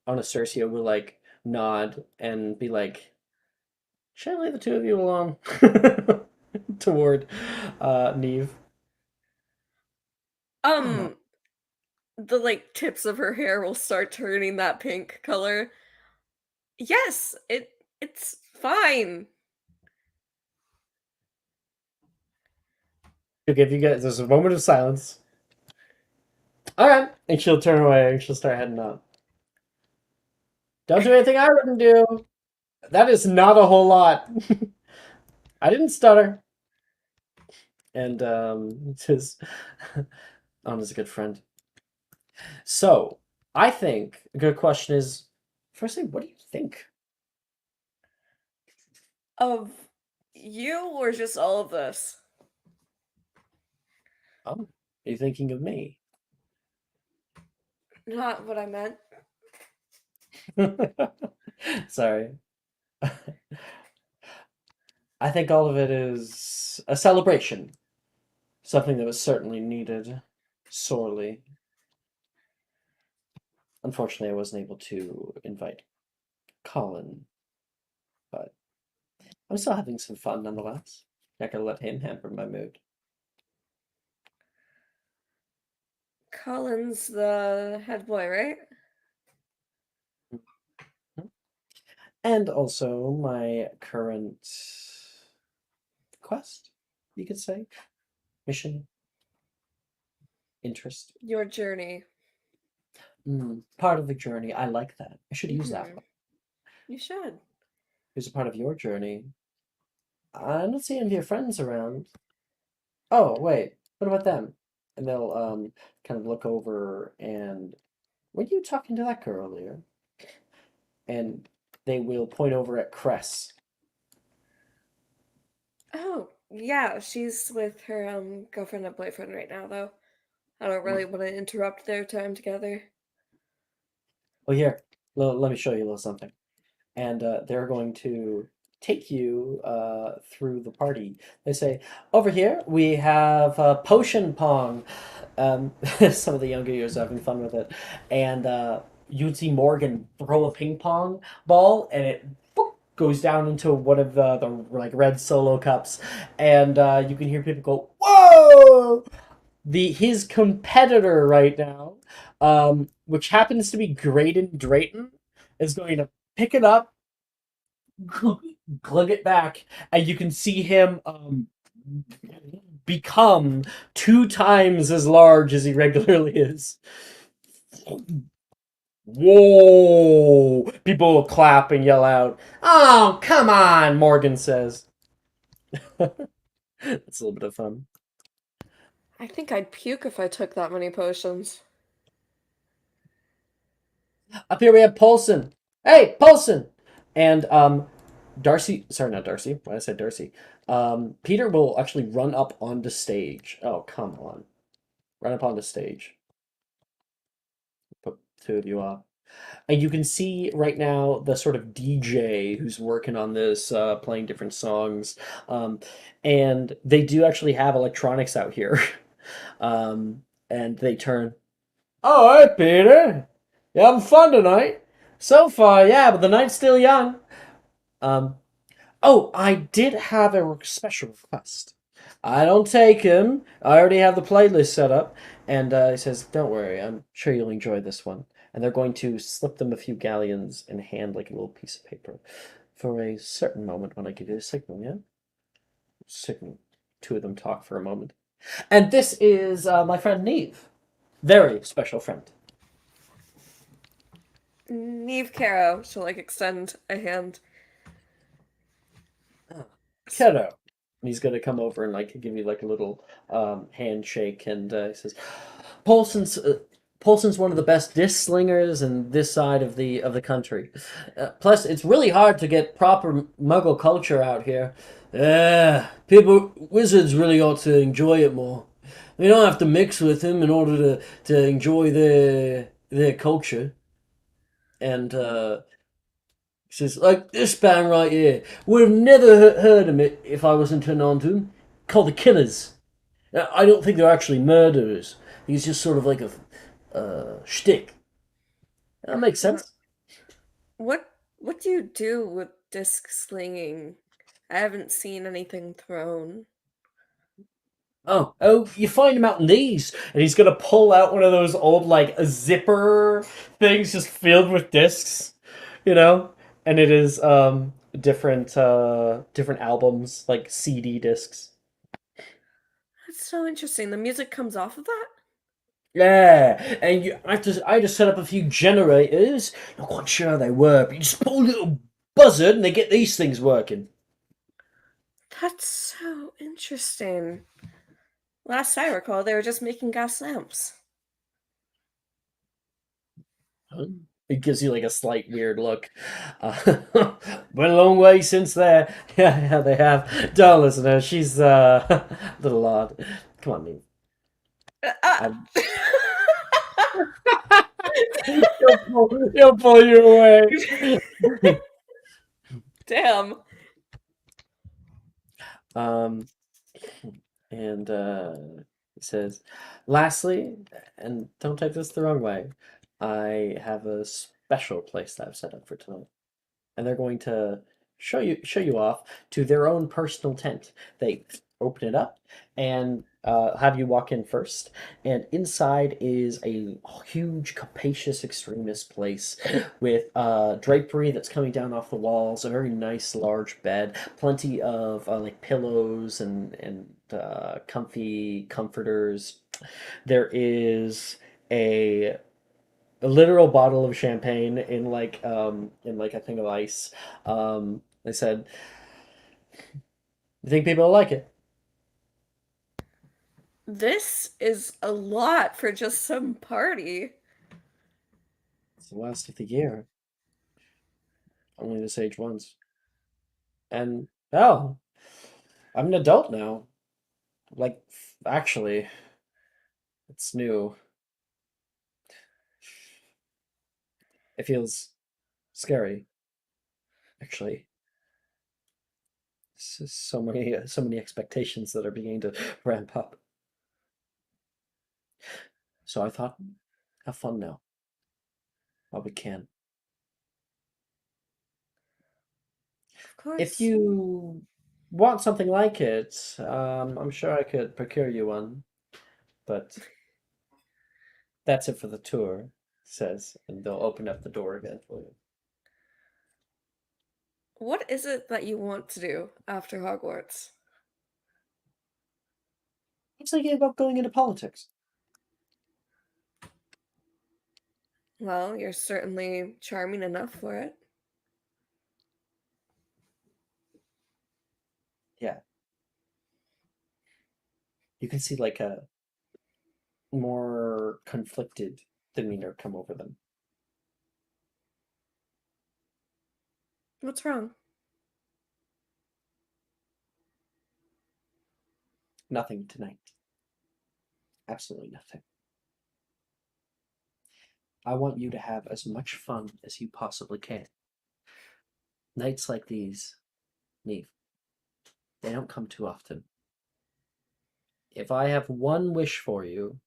[SPEAKER 5] Anastasia will like nod and be like, "Should I leave the two of you alone?" Toward Neve.
[SPEAKER 6] Um, the like tips of her hair will start turning that pink color. Yes, it's fine.
[SPEAKER 5] She'll give you guys. There's a moment of silence. All right, and she'll turn away and she'll start heading out. Don't do anything I wouldn't do. That is not a whole lot. I didn't stutter. And says, Anna's a good friend. So, I think a good question is, firstly, what do you think?
[SPEAKER 6] Of you or just all of this?
[SPEAKER 5] Oh, are you thinking of me?
[SPEAKER 6] Not what I meant.
[SPEAKER 5] Sorry. I think all of it is a celebration. Something that was certainly needed, sorely. Unfortunately, I wasn't able to invite Colin, but I'm still having some fun nonetheless. Not gonna let him hamper my mood.
[SPEAKER 6] Colin's the head boy, right?
[SPEAKER 5] And also my current quest, you could say. Mission. Interest.
[SPEAKER 6] Your journey.
[SPEAKER 5] Part of the journey. I like that. I should use that
[SPEAKER 6] Mhm.
[SPEAKER 5] one.
[SPEAKER 6] You should.
[SPEAKER 5] Who's a part of your journey? I don't see any of your friends around. Oh, wait. What about them? And they'll kind of look over and were you talking to that girl earlier? And they will point over at Cress.
[SPEAKER 6] Oh, yeah, she's with her girlfriend and boyfriend right now, though. I don't really want to interrupt their time together.
[SPEAKER 5] Oh, here. Let me show you a little something. And they're going to take you through the party. They say, over here we have potion pong. Some of the younger years are having fun with it. And you'd see Morgan throw a ping pong ball, and it boop, goes down into one of the like red solo cups. And you can hear people go, whoa! His competitor right now, which happens to be Graydon Drayton, is going to pick it up, glug it back, and you can see him become 2 times as large as he regularly is. Whoa! People will clap and yell out, "Oh, come on!" Morgan says. It's a little bit of fun.
[SPEAKER 6] I think I'd puke if I took that many potions.
[SPEAKER 5] Up here we have Paulson. Hey, Paulson! And Darcy, sorry, not Darcy. Why did I say Darcy? Peter will actually run up onto stage. Oh, come on. Run up onto stage. Put 2 of you up. And you can see right now the sort of DJ who's working on this, playing different songs. And they do actually have electronics out here. And they turn, oh, hey, Peter. You having fun tonight? So far, yeah, but the night's still young. Um, oh, I did have a special request. I don't take him. I already have the playlist set up. And he says, don't worry, I'm sure you'll enjoy this one. And they're going to slip them a few galleons and hand like a little piece of paper for a certain moment when I give you a signal, yeah? Signal. 2 of them talk for a moment. And this is my friend Neve. Very special friend.
[SPEAKER 6] Neve Caro, she'll like extend a hand.
[SPEAKER 5] Kiddo. And he's gonna come over and like give you like a little handshake, and he says, "Paulson's one of the best disc slingers in this side of the country. Plus, it's really hard to get proper Muggle culture out here. Wizards really ought to enjoy it more. They don't have to mix with them in order to enjoy their culture." And says, like this band right here. Would have never heard of it if I wasn't turned on to them. Called the Killers. I don't think they're actually murderers. He's just sort of like a shtick. That makes sense.
[SPEAKER 6] What do you do with disc slinging? I haven't seen anything thrown.
[SPEAKER 5] Oh, you find him out in these, and he's gonna pull out one of those old like zipper things just filled with discs, you know, and it is different different albums like CD discs.
[SPEAKER 6] That's so interesting. The music comes off of that?
[SPEAKER 5] Yeah, and I just set up a few generators. Not quite sure how they work, but you just pull a little buzzard, and they get these things working.
[SPEAKER 6] That's so interesting. Last I recall, they were just making gas lamps.
[SPEAKER 5] It gives you like a slight weird look. Been a long way since there. Yeah, they have. Don't listen to her. She's a little odd. Come on, Neve. He'll pull you away.
[SPEAKER 6] Damn.
[SPEAKER 5] And it says, lastly, and don't take this the wrong way, I have a special place that I've set up for tonight. And they're going to show you off to their own personal tent. They open it up and have you walk in first. And inside is a huge, capacious, extremist place with drapery that's coming down off the walls, a very nice, large bed, plenty of like pillows and comfy comforters. There is a literal bottle of champagne in like a thing of ice. They said, "You think people will like it?"
[SPEAKER 6] This is a lot for just some party.
[SPEAKER 5] It's the last of the year. Only this age once. And oh, I'm an adult now. Like, actually, it's new. It feels scary. Actually, this is so many expectations that are beginning to ramp up. So I thought, have fun now, while we can.
[SPEAKER 6] Of course.
[SPEAKER 5] If you want something like it, I'm sure I could procure you one. But that's it for the tour, says, and they'll open up the door again for you.
[SPEAKER 6] What is it that you want to do after Hogwarts?
[SPEAKER 5] What's the idea about going into politics?
[SPEAKER 6] Well, you're certainly charming enough for it.
[SPEAKER 5] Yeah. You can see like a more conflicted demeanor come over them.
[SPEAKER 6] What's wrong?
[SPEAKER 5] Nothing tonight. Absolutely nothing. I want you to have as much fun as you possibly can. Nights like these, Neve, they don't come too often. If I have one wish for you,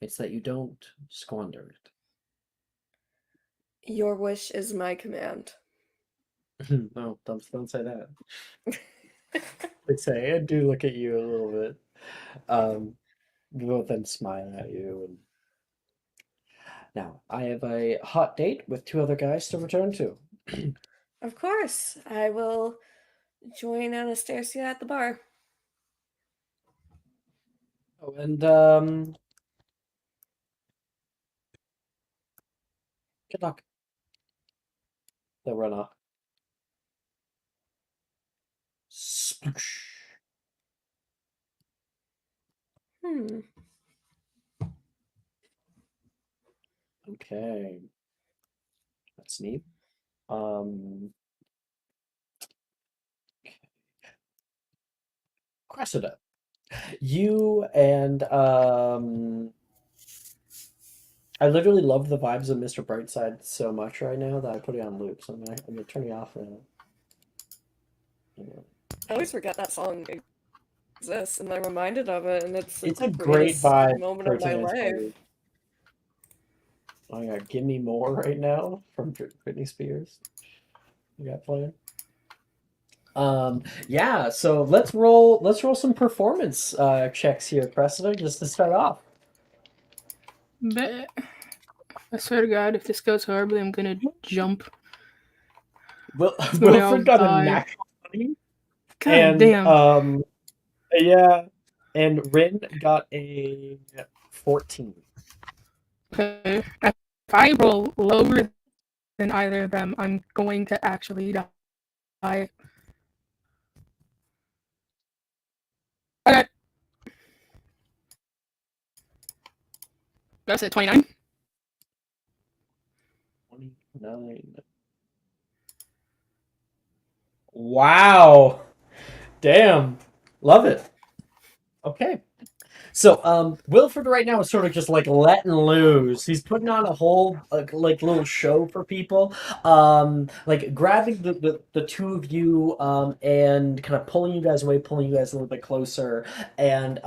[SPEAKER 5] it's that you don't squander
[SPEAKER 6] Your wish is my command.
[SPEAKER 5] it. No, don't say that. They say, I do look at you a little bit. Both then smile at you. And now, I have a hot date with two other guys to return to.
[SPEAKER 6] Of course, I will join Anastasia at the bar.
[SPEAKER 5] Oh, and good luck. They'll run off. Sploosh.
[SPEAKER 6] Hmm.
[SPEAKER 5] Okay. That's neat. Okay. Cressida. You and I literally love the vibes of Mr. Brightside so much right now that I put it on loop. So I'm gonna turn it off now.
[SPEAKER 6] I always forget that song exists, and I'm reminded of it, and it's the
[SPEAKER 5] It's a great
[SPEAKER 6] greatest
[SPEAKER 5] vibe
[SPEAKER 6] moment
[SPEAKER 5] for
[SPEAKER 6] of my
[SPEAKER 5] tonight's
[SPEAKER 6] life.
[SPEAKER 5] party. Oh yeah, Give Me More right now from Britney Spears. You got playing. Yeah, so let's roll some performance checks here, Cressida, just to start off.
[SPEAKER 7] Bet. I swear to God, if this goes horribly, I'm gonna jump. gonna be all
[SPEAKER 5] Wilfred got a
[SPEAKER 7] die.
[SPEAKER 5] natural 20,
[SPEAKER 7] God
[SPEAKER 5] and
[SPEAKER 7] damn.
[SPEAKER 5] yeah, and Rin got a 14.
[SPEAKER 7] Okay. If I roll lower than either of them, I'm going to actually die. Okay. That's it, 29.
[SPEAKER 5] 29. Wow. Damn. Love it. Okay. So, Wilfred right now is sort of just like letting loose. He's putting on a whole like little show for people. Like grabbing the two of you, and kind of pulling you guys away, pulling you guys a little bit closer. And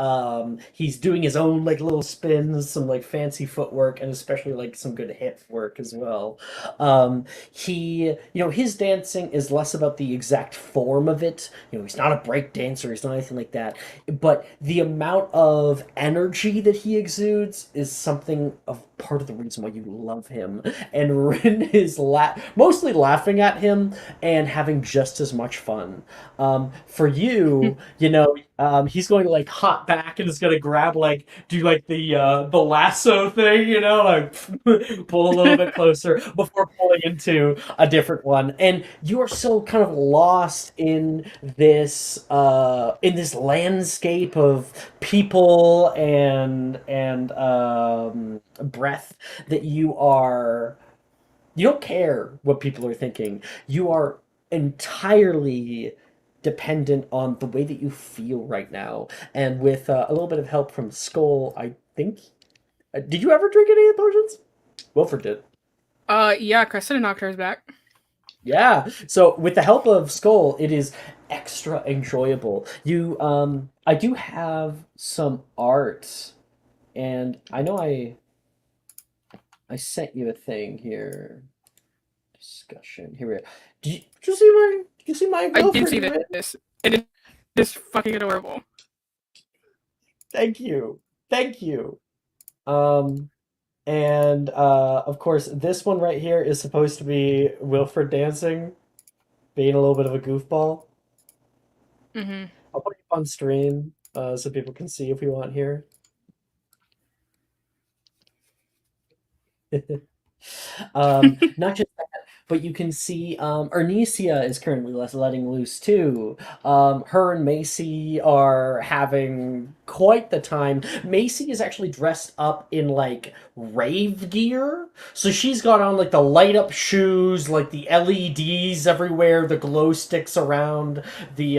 [SPEAKER 5] he's doing his own like little spins, some like fancy footwork, and especially like some good hip work as well. His dancing is less about the exact form of it. He's not a break dancer. He's not anything like that, but the amount of energy that he exudes is something of part of the reason why you love him. And Rin is mostly laughing at him and having just as much fun. For you, he's going to like hop back and is going to grab like do like the lasso thing, like pull a little bit closer before pulling into a different one. And you are so kind of lost in this landscape of people and breath that you don't care what people are thinking. You are entirely dependent on the way that you feel right now. And with a little bit of help from Skull, I think. Did you ever drink any of the potions? Wilford did.
[SPEAKER 7] Yeah, Cressida knocked hers back.
[SPEAKER 5] Yeah. So with the help of Skull, it is extra enjoyable. I do have some art, and I know I sent you a thing here. Discussion. Here we go. Did you see my
[SPEAKER 7] I
[SPEAKER 5] Wilford
[SPEAKER 7] did see
[SPEAKER 5] image?
[SPEAKER 7] this. It is fucking adorable.
[SPEAKER 5] Thank you. Thank you. And of course, this one right here is supposed to be Wilfred dancing, being a little bit of a goofball.
[SPEAKER 7] Mm-hmm.
[SPEAKER 5] I'll put it up on stream so people can see if we want here. Not just that, but you can see Ernesia is currently letting loose too. Her and Macy are having quite the time. Macy is actually dressed up in like rave gear. So she's got on like the light up shoes, like the LEDs everywhere, the glow sticks around the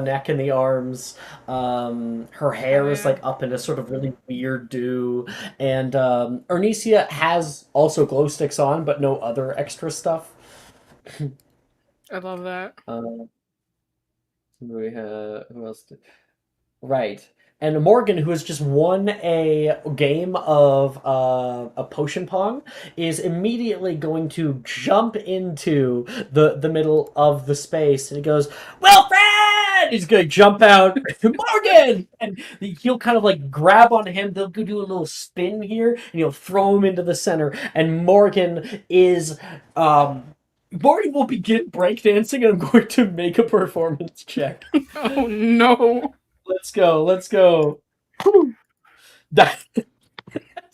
[SPEAKER 5] neck and the arms. Her hair is
[SPEAKER 7] yeah.
[SPEAKER 5] like up in a sort of really weird do. And Ernesia has also glow sticks on, but no other extra stuff.
[SPEAKER 7] I love that.
[SPEAKER 5] We have who else? Right. And Morgan, who has just won a game of a potion pong, is immediately going to jump into the middle of the space, and he goes, "Wilfred!" He's going to jump out, Morgan, and he'll kind of like grab on him. They'll go do a little spin here, and he'll throw him into the center. And Morgan will begin breakdancing, and I'm going to make a performance check.
[SPEAKER 7] Oh no.
[SPEAKER 5] Let's go. That's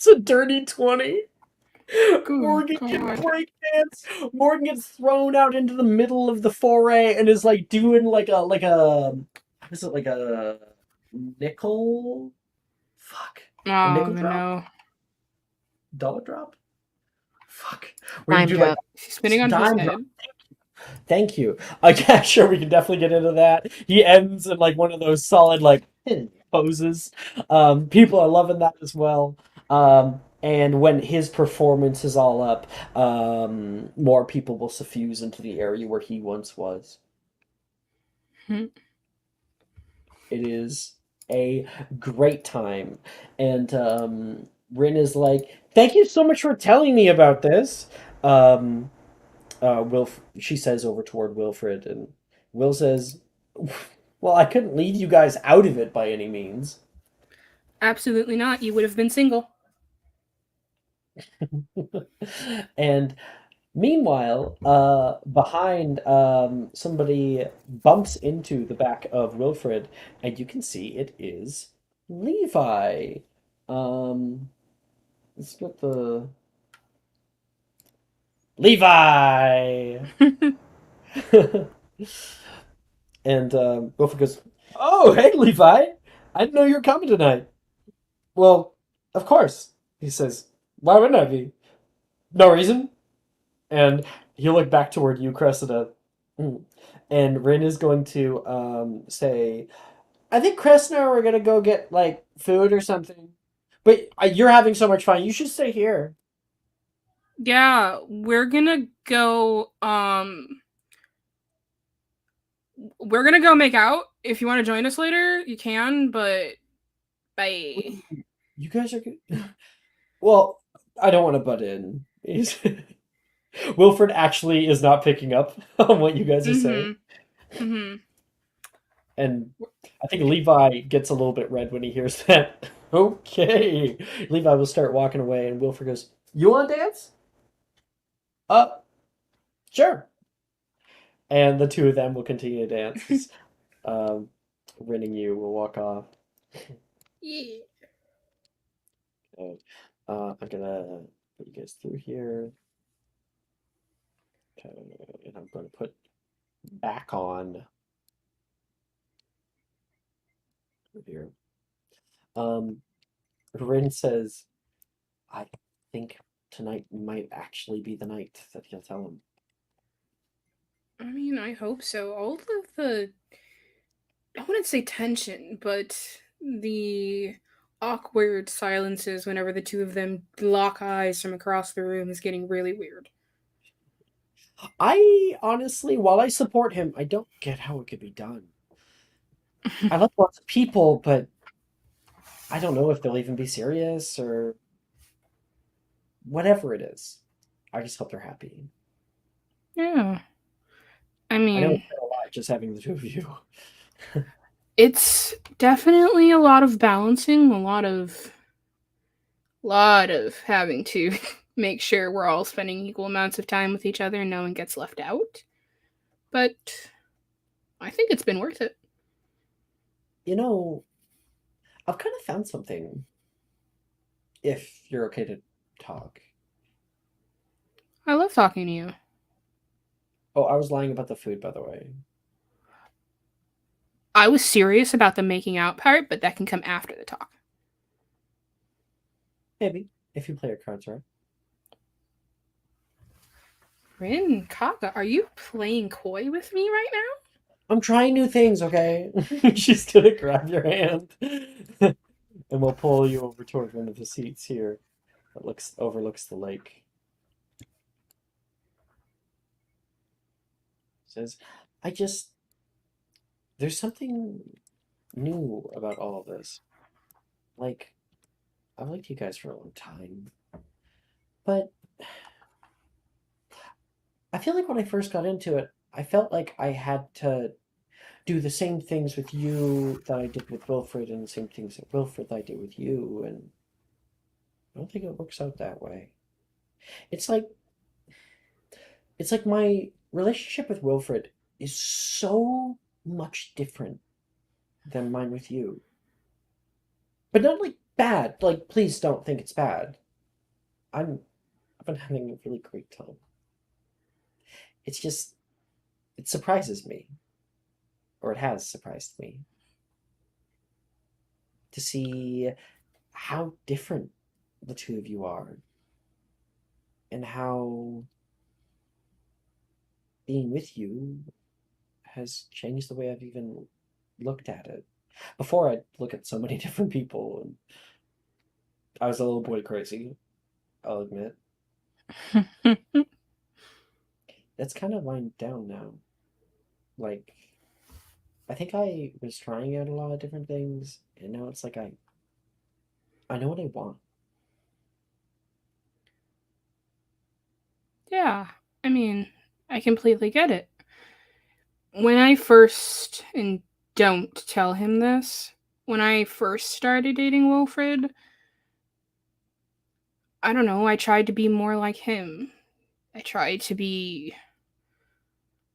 [SPEAKER 5] a dirty 20.
[SPEAKER 7] Good
[SPEAKER 5] Morgan can
[SPEAKER 7] God.
[SPEAKER 5] breakdance. Morgan gets thrown out into the middle of the foray and is like doing like a what is it, like a nickel? Fuck. A
[SPEAKER 7] Oh
[SPEAKER 5] nickel drop?
[SPEAKER 7] no.
[SPEAKER 5] Dollar drop? Fuck. Where you
[SPEAKER 4] Dime
[SPEAKER 5] do like
[SPEAKER 7] Is he spinning on his
[SPEAKER 5] dime
[SPEAKER 7] head?
[SPEAKER 5] drop. Thank you. Yeah, sure, we can definitely get into that. He ends in like one of those solid like poses. People are loving that as well. And when his performance is all up, more people will suffuse into the area where he once was.
[SPEAKER 7] Hmm.
[SPEAKER 5] It is a great time. And Rin is like, "Thank you so much for telling me about this." She says over toward Wilfred, and Will says, "Well, I couldn't lead you guys out of it by any means."
[SPEAKER 7] Absolutely not. You would have been single.
[SPEAKER 5] And meanwhile, behind, somebody bumps into the back of Wilfred, and you can see it is Levi. Let's get the Levi. And Wilfred goes, "Oh, hey, Levi! I didn't know you were coming tonight." "Well, of course," he says. "Why wouldn't I be? No reason." And he'll look back toward you, Cressida. And Rin is going to say, I think Chris and I are gonna go get like food or something. But you're having so much fun. You should stay here.
[SPEAKER 7] Yeah, we're gonna go. We're gonna go make out. If you want to join us later, you can. But bye.
[SPEAKER 5] You guys are good. Well, I don't want to butt in. Wilfred actually is not picking up on what you guys are saying.
[SPEAKER 7] Mm-hmm.
[SPEAKER 5] And I think Levi gets a little bit red when he hears that. Okay. Levi will start walking away, and Wilfred goes, "You want to dance?" Uh, sure. And the two of them will continue to dance. Rin and you will walk off.
[SPEAKER 7] Yeah.
[SPEAKER 5] Okay. I'm gonna put you guys through here. Okay, and I'm going to put back on here. Rin says, I think tonight might actually be the night that he'll tell him.
[SPEAKER 7] I mean, I hope so. All of the, I wouldn't say tension, but the awkward silences whenever the two of them lock eyes from across the room is getting really weird.
[SPEAKER 5] I honestly, while I support him, I don't get how it could be done. I love lots of people, but I don't know if they'll even be serious or whatever it is. I just hope they're happy.
[SPEAKER 7] Yeah. I
[SPEAKER 5] I know
[SPEAKER 7] mean,
[SPEAKER 5] it's been a lot just having the two of you.
[SPEAKER 7] it's definitely a lot of balancing, a lot of having to make sure we're all spending equal amounts of time with each other and no one gets left out. But I think it's been worth it.
[SPEAKER 5] You know, I've kind of found something. If you're okay to talk.
[SPEAKER 7] I love talking to you.
[SPEAKER 5] Oh, I was lying about the food, by the way.
[SPEAKER 7] I was serious about the making out part, but that can come after the talk.
[SPEAKER 5] Maybe, if you play your cards right.
[SPEAKER 7] Rin, Kaga, are you playing coy with me right now?
[SPEAKER 5] I'm trying new things, okay? She's gonna grab your hand. And we'll pull you over toward one of the seats here that overlooks the lake. Says, there's something new about all of this. Like, I've liked you guys for a long time. But I feel like when I first got into it, I felt like I had to do the same things with you that I did with Wilfred and the same things that Wilfred I did with you, and I don't think it works out that way. It's like my relationship with Wilfred is so much different than mine with you. But not like bad. Like please don't think it's bad. I've been having a really great time. It's just it surprises me. Or it has surprised me. To see how different the two of you are. And how being with you has changed the way I've even looked at it. Before I'd look at so many different people, and I was a little boy crazy, I'll admit. That's kind of wound down now. Like, I think I was trying out a lot of different things, and now it's like I know what I want.
[SPEAKER 7] Yeah, I mean, I completely get it. When I first, and don't tell him this, when I first started dating Wilfred, I don't know, I tried to be more like him. I tried to be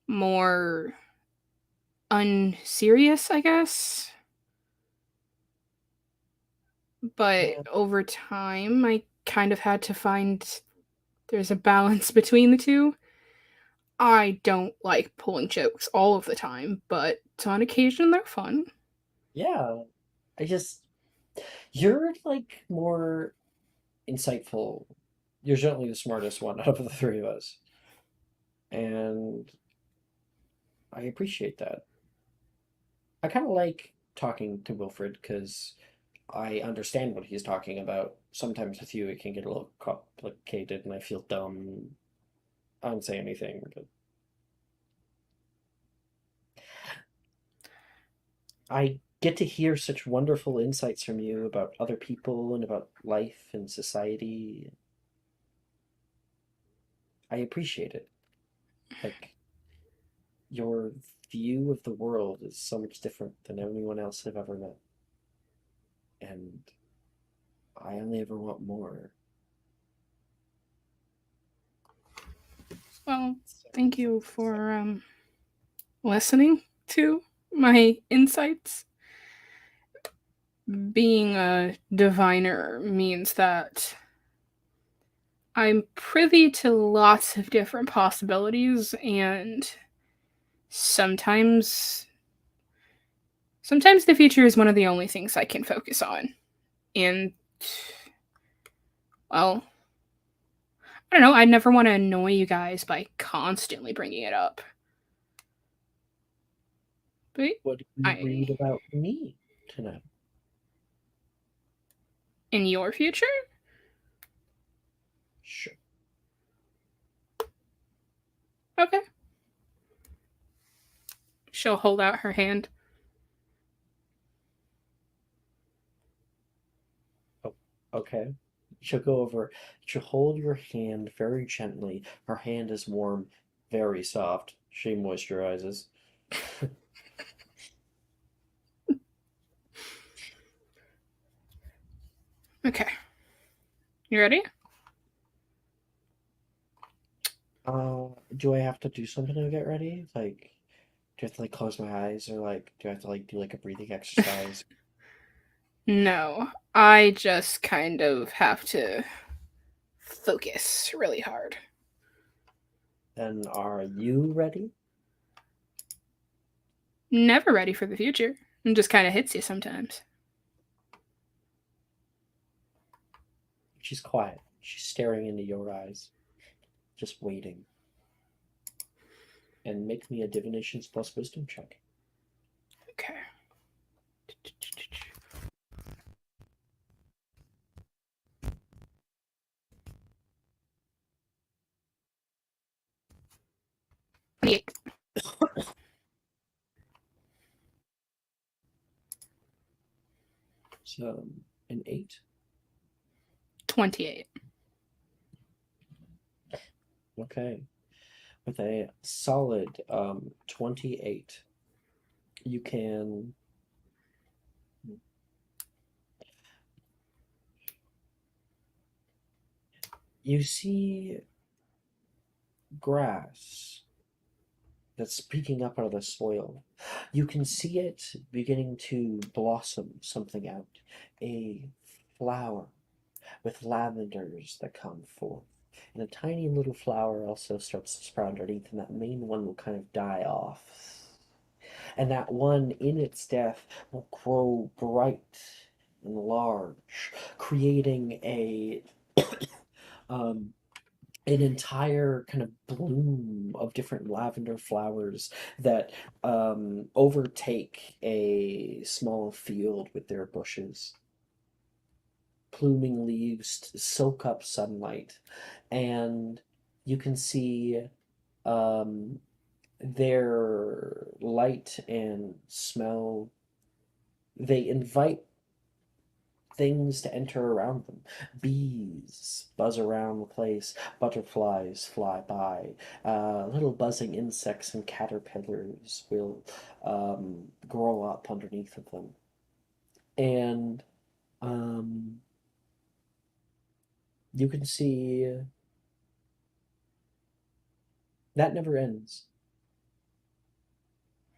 [SPEAKER 7] more unserious, I guess. But
[SPEAKER 5] Yeah.
[SPEAKER 7] over time, I kind of had to find there's a balance between the two. I don't like pulling jokes all of the time, but on occasion they're fun.
[SPEAKER 5] Yeah. I just you're like more insightful. You're certainly the smartest one out of the three of us. And I appreciate that. I kind of like talking to Wilfred because I understand what he's talking about. Sometimes with you, it can get a little complicated, and I feel dumb. I don't say anything, but I get to hear such wonderful insights from you about other people and about life and society. I appreciate it. Like, your view of the world is so much different than anyone else I've ever met. And I only ever want more.
[SPEAKER 7] Well, thank you for listening to my insights. Being a diviner means that I'm privy to lots of different possibilities, and sometimes the future is one of the only things I can focus on. And well, I don't know, I never want to annoy you guys by constantly bringing it up. But
[SPEAKER 5] What do you read about me tonight?
[SPEAKER 7] In your future?
[SPEAKER 5] Sure.
[SPEAKER 7] Okay. She'll hold out her hand.
[SPEAKER 5] Oh, okay. She'll go over. She'll hold your hand very gently. Her hand is warm, very soft. She moisturizes.
[SPEAKER 7] Okay. You ready?
[SPEAKER 5] Do I have to do something to get ready? Like, do I have to like close my eyes, or like, do I have to like do like a breathing exercise?
[SPEAKER 7] No. I just kind of have to focus really hard.
[SPEAKER 5] And are you ready?
[SPEAKER 7] Never ready for the future. It just kind of hits you sometimes.
[SPEAKER 5] She's quiet. She's staring into your eyes, just waiting. And make me a divinations plus wisdom check.
[SPEAKER 7] Okay.
[SPEAKER 5] So, an 8.
[SPEAKER 7] 28.
[SPEAKER 5] Okay. With a solid 28, you can you see grass that's peeking up out of the soil. You can see it beginning to blossom something out. A flower with lavenders that come forth. And a tiny little flower also starts to sprout underneath, and that main one will kind of die off. And that one, in its death, will grow bright and large, creating um, an entire kind of bloom of different lavender flowers that overtake a small field with their bushes. Pluming leaves soak up sunlight, and you can see um, their light and smell. They invite things to enter around them. Bees buzz around the place, butterflies fly by, little buzzing insects and caterpillars will grow up underneath of them. And you can see that never ends.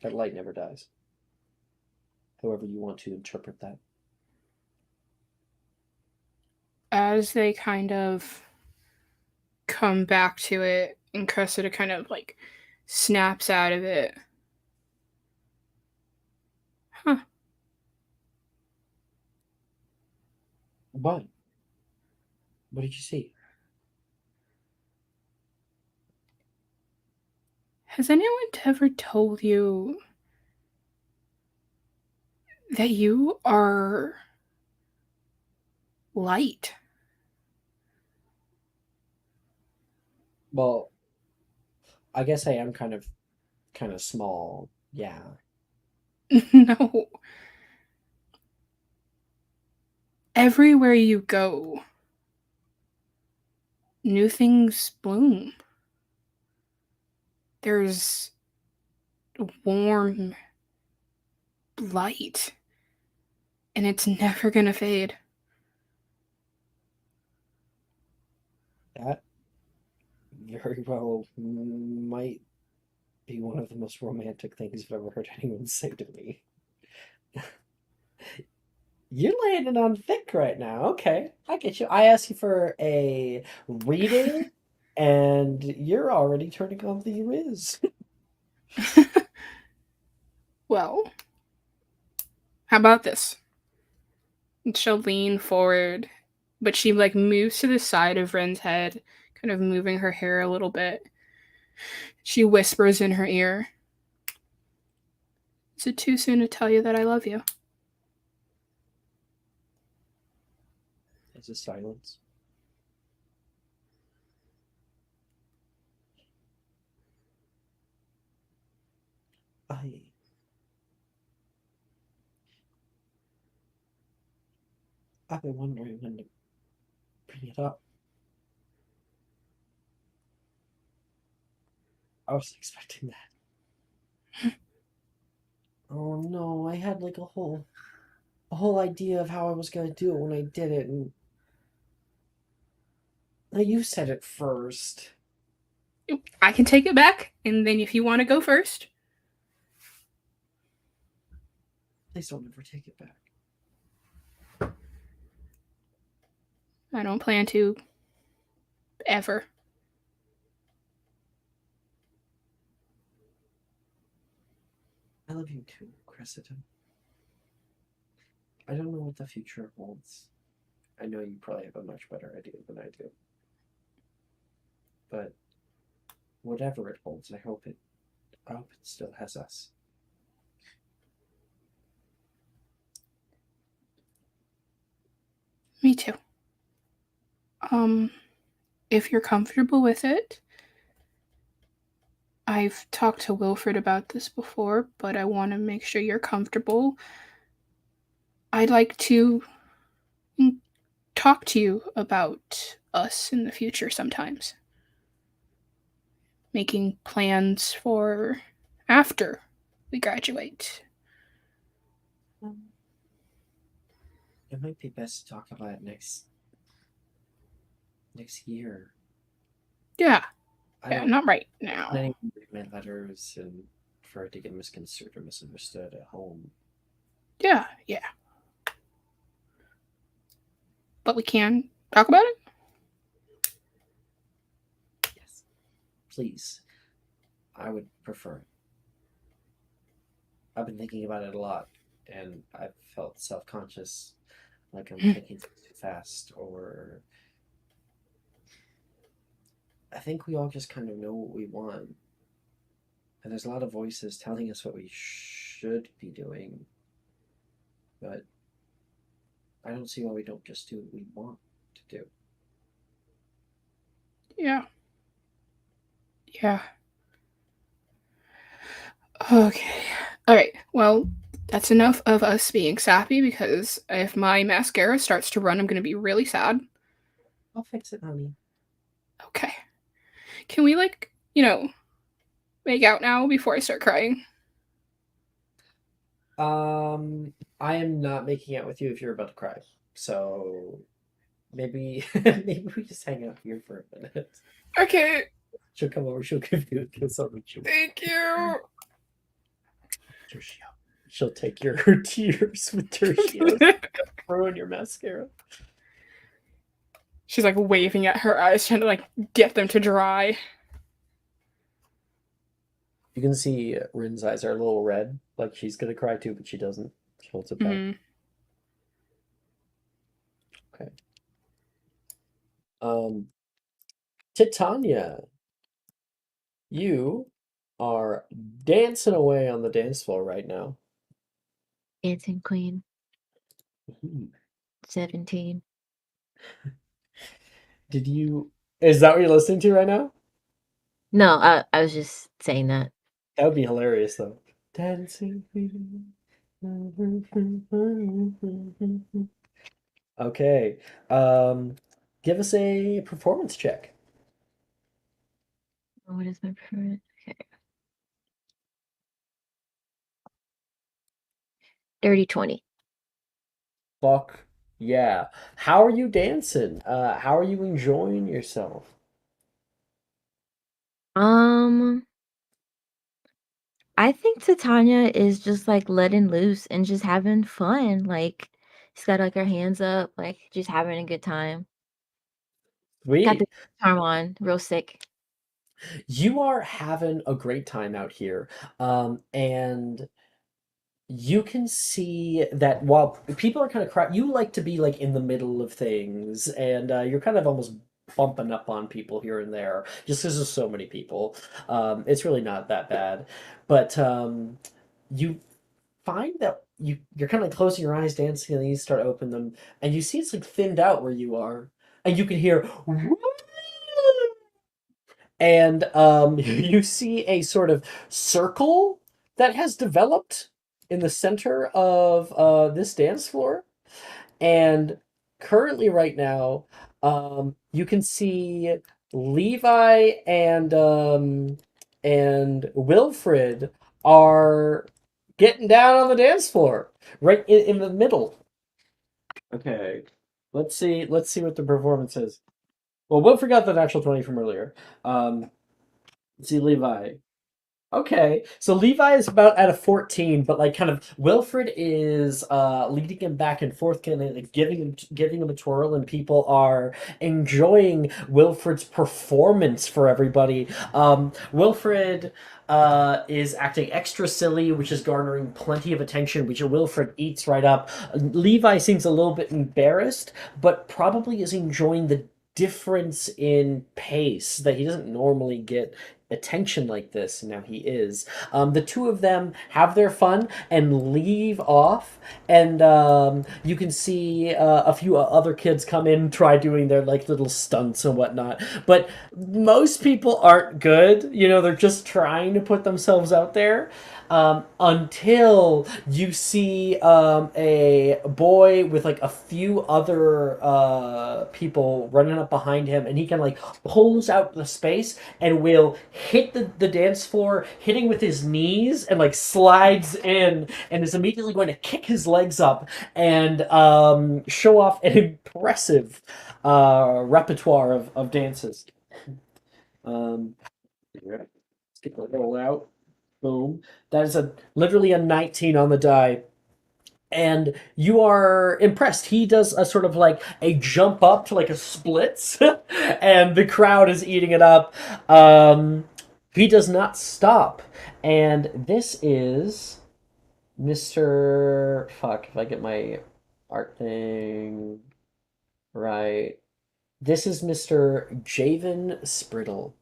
[SPEAKER 5] That light never dies. However you want to interpret that.
[SPEAKER 7] As they kind of come back to it, and Cressida kind of like snaps out of it. Huh.
[SPEAKER 5] What? What did you see?
[SPEAKER 7] Has anyone ever told you that you are light.
[SPEAKER 5] Well, I guess I am kind of small. Yeah.
[SPEAKER 7] No. Everywhere you go, new things bloom. There's warm light, and it's never gonna fade.
[SPEAKER 5] That very well might be one of the most romantic things I've ever heard anyone say to me. You're laying it on thick right now. Okay, I get you. I asked you for a reading, and you're already turning on the Riz.
[SPEAKER 7] Well, how about this? And she'll lean forward, but she like moves to the side of Ren's head, kind of moving her hair a little bit. She whispers in her ear, "Is it too soon to tell you that I love you?"
[SPEAKER 5] There's a silence. I've been wondering when to bring it up. I wasn't expecting that. Oh no, I had like a whole idea of how I was gonna do it when I did it, and you said it first.
[SPEAKER 7] I can take it back, and then if you want to go first.
[SPEAKER 5] Please don't ever take it back.
[SPEAKER 7] I don't plan to. Ever.
[SPEAKER 5] I love you too, Cressida. I don't know what the future holds. I know you probably have a much better idea than I do. But whatever it holds, I hope it still has us.
[SPEAKER 7] Me too. If you're comfortable with it, I've talked to Wilfred about this before, but I want to make sure you're comfortable. I'd like to talk to you about us in the future sometimes. Making plans for after we graduate.
[SPEAKER 5] It might be best to talk about it next year.
[SPEAKER 7] Yeah.
[SPEAKER 5] I
[SPEAKER 7] Yeah,
[SPEAKER 5] don't
[SPEAKER 7] not right
[SPEAKER 5] want
[SPEAKER 7] now.
[SPEAKER 5] anyone to read my letters and for it to get misconstrued or misunderstood at home.
[SPEAKER 7] Yeah. But we can talk about it?
[SPEAKER 5] Yes. Please. I would prefer it. I've been thinking about it a lot, and I've felt self-conscious, like I'm thinking too fast, or I think we all just kind of know what we want. And there's a lot of voices telling us what we should be doing, but I don't see why we don't just do what we want to do.
[SPEAKER 7] Yeah. Okay. All right. Well, that's enough of us being sappy because if my mascara starts to run, I'm going to be really sad.
[SPEAKER 5] I'll fix it, honey.
[SPEAKER 7] Okay. Can we, make out now before I start crying?
[SPEAKER 5] I am not making out with you if you're about to cry. So maybe maybe we just hang out here for a minute.
[SPEAKER 7] Okay.
[SPEAKER 5] She'll come over, she'll give you a kiss on the cheek.
[SPEAKER 7] Thank you.
[SPEAKER 5] Tertia. She'll take your tears with Tertia. Ruin your mascara.
[SPEAKER 7] She's like waving at her eyes, trying to get them to dry.
[SPEAKER 5] You can see Rin's eyes are a little red, like she's gonna cry too, but she doesn't. She holds it back.
[SPEAKER 7] Mm-hmm.
[SPEAKER 5] Okay. Titania, you are dancing away on the dance floor right now.
[SPEAKER 4] Dancing Queen,
[SPEAKER 5] Ooh.
[SPEAKER 4] 17.
[SPEAKER 5] Did you? Is that what you're listening to right now?
[SPEAKER 4] No, I was just saying that.
[SPEAKER 5] That would be hilarious, though. Dancing Queen. Okay. Give us a performance check.
[SPEAKER 4] What is my preferred? Okay. Dirty 20.
[SPEAKER 5] Fuck yeah. How are you dancing? How are you enjoying yourself?
[SPEAKER 4] Um, I think Titania is just like letting loose and just having fun. Like she's got like her hands up, like just having a good time. Got the
[SPEAKER 5] Sweet.
[SPEAKER 4] charm on, real sick.
[SPEAKER 5] You are having a great time out here. And you can see that while people are kind of you like to be like in the middle of things, and you're kind of almost bumping up on people here and there just because there's so many people. It's really not that bad, but you find that you're kind of like closing your eyes, dancing, and then you start opening them, and you see it's like thinned out where you are, and you can hear. And you see a sort of circle that has developed in the center of this dance floor. And currently, right now, you can see Levi and Wilfred are getting down on the dance floor, right in the middle. Okay, let's see. Let's see what the performance is. Well, Wilfred got the natural 20 from earlier. Let's see, Levi. Okay, so Levi is about at a 14, but like kind of Wilfred is leading him back and forth, kind of like giving him a twirl, and people are enjoying Wilfred's performance for everybody. Wilfred is acting extra silly, which is garnering plenty of attention, which Wilfred eats right up. Levi seems a little bit embarrassed, but probably is enjoying the difference in pace that he doesn't normally get attention like this. Now he is. The two of them have their fun and leave off, and you can see a few other kids come in, try doing their like little stunts and whatnot. But most people aren't good. You know, they're just trying to put themselves out there. Until you see a boy with like a few other people running up behind him, and he can like pulls out the space and will hit the dance floor, hitting with his knees, and like slides in, and is immediately going to kick his legs up and show off an impressive repertoire of dances. Yeah. Let's get the roll out. Boom. That is literally a 19 on the die. And you are impressed. He does a sort of like a jump up to like a splits, and the crowd is eating it up. He does not stop. And this is Mr. Fuck, if I get my art thing right. This is Mr. Javen Spriddle.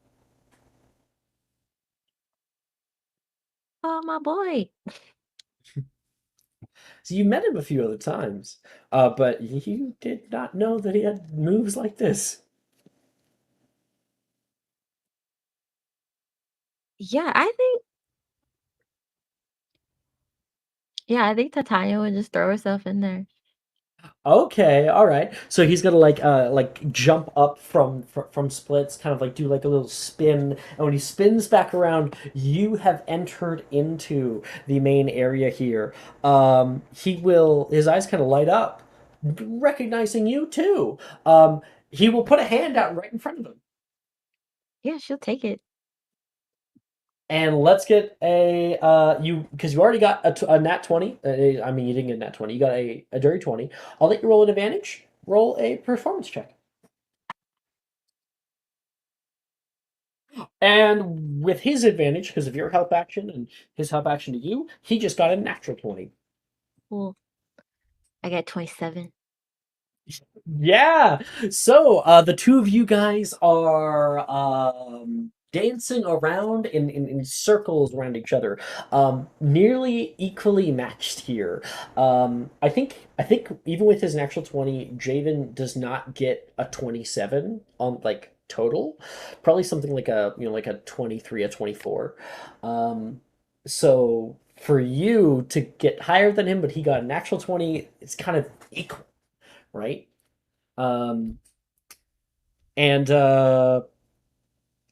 [SPEAKER 4] Oh, my boy.
[SPEAKER 5] So you met him a few other times, but you did not know that he had moves like this.
[SPEAKER 4] Yeah, I think Titania would just throw herself in there.
[SPEAKER 5] Okay, all right. So he's gonna like jump up from splits, kind of like do like a little spin, and when he spins back around, you have entered into the main area here. He will his eyes kind of light up, recognizing you too. He will put a hand out right in front of him.
[SPEAKER 4] Yeah, she'll take it.
[SPEAKER 5] And let's get a you because you already got a nat 20. I mean, you didn't get a nat 20. You got a dirty 20. I'll let you roll an advantage. Roll a performance check. And with his advantage, because of your help action and his help action to you, he just got a natural 20.
[SPEAKER 4] Cool. I got 27.
[SPEAKER 5] Yeah. So the two of you guys are dancing around in circles around each other, nearly equally matched here. I think even with his natural 20, Javen does not get a 27 on like total. Probably something like a 23, a 24. So for you to get higher than him, but he got an actual 20, it's kind of equal, right? Um, and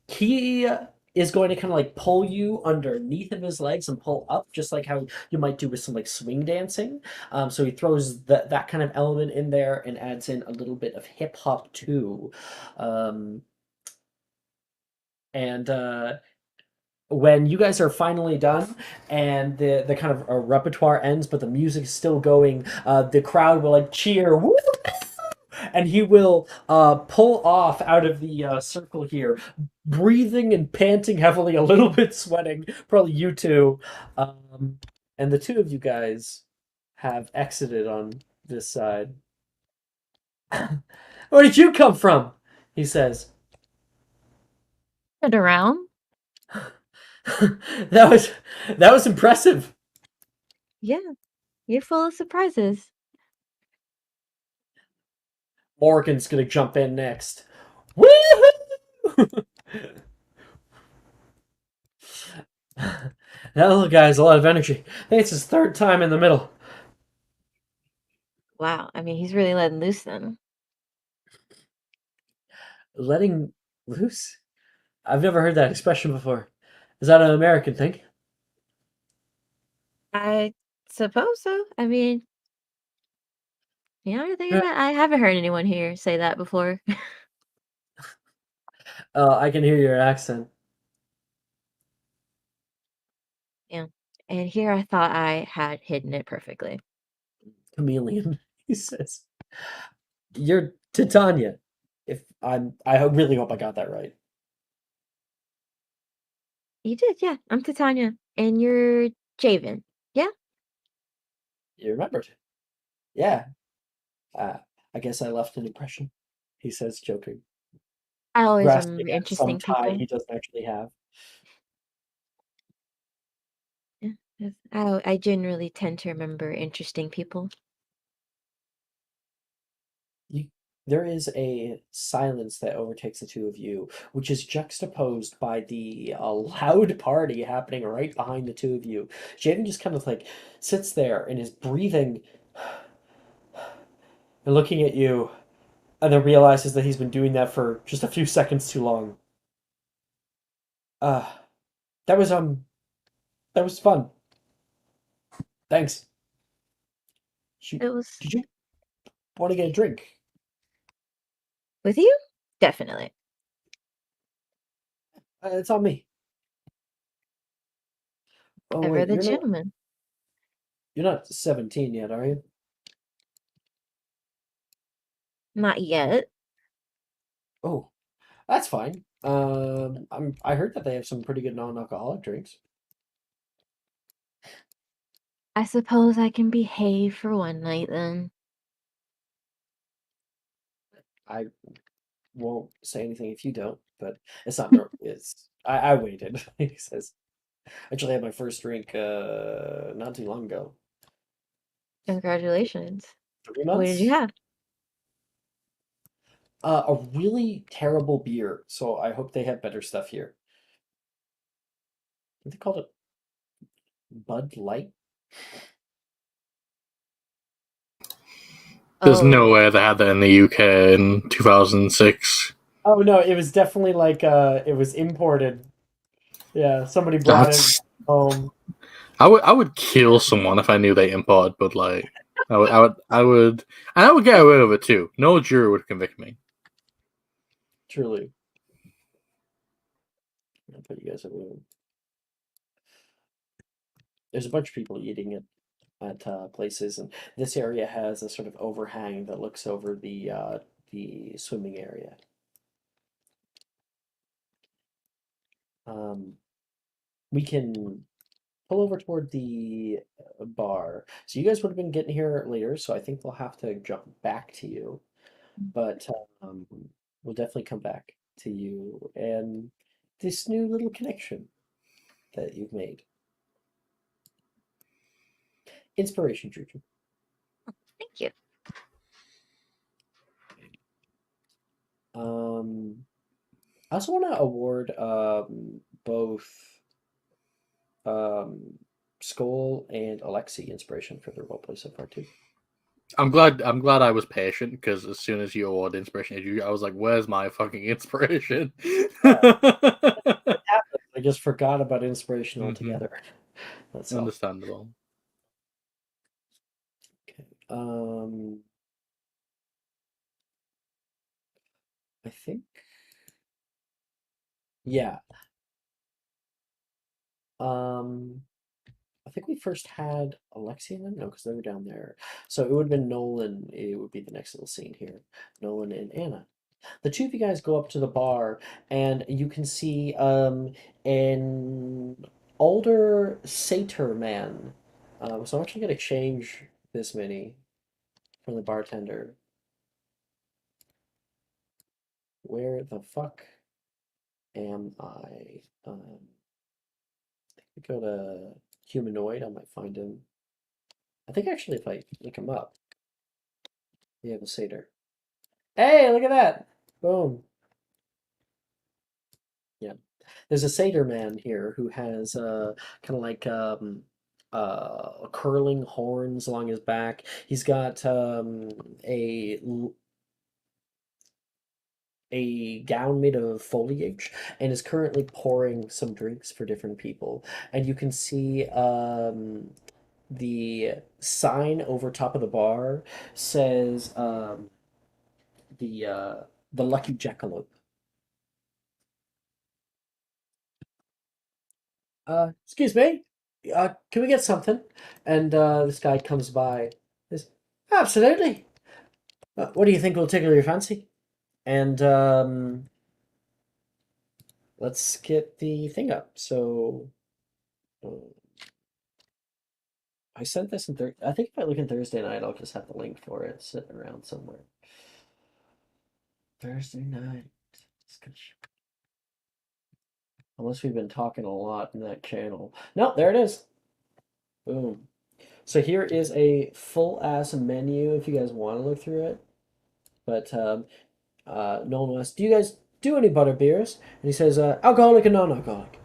[SPEAKER 5] he is going to kind of like pull you underneath of his legs and pull up, just like how you might do with some like swing dancing. So he throws that kind of element in there and adds in a little bit of hip hop too. Um, and when you guys are finally done and the kind of repertoire ends, but the music is still going, the crowd will like cheer, woo! And he will pull off out of the circle here, breathing and panting heavily, a little bit sweating. Probably you two. And the two of you guys have exited on this side. Where did you come from? He says.
[SPEAKER 4] Turned around.
[SPEAKER 5] that was impressive.
[SPEAKER 4] Yeah, you're full of surprises.
[SPEAKER 5] Morgan's gonna jump in next. Woohoo! That little guy has a lot of energy. I think it's his third time in the middle.
[SPEAKER 4] Wow, I mean, he's really letting loose then.
[SPEAKER 5] Letting loose? I've never heard that expression before. Is that an American thing?
[SPEAKER 4] I suppose so. I mean, I think
[SPEAKER 5] Yeah.
[SPEAKER 4] I haven't heard anyone here say that before.
[SPEAKER 5] I can hear your accent.
[SPEAKER 4] Yeah. And here I thought I had hidden it perfectly.
[SPEAKER 5] Chameleon, he says. You're Titania. I really hope I got that right.
[SPEAKER 4] You did, yeah. I'm Titania. And you're Javen. Yeah?
[SPEAKER 5] You remembered. Yeah. I guess I left an impression, he says, joking,
[SPEAKER 4] I always remember
[SPEAKER 5] grasping at some
[SPEAKER 4] interesting
[SPEAKER 5] tie
[SPEAKER 4] people.
[SPEAKER 5] he doesn't actually have.
[SPEAKER 4] Yeah. Yes. I generally tend to remember interesting people.
[SPEAKER 5] There is a silence that overtakes the two of you, which is juxtaposed by the loud party happening right behind the two of you. Jaden just kind of like sits there and is breathing and looking at you, and then realizes that he's been doing that for just a few seconds too long. Uh, that was that was fun. Thanks.
[SPEAKER 4] It was
[SPEAKER 5] Did you want to get a drink?
[SPEAKER 4] with you? Definitely.
[SPEAKER 5] It's on me. Oh
[SPEAKER 4] Ever
[SPEAKER 5] wait,
[SPEAKER 4] the gentleman.
[SPEAKER 5] you're not 17 yet, are you?
[SPEAKER 4] Not yet.
[SPEAKER 5] Oh, that's fine. I heard that they have some pretty good non-alcoholic drinks.
[SPEAKER 4] I suppose I can behave for one night then.
[SPEAKER 5] I won't say anything if you don't, but it's not normal. I waited. He says. Actually, I had my first drink not too long ago.
[SPEAKER 4] Congratulations.
[SPEAKER 5] 3
[SPEAKER 4] What did you
[SPEAKER 5] months.
[SPEAKER 4] have?
[SPEAKER 5] A really terrible beer. So I hope they have better stuff here. What they called it? Bud Light.
[SPEAKER 1] There's no
[SPEAKER 4] Oh,
[SPEAKER 1] way they had that in the UK in 2006.
[SPEAKER 5] Oh no, it was definitely like it was imported. Yeah, somebody brought it
[SPEAKER 1] That's
[SPEAKER 5] home.
[SPEAKER 1] I would kill someone if I knew they imported Bud Light. I would, and I would get away with it too. No jury would convict me.
[SPEAKER 5] Truly. I'll put you guys in a room. There's a bunch of people eating it at places, and this area has a sort of overhang that looks over the swimming area. We can pull over toward the bar. So you guys would have been getting here later, so I think we'll have to jump back to you. But we'll definitely come back to you. And this new little connection that you've made. Inspiration, Juju.
[SPEAKER 4] Thank you.
[SPEAKER 5] I also want to award both Skoll and Alexi inspiration for their roleplay so far too.
[SPEAKER 1] I'm glad I was patient, because as soon as you award inspiration, I was like, "Where's my fucking inspiration?"
[SPEAKER 5] I just forgot about inspiration altogether. That's all.
[SPEAKER 1] Understandable.
[SPEAKER 5] Okay. I think. Yeah. I think we first had Alexia and them. No, because they were down there. So it would have been Nolan. It would be the next little scene here. Nolan and Anna. The two of you guys go up to the bar, and you can see an older satyr man. So I'm actually going to change this mini from the bartender. Where the fuck am I? I go to humanoid, I might find him. I think actually if I look him up, we have a satyr. Hey, look at that! Boom. Yeah. There's a satyr man here who has kind of like curling horns along his back. He's got a gown made of foliage and is currently pouring some drinks for different people. And you can see the sign over top of the bar says the Lucky Jackalope. Excuse me, can we get something? And this guy comes by. Says, absolutely. What do you think will tickle your fancy? And let's get the thing up. So I sent this in I think if I look in Thursday night, I'll just have the link for it sitting around somewhere. Thursday night. Unless we've been talking a lot in that channel. No, there it is. Boom. So here is a full ass menu if you guys want to look through it. But no one asks, do you guys do any butter beers? And he says, alcoholic and non-alcoholic.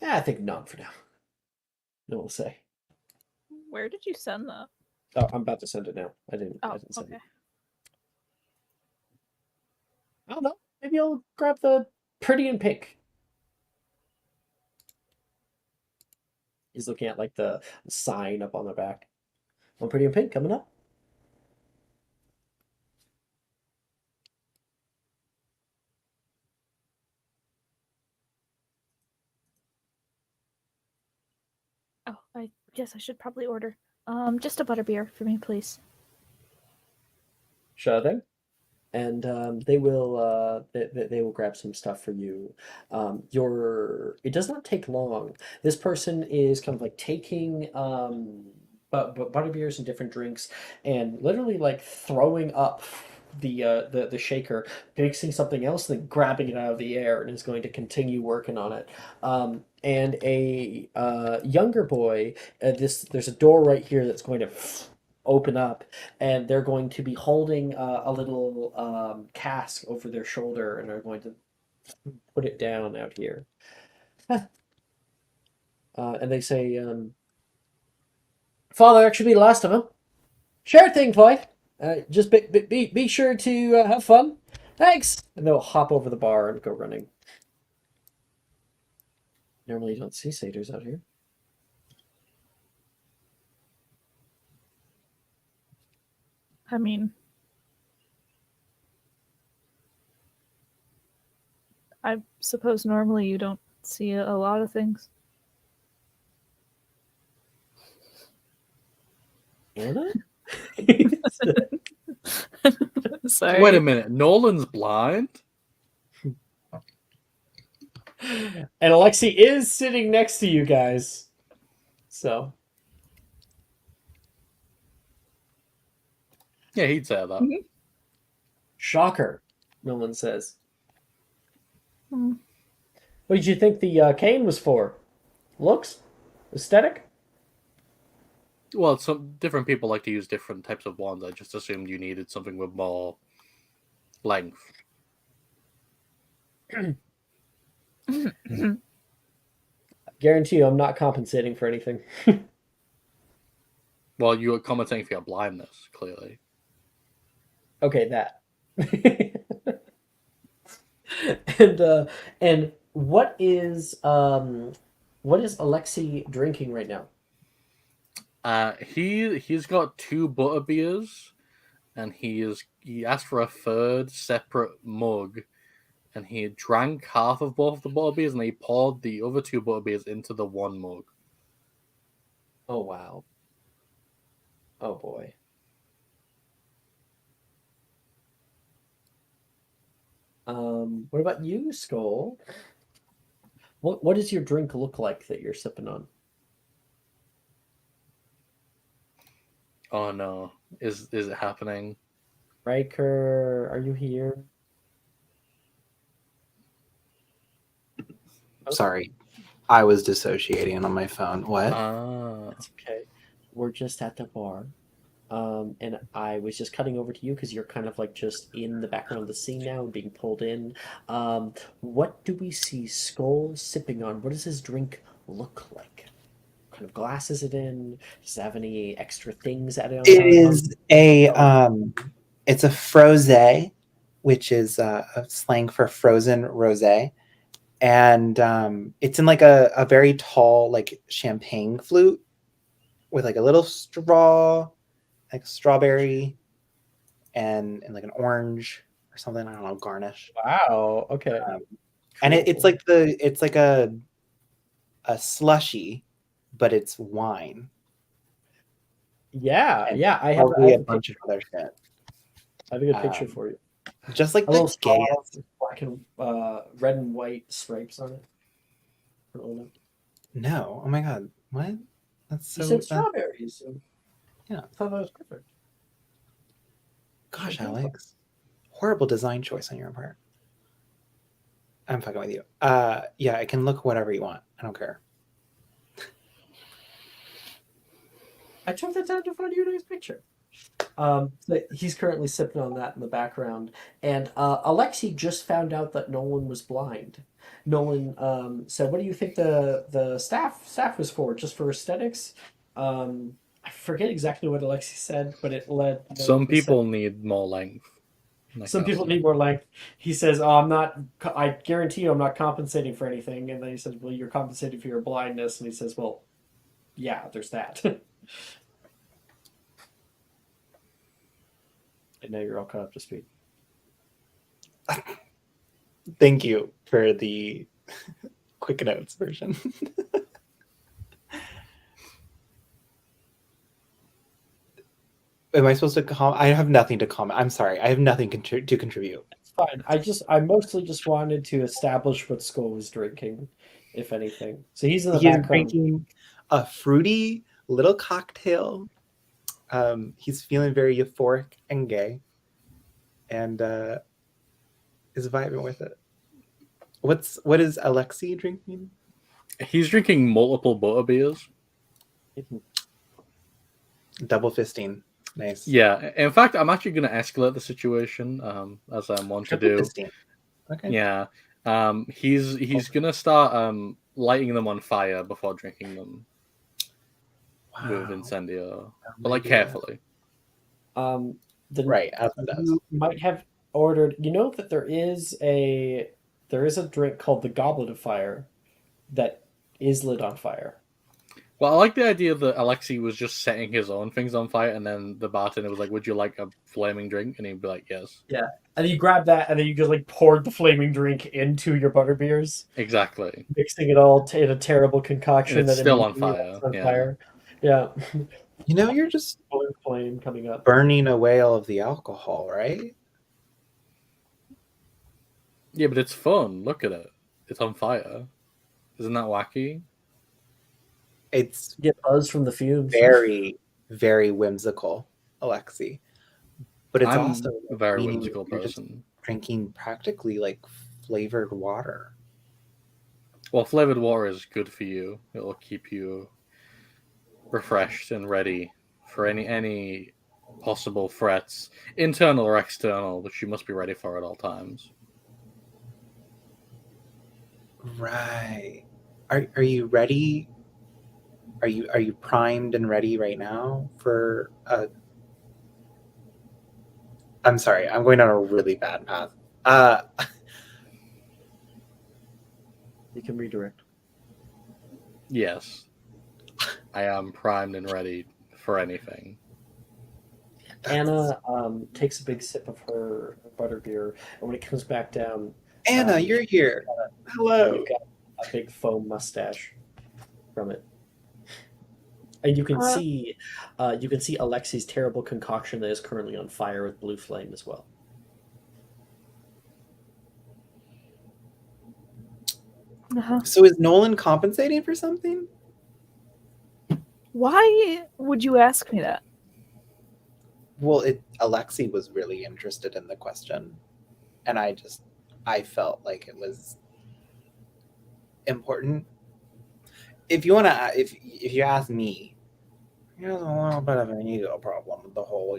[SPEAKER 5] Yeah, I think none for now. No one will say.
[SPEAKER 3] Where did you send that?
[SPEAKER 5] Oh, I'm about to send it now. I didn't send
[SPEAKER 3] okay.
[SPEAKER 5] it. I don't know. Maybe I'll grab the pretty in pink. He's looking at like the sign up on the back. Well, pretty in pink coming up.
[SPEAKER 3] Oh, I guess I should probably order. Just a butterbeer for me, please.
[SPEAKER 5] Sure thing. And they will they will grab some stuff for you. It does not take long. This person is kind of like taking but butterbeers and different drinks and literally like throwing up the shaker, mixing something else, then grabbing it out of the air and is going to continue working on it. And a younger boy, there's a door right here that's going to open up, and they're going to be holding a little cask over their shoulder and are going to put it down out here. And they say, Father, that should be the last of them. Sure thing, Clive. Just be sure to have fun. Thanks. And they'll hop over the bar and go running. Normally you don't see satyrs out here.
[SPEAKER 3] I mean, I suppose normally you don't see a lot of things.
[SPEAKER 5] Anna?
[SPEAKER 3] Sorry.
[SPEAKER 1] Wait a minute, Nolan's blind?
[SPEAKER 5] And Alexi is sitting next to you guys. So.
[SPEAKER 1] Yeah, he'd say that.
[SPEAKER 3] Mhm.
[SPEAKER 5] Shocker. Nolan says.
[SPEAKER 3] Hmm.
[SPEAKER 5] What did you think the cane was for? Looks? Aesthetic?
[SPEAKER 1] Well, some different people like to use different types of wands. I just assumed you needed something with more length.
[SPEAKER 5] Guarantee you I'm not compensating for anything.
[SPEAKER 1] Well, you were commenting for your blindness, clearly.
[SPEAKER 5] Okay, that. And what is Alexei drinking right now?
[SPEAKER 1] He's got 2 butterbeers, and he asked for a third separate mug, and he drank half of both of the butterbeers, and he poured the other 2 butterbeers into the one mug.
[SPEAKER 5] Oh wow. Oh boy. What about you, Skull? What does your drink look like that you're sipping on?
[SPEAKER 1] Oh no, is it happening?
[SPEAKER 5] Riker, are you here?
[SPEAKER 2] Sorry, I was dissociating on my phone. What?
[SPEAKER 5] That's okay. We're just at the bar. And I was just cutting over to you because you're kind of like just in the background of the scene now and being pulled in. What do we see Skull sipping on? What does his drink look like? What kind of glass is it in? Does it have any extra things added on?
[SPEAKER 2] It is it's a frosé, which is a slang for frozen rosé, and it's in like a very tall like champagne flute with like a little straw, like a strawberry, and like an orange or something. I don't know, garnish.
[SPEAKER 5] Wow. Okay.
[SPEAKER 2] And it's
[SPEAKER 5] Cool.
[SPEAKER 2] like it's like a slushy, but it's wine.
[SPEAKER 5] Yeah,
[SPEAKER 2] And
[SPEAKER 5] yeah. I have
[SPEAKER 2] probably a
[SPEAKER 5] a
[SPEAKER 2] bunch of other shit.
[SPEAKER 5] I have a good picture for you.
[SPEAKER 2] Just like
[SPEAKER 5] A little
[SPEAKER 2] the
[SPEAKER 5] straw
[SPEAKER 2] gayest.
[SPEAKER 5] with black and red and white stripes on it. I don't know.
[SPEAKER 2] No, oh my god, what? That's
[SPEAKER 5] You
[SPEAKER 2] so.
[SPEAKER 5] said strawberries. So
[SPEAKER 2] Yeah.
[SPEAKER 5] I thought that was perfect.
[SPEAKER 2] Gosh,
[SPEAKER 5] Okay.
[SPEAKER 2] Alex, horrible design choice on your part. I'm fucking with you. Yeah, I can look whatever you want. I don't care.
[SPEAKER 5] I took that down to find you a nice picture. So he's currently sipping on that in the background, and Alexei just found out that Nolan was blind. Nolan said, "What do you think the staff was for? Just for aesthetics?" I forget exactly what Alexei said, but it led.
[SPEAKER 1] Some people need more length.
[SPEAKER 5] Some people need more length. He says, "Oh, I'm not. I guarantee you, I'm not compensating for anything." And then he says, "Well, you're compensating for your blindness." And he says, "Well, yeah, there's that." And now you're all caught up to speed.
[SPEAKER 2] Thank you for the quick notes version. Am I supposed to comment? I have nothing to comment. I'm sorry. I have nothing to contribute.
[SPEAKER 5] It's fine. I mostly just wanted to establish what Skull was drinking, if anything. So he's in the
[SPEAKER 2] He's
[SPEAKER 5] background.
[SPEAKER 2] drinking a fruity little cocktail. He's feeling very euphoric and gay, and is vibing with it. What is Alexei drinking?
[SPEAKER 1] He's drinking multiple butterbeers.
[SPEAKER 2] Double fisting. Nice.
[SPEAKER 1] Yeah, in fact, I'm actually going to escalate the situation, as I want to do.
[SPEAKER 2] Fisting. Okay.
[SPEAKER 1] Yeah, he's going to start lighting them on fire before drinking them with incendio, but like carefully.
[SPEAKER 2] Right, as it does.
[SPEAKER 5] You might have ordered. You know that there is a drink called the Goblet of Fire that is lit on fire.
[SPEAKER 1] Well, I like the idea that Alexei was just setting his own things on fire, and then the bartender was like, "Would you like a flaming drink?" And he'd be like, "Yes."
[SPEAKER 5] Yeah, and you grab that, and then you just like poured the flaming drink into your butterbeers,
[SPEAKER 1] Exactly.
[SPEAKER 5] mixing it all in a terrible concoction
[SPEAKER 1] And it's
[SPEAKER 5] that
[SPEAKER 1] still on
[SPEAKER 5] immediately
[SPEAKER 1] fire.
[SPEAKER 5] lights on
[SPEAKER 1] Yeah.
[SPEAKER 5] fire. Yeah.
[SPEAKER 2] You know, you're just
[SPEAKER 5] Blue flame coming up.
[SPEAKER 2] burning away all of the alcohol, right?
[SPEAKER 1] Yeah, but it's fun. Look at it. It's on fire. Isn't that wacky?
[SPEAKER 2] It's
[SPEAKER 5] Get buzzed from the fumes.
[SPEAKER 2] very, very whimsical, Alexei. But it's
[SPEAKER 1] I'm
[SPEAKER 2] also
[SPEAKER 1] a very
[SPEAKER 2] meaning
[SPEAKER 1] whimsical
[SPEAKER 2] you're just
[SPEAKER 1] person.
[SPEAKER 2] drinking practically like flavored water.
[SPEAKER 1] Well, flavored water is good for you. It'll keep you refreshed and ready for any possible threats, internal or external, which you must be ready for at all times.
[SPEAKER 2] Right. Are you ready? Are you primed and ready right now for I'm sorry, I'm going down a really bad path.
[SPEAKER 5] You can redirect.
[SPEAKER 1] Yes. I am primed and ready for anything.
[SPEAKER 5] Anna takes a big sip of her butterbeer, and when it comes back down,
[SPEAKER 2] Anna, you're here. Hello.
[SPEAKER 5] you've got a big foam mustache from it. And you can see Alexi's terrible concoction that is currently on fire with blue flame as well.
[SPEAKER 3] Uh-huh.
[SPEAKER 2] So is Nolan compensating for something?
[SPEAKER 3] Why would you ask me that?
[SPEAKER 2] Well, Alexi was really interested in the question, and I felt like it was important. If you wanna, if you ask me, he has a little bit of an ego problem with the whole,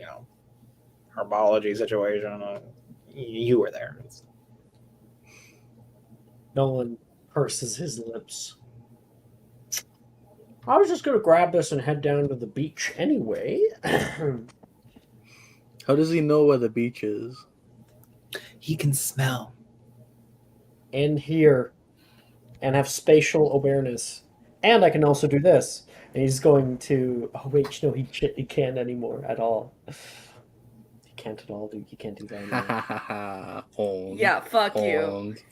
[SPEAKER 2] herbology situation. You were there.
[SPEAKER 5] Nolan purses his lips. I was just going to grab this and head down to the beach anyway.
[SPEAKER 1] How does he know where the beach is?
[SPEAKER 2] He can smell.
[SPEAKER 5] And hear and have spatial awareness. And I can also do this. And he's going to... Oh, wait, no, he can't anymore at all. He can't at all. He can't do that anymore.
[SPEAKER 1] Honed.
[SPEAKER 6] Yeah, fuck you.
[SPEAKER 1] Honed.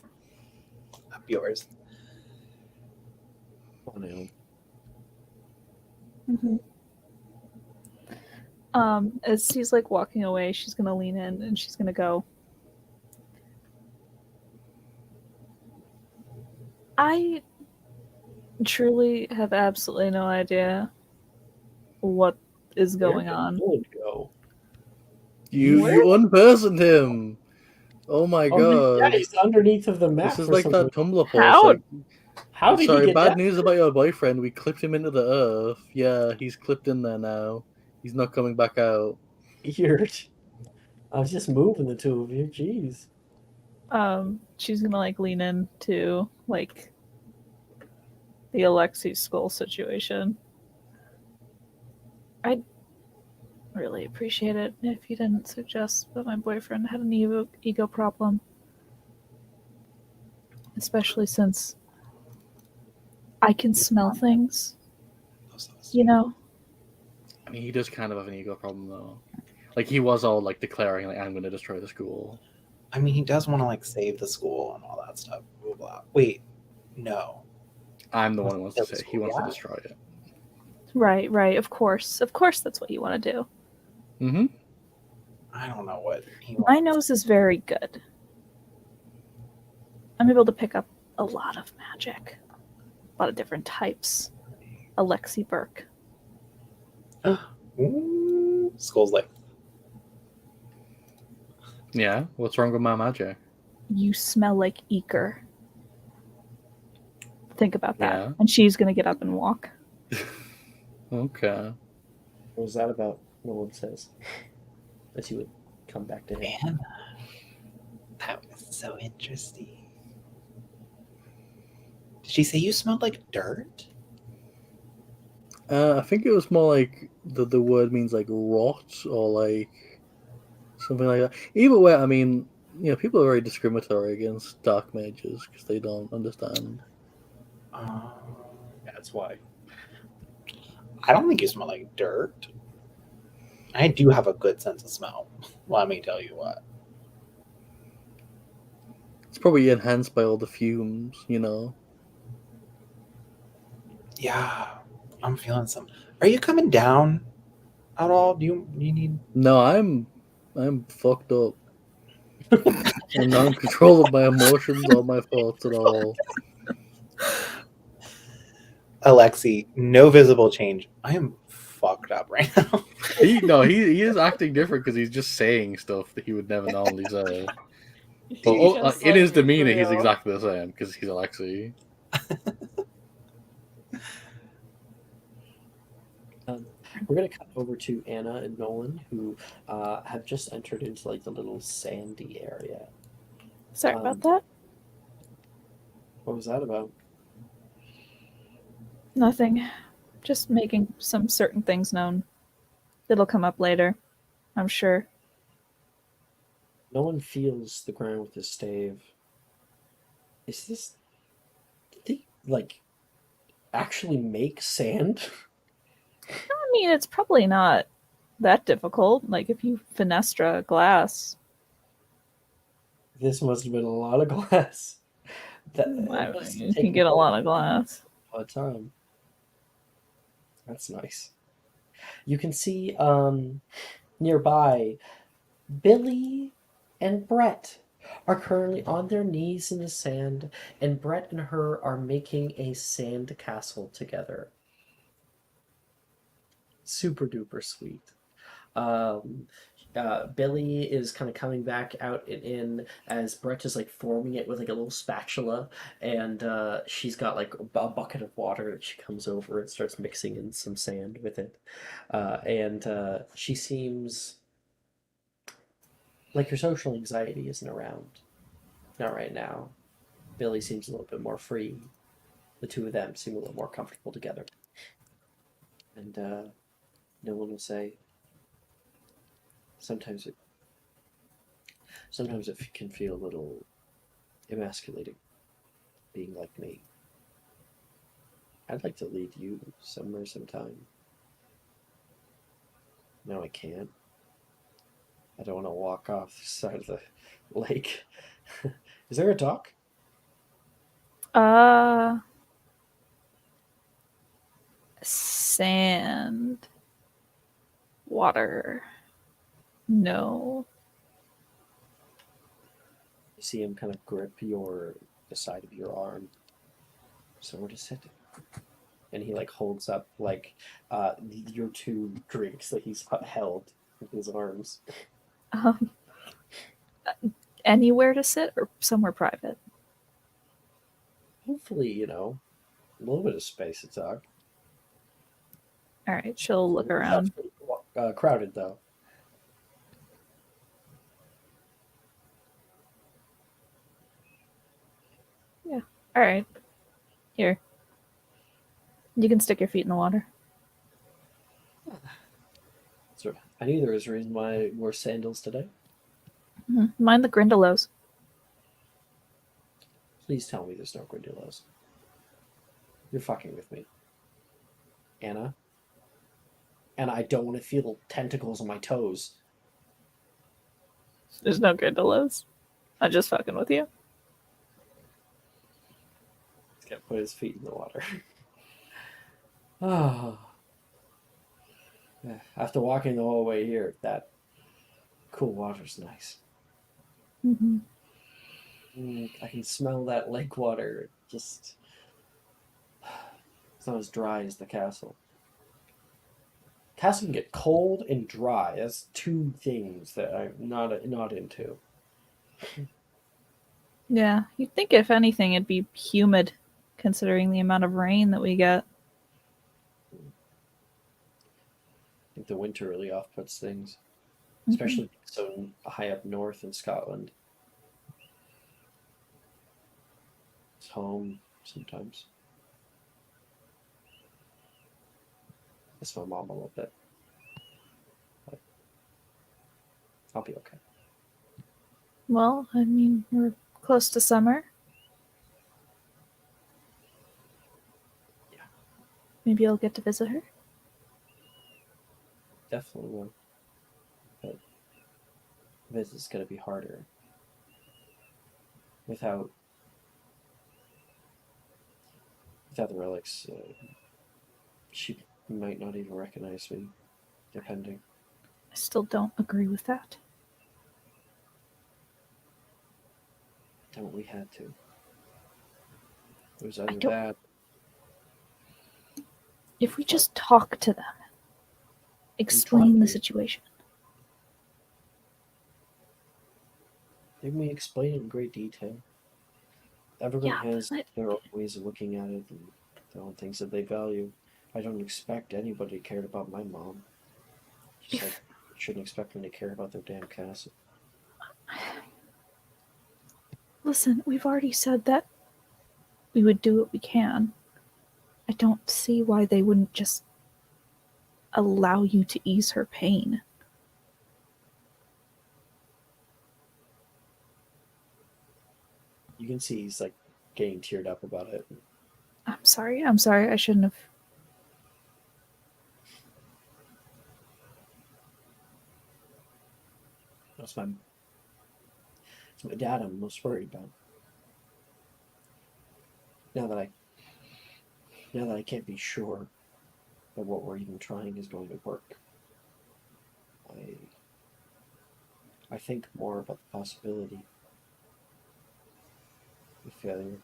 [SPEAKER 2] Up yours.
[SPEAKER 5] Oh, no.
[SPEAKER 3] Mm-hmm. As he's like walking away, she's gonna lean in and she's gonna go, I truly have absolutely no idea what is going on.
[SPEAKER 5] Go.
[SPEAKER 1] You unpersoned him. Oh my god.
[SPEAKER 5] Yeah, he's underneath of the map.
[SPEAKER 1] This is
[SPEAKER 5] for
[SPEAKER 1] like
[SPEAKER 5] some
[SPEAKER 1] that
[SPEAKER 5] reason.
[SPEAKER 1] Tumblr post.
[SPEAKER 3] How?
[SPEAKER 1] Like,
[SPEAKER 5] How did
[SPEAKER 1] sorry,
[SPEAKER 5] he get
[SPEAKER 1] bad
[SPEAKER 5] that?
[SPEAKER 1] news about your boyfriend. We clipped him into the earth. Yeah, he's clipped in there now. He's not coming back out.
[SPEAKER 5] Weird. I was just moving the two of you. Jeez.
[SPEAKER 3] She's gonna like lean into like the Alexi skull situation. I'd really appreciate it if you didn't suggest that my boyfriend had an ego problem. Especially since I can smell things, you know?
[SPEAKER 1] I mean, he does kind of have an ego problem, though. Like, he was all, like, declaring, like, I'm going to destroy the school.
[SPEAKER 2] I mean, he does want to, like, save the school and all that stuff. Blah, blah. Wait, no.
[SPEAKER 1] I'm the one who wants to say he wants to
[SPEAKER 2] Yeah.
[SPEAKER 1] destroy it.
[SPEAKER 3] Right, of course. Of course that's what you want to do.
[SPEAKER 1] Mm-hmm.
[SPEAKER 2] I don't know what he
[SPEAKER 3] My
[SPEAKER 2] wants.
[SPEAKER 3] nose is very good. I'm able to pick up a lot of magic. A lot of different types. Alexi Burke.
[SPEAKER 2] Ooh, Skull's like,
[SPEAKER 1] Yeah? What's wrong with my magic?
[SPEAKER 3] You smell like Eker. Think about that.
[SPEAKER 1] Yeah.
[SPEAKER 3] And she's going to get up and walk.
[SPEAKER 1] Okay.
[SPEAKER 5] What was that about? No one says. That you would come back to him.
[SPEAKER 2] man, that was so interesting. Did she say you smelled like dirt?
[SPEAKER 1] I think it was more like the word means, like, rot or, like, something like that. Either way, I mean, people are very discriminatory against dark mages because they don't understand.
[SPEAKER 5] That's why.
[SPEAKER 2] I don't think you smell like dirt. I do have a good sense of smell. Let me tell you what.
[SPEAKER 1] It's probably enhanced by all the fumes,
[SPEAKER 2] Yeah, I'm feeling some. Are you coming down at all? Do you need?
[SPEAKER 1] No, I'm fucked up. I'm not in control of my emotions or my thoughts at all.
[SPEAKER 2] Alexi, no visible change. I am fucked up right now.
[SPEAKER 1] He is acting different because he's just saying stuff that he would never normally say. But
[SPEAKER 3] Just
[SPEAKER 1] in
[SPEAKER 3] like
[SPEAKER 1] his demeanor, he's
[SPEAKER 3] Israel.
[SPEAKER 1] exactly the same because he's Alexei.
[SPEAKER 5] We're gonna cut over to Anna and Nolan, who have just entered into like the little sandy area.
[SPEAKER 3] Sorry about that.
[SPEAKER 5] What was that about?
[SPEAKER 3] Nothing. Just making some certain things known. It'll come up later, I'm sure.
[SPEAKER 5] Nolan feels the ground with his stave. Is this? Did they like actually make sand?
[SPEAKER 3] I mean, it's probably not that difficult. Like if you fenestra glass,
[SPEAKER 5] This must have been a lot of glass. That
[SPEAKER 3] I
[SPEAKER 5] it
[SPEAKER 3] mean,
[SPEAKER 5] must have
[SPEAKER 3] you can
[SPEAKER 5] taken
[SPEAKER 3] get a
[SPEAKER 5] quite
[SPEAKER 3] lot of glass.
[SPEAKER 5] a lot of time. That's nice. You can see nearby Billy and Brett are currently on their knees in the sand, and Brett and her are making a sand castle together. Super duper sweet. Um, Billy is kind of coming back out and in as Brett is like forming it with like a little spatula, and she's got like a bucket of water that she comes over and starts mixing in some sand with it, and she seems like her social anxiety isn't around, not right now. Billy seems a little bit more free. The two of them seem a little more comfortable together, and no one will say sometimes it sometimes it can feel a little emasculating being like me. I'd like to lead you somewhere sometime. No, I can't. I don't want to walk off the side of the lake. Is there a dock?
[SPEAKER 3] Sand. Water. No.
[SPEAKER 5] You see him kind of grip the side of your arm. Somewhere to sit. And he like holds up like your two drinks that he's held with his arms.
[SPEAKER 3] Um, anywhere to sit or somewhere private?
[SPEAKER 5] Hopefully, a little bit of space to talk.
[SPEAKER 3] All right, she'll look around.
[SPEAKER 5] Pretty crowded though.
[SPEAKER 3] Yeah. All right. Here. You can stick your feet in the water.
[SPEAKER 5] So I knew there was a reason why I wore sandals today.
[SPEAKER 3] Mind the grindelows.
[SPEAKER 5] Please tell me there's no grindelows. You're fucking with me. Anna? Anna, I don't want to feel tentacles on my toes.
[SPEAKER 3] There's no grindelows. I'm just fucking with you.
[SPEAKER 5] He's got to put his feet in the water. Oh. After walking the whole way here, that cool water's nice.
[SPEAKER 3] Mm-hmm.
[SPEAKER 5] I can smell that lake water. Just, it's not as dry as the castle. Castle can get cold and dry. That's two things that I'm not into.
[SPEAKER 3] Yeah, you'd think if anything it'd be humid, considering the amount of rain that we get.
[SPEAKER 5] I think the winter really off-puts things,
[SPEAKER 3] Mm-hmm.
[SPEAKER 5] especially so high up north in Scotland. It's home sometimes. Miss my mom a little bit. But I'll be okay.
[SPEAKER 3] Well, I mean, we're close to summer.
[SPEAKER 5] Yeah.
[SPEAKER 3] Maybe you'll get to visit her.
[SPEAKER 5] Definitely will. But visit's gonna be harder. Without the relics, she might not even recognize me, depending.
[SPEAKER 3] I still don't agree with that.
[SPEAKER 5] Don't we had to? It was either that.
[SPEAKER 3] If we just talk to them, explain the
[SPEAKER 5] to.
[SPEAKER 3] situation.
[SPEAKER 5] Didn't we explain it in great detail? Everyone
[SPEAKER 3] Yeah,
[SPEAKER 5] has
[SPEAKER 3] but
[SPEAKER 5] their own ways of looking at it and their own things that they value. I don't expect anybody cared about my mom. Just like I shouldn't expect them to care about their damn castle.
[SPEAKER 3] listen, we've already said that we would do what we can. I don't see why they wouldn't just allow you to ease her pain.
[SPEAKER 5] You can see he's like getting teared up about it.
[SPEAKER 3] I'm sorry, I shouldn't have.
[SPEAKER 5] That's my dad I'm most worried about. Now that I can't be sure that what we're even trying is going to work. I think more about the possibility of failure.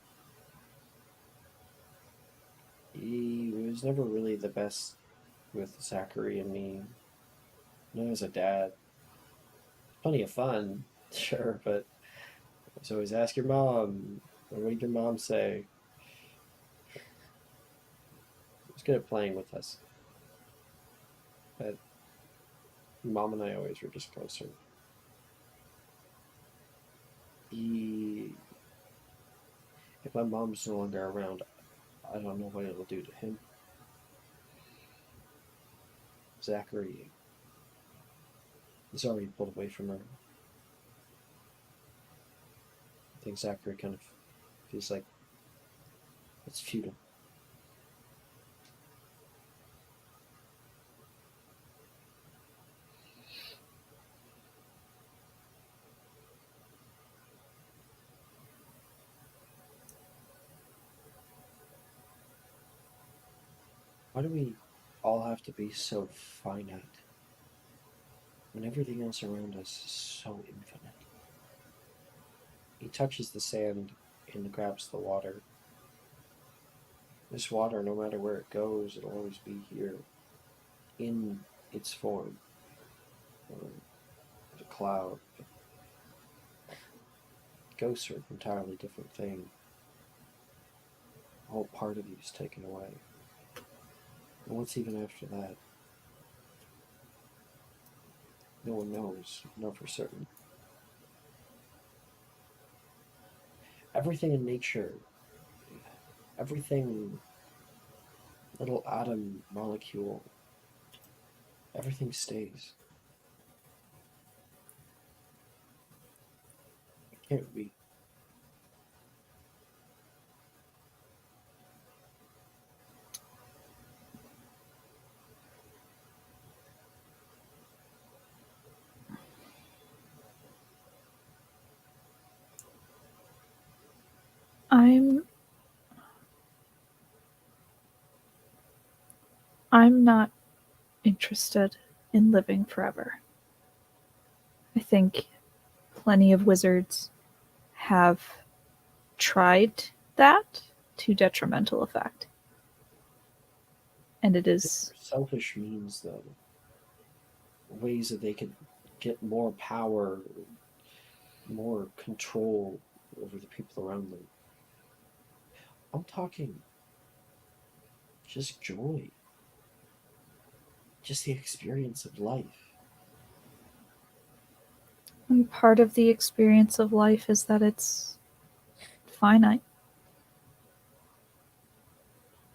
[SPEAKER 5] He was never really the best with Zachary and me. Not as a dad. Plenty of fun, sure, but I always ask your mom, or what did your mom say? He was good at playing with us. But mom and I always were just closer. He, if my mom's no longer around, I don't know what it'll do to him. Zachary is already pulled away from her. I think Zachary kind of feels like it's futile. Why do we all have to be so finite when everything else around us is so infinite? He touches the sand and grabs the water. This water, no matter where it goes, it'll always be here in its form. There's a cloud. Ghosts are an entirely different thing. A whole part of you is taken away. And what's even after that? No one knows, not for certain. Everything in nature, everything, little atom, molecule, everything stays. It can't be.
[SPEAKER 3] I'm not interested in living forever. I think plenty of wizards have tried that to detrimental effect. And it is
[SPEAKER 5] Selfish means, though, ways that they could get more power, more control over the people around them. I'm talking just joy, just the experience of life.
[SPEAKER 3] and part of the experience of life is that it's finite.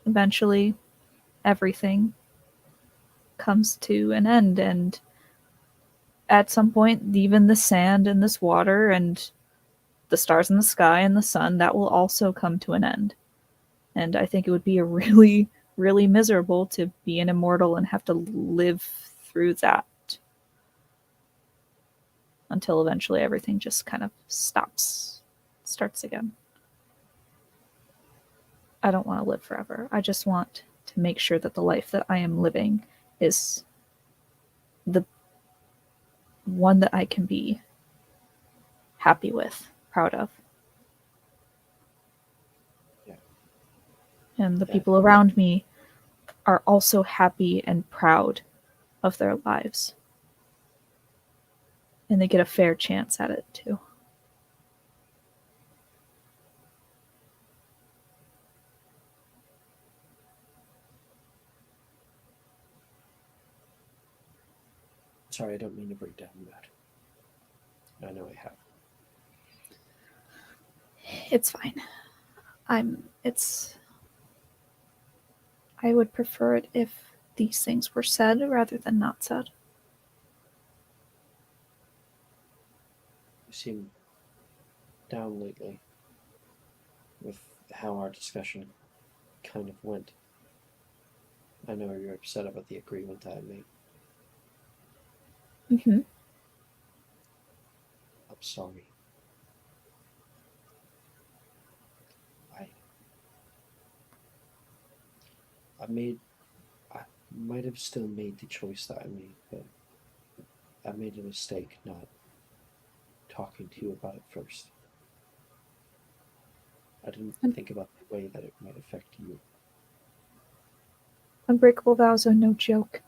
[SPEAKER 3] Eventually, everything comes to an end, and at some point, even the sand and this water and the stars in the sky and the sun, that will also come to an end. And I think it would be a really, really miserable to be an immortal and have to live through that until eventually everything just kind of starts again. I don't want to live forever. I just want to make sure that the life that I am living is the one that I can be happy with, proud of.
[SPEAKER 5] Yeah.
[SPEAKER 3] And the
[SPEAKER 5] Yeah.
[SPEAKER 3] people around me are also happy and proud of their lives. And they get a fair chance at it too.
[SPEAKER 5] Sorry, I don't mean to break down that. I know I have.
[SPEAKER 3] It's fine. I would prefer it if these things were said rather than not said.
[SPEAKER 5] You seem down lately with how our discussion kind of went. I know you're upset about the agreement that I made.
[SPEAKER 3] Mm-hmm.
[SPEAKER 5] I'm sorry. I might have still made the choice that I made, but I made a mistake not talking to you about it first. I didn't think about the way that it might affect you.
[SPEAKER 3] Unbreakable vows are no joke.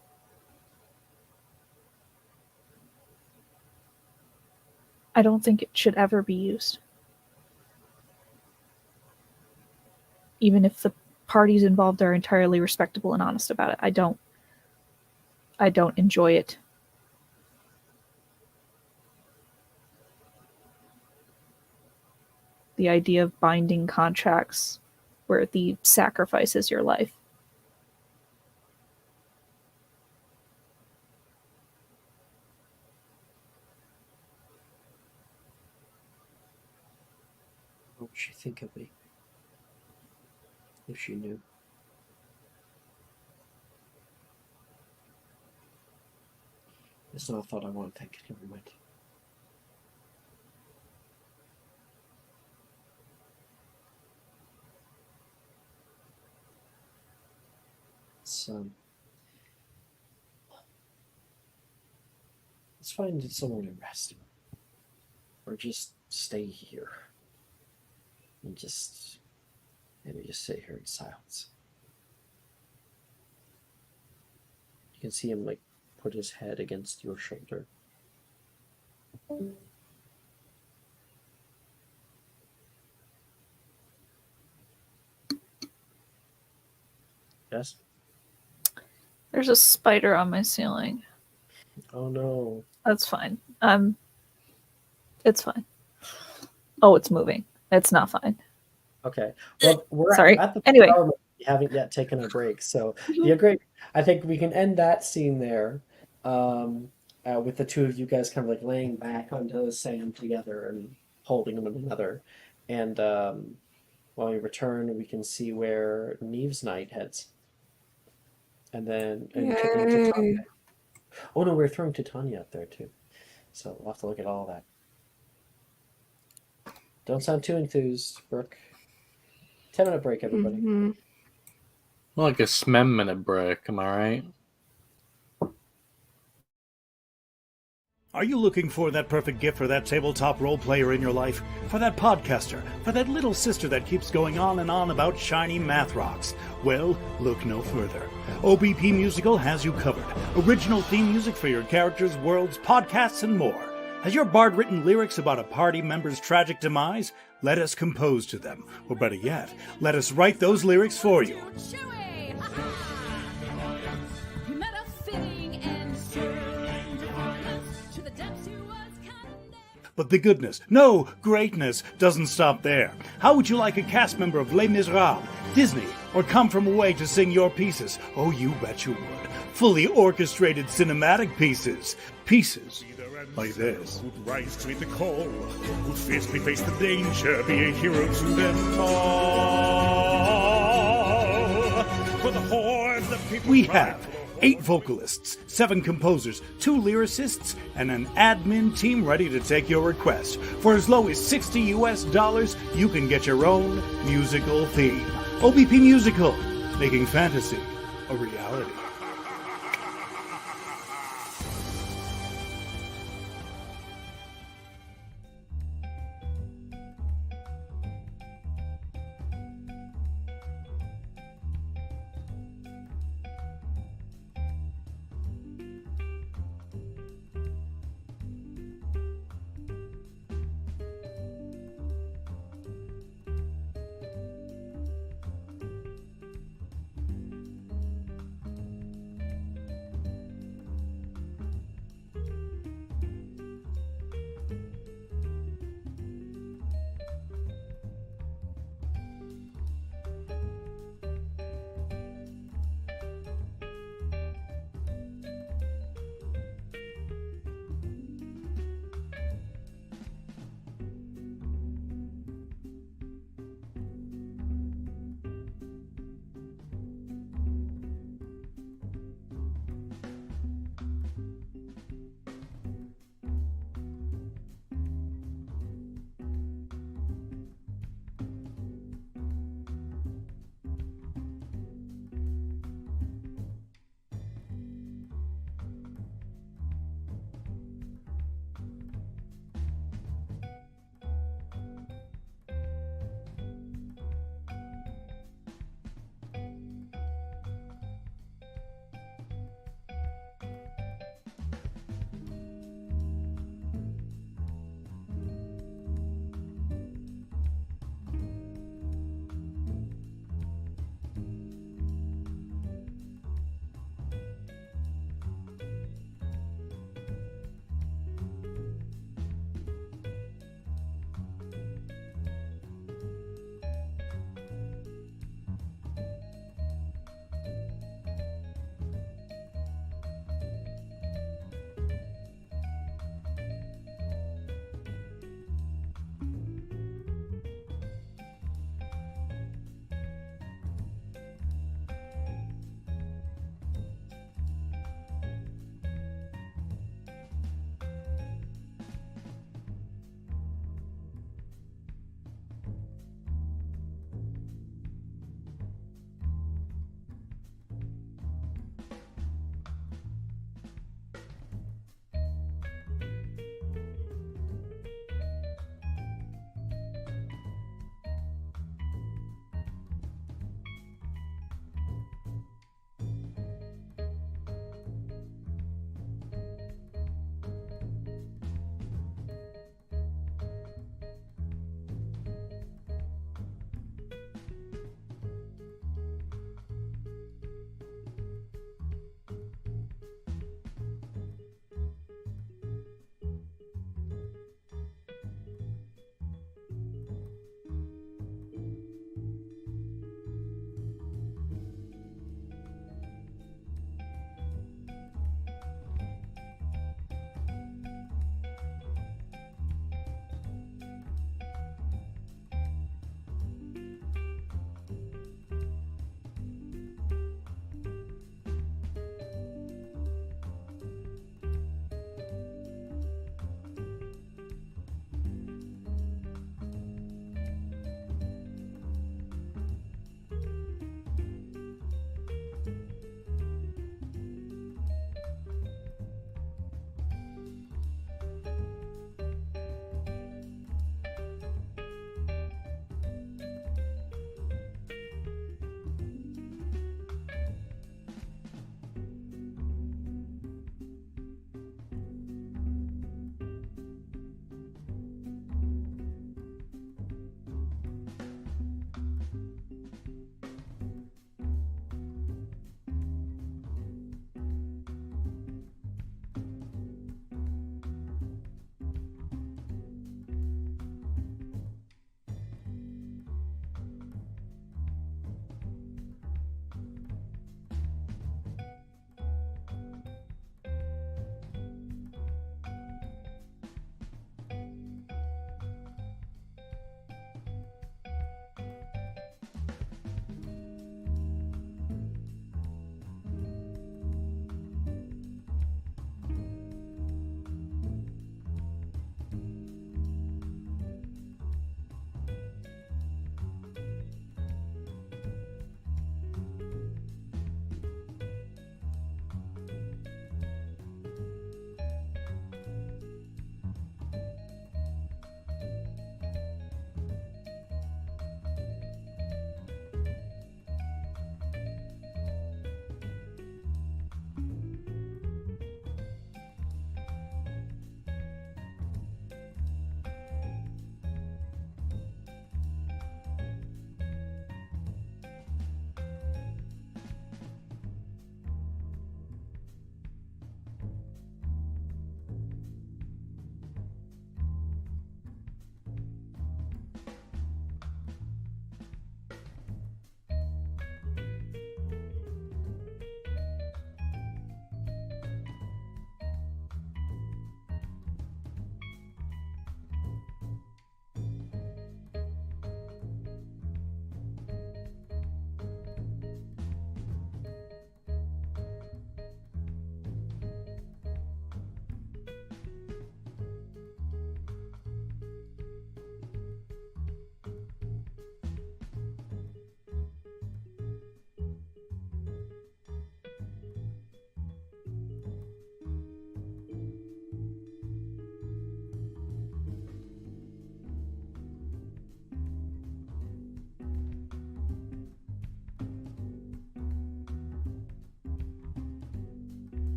[SPEAKER 3] I don't think it should ever be used. Even if the parties involved are entirely respectable and honest about it. I don't enjoy it. The idea of binding contracts where the sacrifice is your life.
[SPEAKER 5] What would she think of me if she knew? It's not a thought I want to think. Never mind. Let's find somewhere to rest. Or just stay here. And maybe just sit here in silence. You can see him put his head against your shoulder. Yes?
[SPEAKER 3] There's a spider on my ceiling.
[SPEAKER 5] Oh no.
[SPEAKER 3] That's fine. It's fine. Oh, it's moving. It's not fine.
[SPEAKER 5] Okay. Well, we're
[SPEAKER 3] Sorry.
[SPEAKER 5] at the
[SPEAKER 3] Anyway.
[SPEAKER 5] hour. We haven't yet taken a break, so the great. I think we can end that scene there, with the two of you guys kind of laying back onto the sand together and holding one another, and when we return, we can see where Neve's night heads, and then taking Titania. Oh no, we're throwing Titania up there too, so we'll have to look at all that. Don't sound too enthused, Brooke. 10-minute break, everybody.
[SPEAKER 6] Mm-hmm.
[SPEAKER 1] Like a minute break, am I right?
[SPEAKER 8] Are you looking for that perfect gift for that tabletop role player in your life? For that podcaster? For that little sister that keeps going on and on about shiny math rocks? Well, look no further. OBP Musical has you covered. Original theme music for your characters, worlds, podcasts, and more. Has your bard written lyrics about a party member's tragic demise? Let us compose to them. Or better yet, let us write those lyrics for you. But the goodness, no, greatness doesn't stop there. How would you like a cast member of Les Miserables, Disney, or Come From Away to sing your pieces? Oh, you bet you would. Fully orchestrated cinematic pieces. Pieces like this.
[SPEAKER 9] Who'd rise to meet the call, who'd fiercely face the danger, be a hero to them all. For the hordes of people
[SPEAKER 8] we have 8 vocalists, 7 composers, 2 lyricists, and an admin team ready to take your request. For as low as $60, you can get your own musical theme. OBP Musical, making fantasy a reality.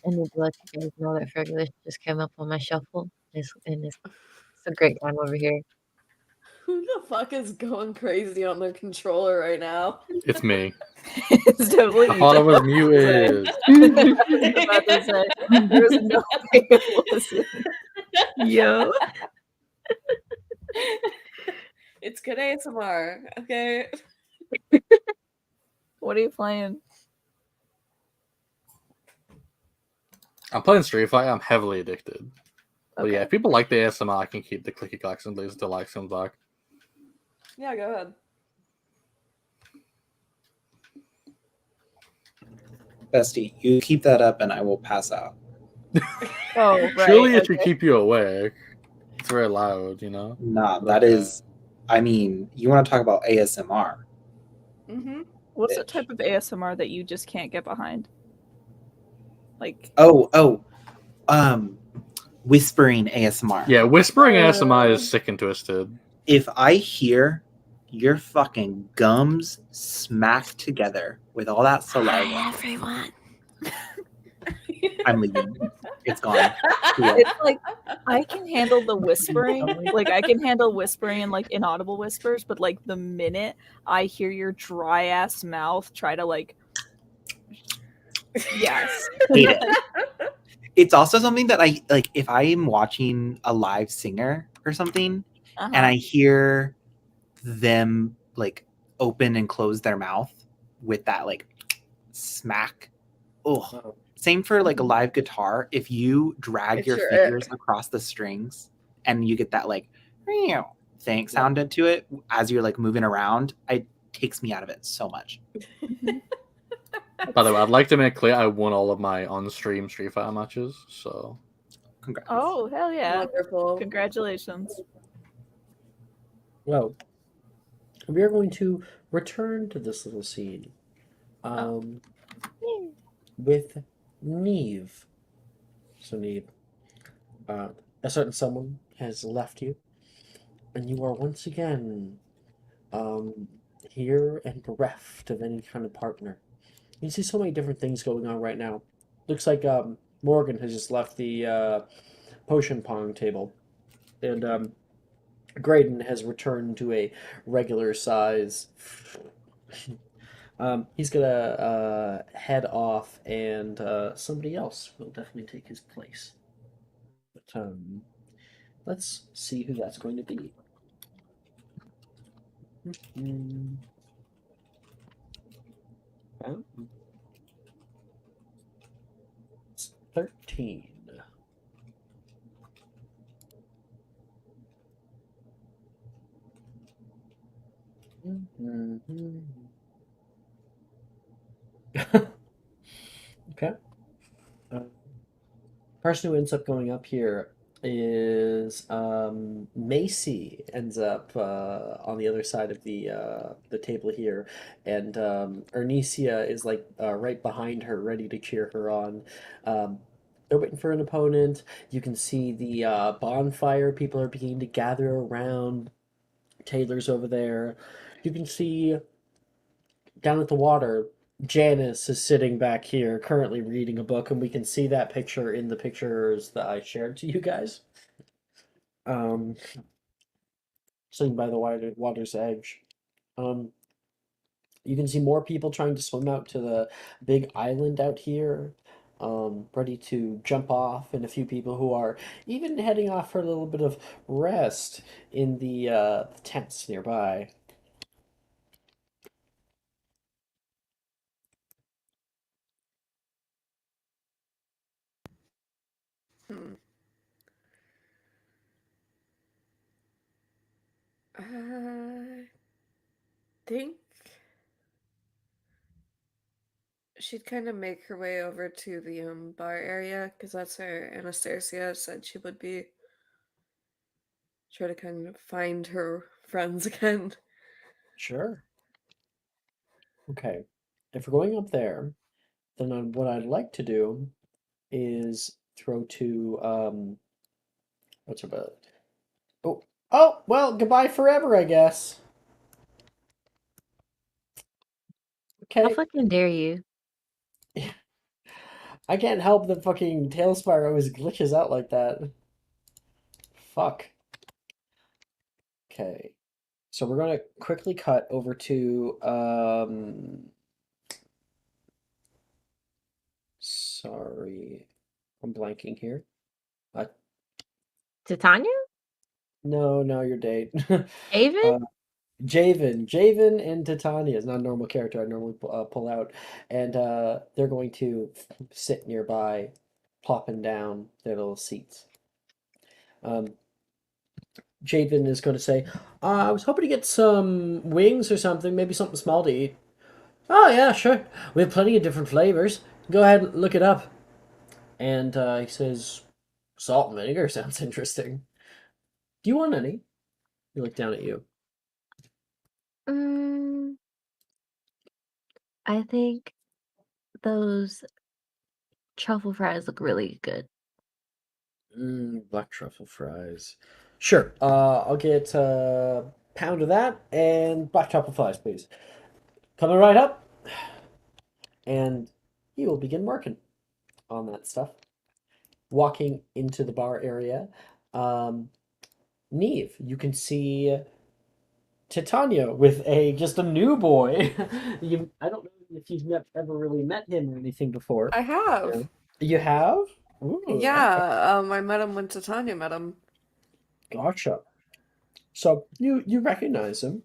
[SPEAKER 4] I need to let you guys know that Fergalicious just came up on my shuffle. It's a great time over here.
[SPEAKER 6] Who the fuck is going crazy on their controller right now?
[SPEAKER 1] It's me.
[SPEAKER 3] It's totally
[SPEAKER 1] I thought I was muted.
[SPEAKER 3] about to say, there's no way it wasn't.
[SPEAKER 4] Yo.
[SPEAKER 6] It's good ASMR, okay?
[SPEAKER 3] What are you playing?
[SPEAKER 1] I'm playing Street Fighter. I'm heavily addicted. But yeah,
[SPEAKER 3] Okay.
[SPEAKER 1] if people like the ASMR, I can keep the clicky clacks and listen to like some back.
[SPEAKER 6] Yeah, go ahead.
[SPEAKER 2] Bestie, you keep that up and I will pass out.
[SPEAKER 3] Oh, right.
[SPEAKER 1] Surely it
[SPEAKER 3] okay.
[SPEAKER 1] should keep you awake. It's very loud, you know?
[SPEAKER 2] Nah, that is, I mean, you want to talk about ASMR.
[SPEAKER 6] Mm-hmm.
[SPEAKER 3] What's the
[SPEAKER 2] bitch.
[SPEAKER 3] type of ASMR that you just can't get behind? Like,
[SPEAKER 2] Whispering ASMR.
[SPEAKER 1] Yeah, whispering ASMR is sick and twisted.
[SPEAKER 2] If I hear your fucking gums smack together with all that saliva,
[SPEAKER 4] everyone.
[SPEAKER 2] I'm leaving. It's gone.
[SPEAKER 3] it's like I can handle the whispering. Like I can handle whispering and like inaudible whispers, but like the minute I hear your dry ass mouth try to like yes.
[SPEAKER 2] Hate it. It's also something that I like if I am watching a live singer or something and I hear them like open and close their mouth with that like smack. Oh, same for like a live guitar. If you drag
[SPEAKER 6] It's
[SPEAKER 2] your
[SPEAKER 6] your
[SPEAKER 2] fingers across the strings and you get that like thing sound into it as you're like moving around, it takes me out of it so much.
[SPEAKER 1] By the way, I'd like to make clear I won all of my on-stream Street Fighter matches, so
[SPEAKER 2] Congrats.
[SPEAKER 3] Oh, hell yeah.
[SPEAKER 6] Wonderful.
[SPEAKER 3] Congratulations.
[SPEAKER 5] Well, we are going to return to this little scene with Neve. So, Neve, a certain someone has left you, and you are once again here and bereft of any kind of partner. You see so many different things going on right now. Looks like Morgan has just left the potion pong table, and Graydon has returned to a regular size. He's gonna head off, and somebody else will definitely take his place. But let's see who that's going to be. It's 13. Okay. Person who ends up going up here is Macy ends up on the other side of the table here, and Ernesia is like right behind her, ready to cheer her on. They're waiting for an opponent. You can see the bonfire. People are beginning to gather around. Taylor's over there. You can see down at the water, Janice is sitting back here, currently reading a book, and we can see that picture in the pictures that I shared to you guys. Sitting by the water's edge. You can see more people trying to swim out to the big island out here, ready to jump off, and a few people who are even heading off for a little bit of rest in the tents nearby.
[SPEAKER 6] I think she'd kind of make her way over to the bar area because that's where Anastasia said she would be. Try to kind of find her friends again.
[SPEAKER 5] Sure. Okay. If we're going up there, then what I'd like to do is throw to what's about oh well, goodbye forever, I guess.
[SPEAKER 4] How
[SPEAKER 5] Okay.
[SPEAKER 4] fucking dare you?
[SPEAKER 5] I can't help that fucking Tailspire always glitches out like that. Fuck. Okay. So we're gonna quickly cut over to sorry. I'm blanking here.
[SPEAKER 4] Titania?
[SPEAKER 5] No, your date.
[SPEAKER 4] Aven?
[SPEAKER 5] Javen and Titania is not a normal character I normally pull out, and they're going to sit nearby, plopping down their little seats. Javen is going to say, I was hoping to get some wings or something, maybe something small to eat. Oh, yeah, sure. We have plenty of different flavors. Go ahead and look it up. And he says, salt and vinegar sounds interesting. Do you want any? He look down at you.
[SPEAKER 4] Mm, I think those truffle fries look really good.
[SPEAKER 5] Black truffle fries. Sure. I'll get a pound of that and black truffle fries, please. Coming right up. And he will begin working on that stuff. Walking into the bar area, Neve, you can see Titania with just a new boy. I don't know if you've ever really met him or anything before.
[SPEAKER 6] I have.
[SPEAKER 5] You have? Ooh, okay.
[SPEAKER 6] Yeah, I met him when Titania met him.
[SPEAKER 5] Gotcha. So you recognize him.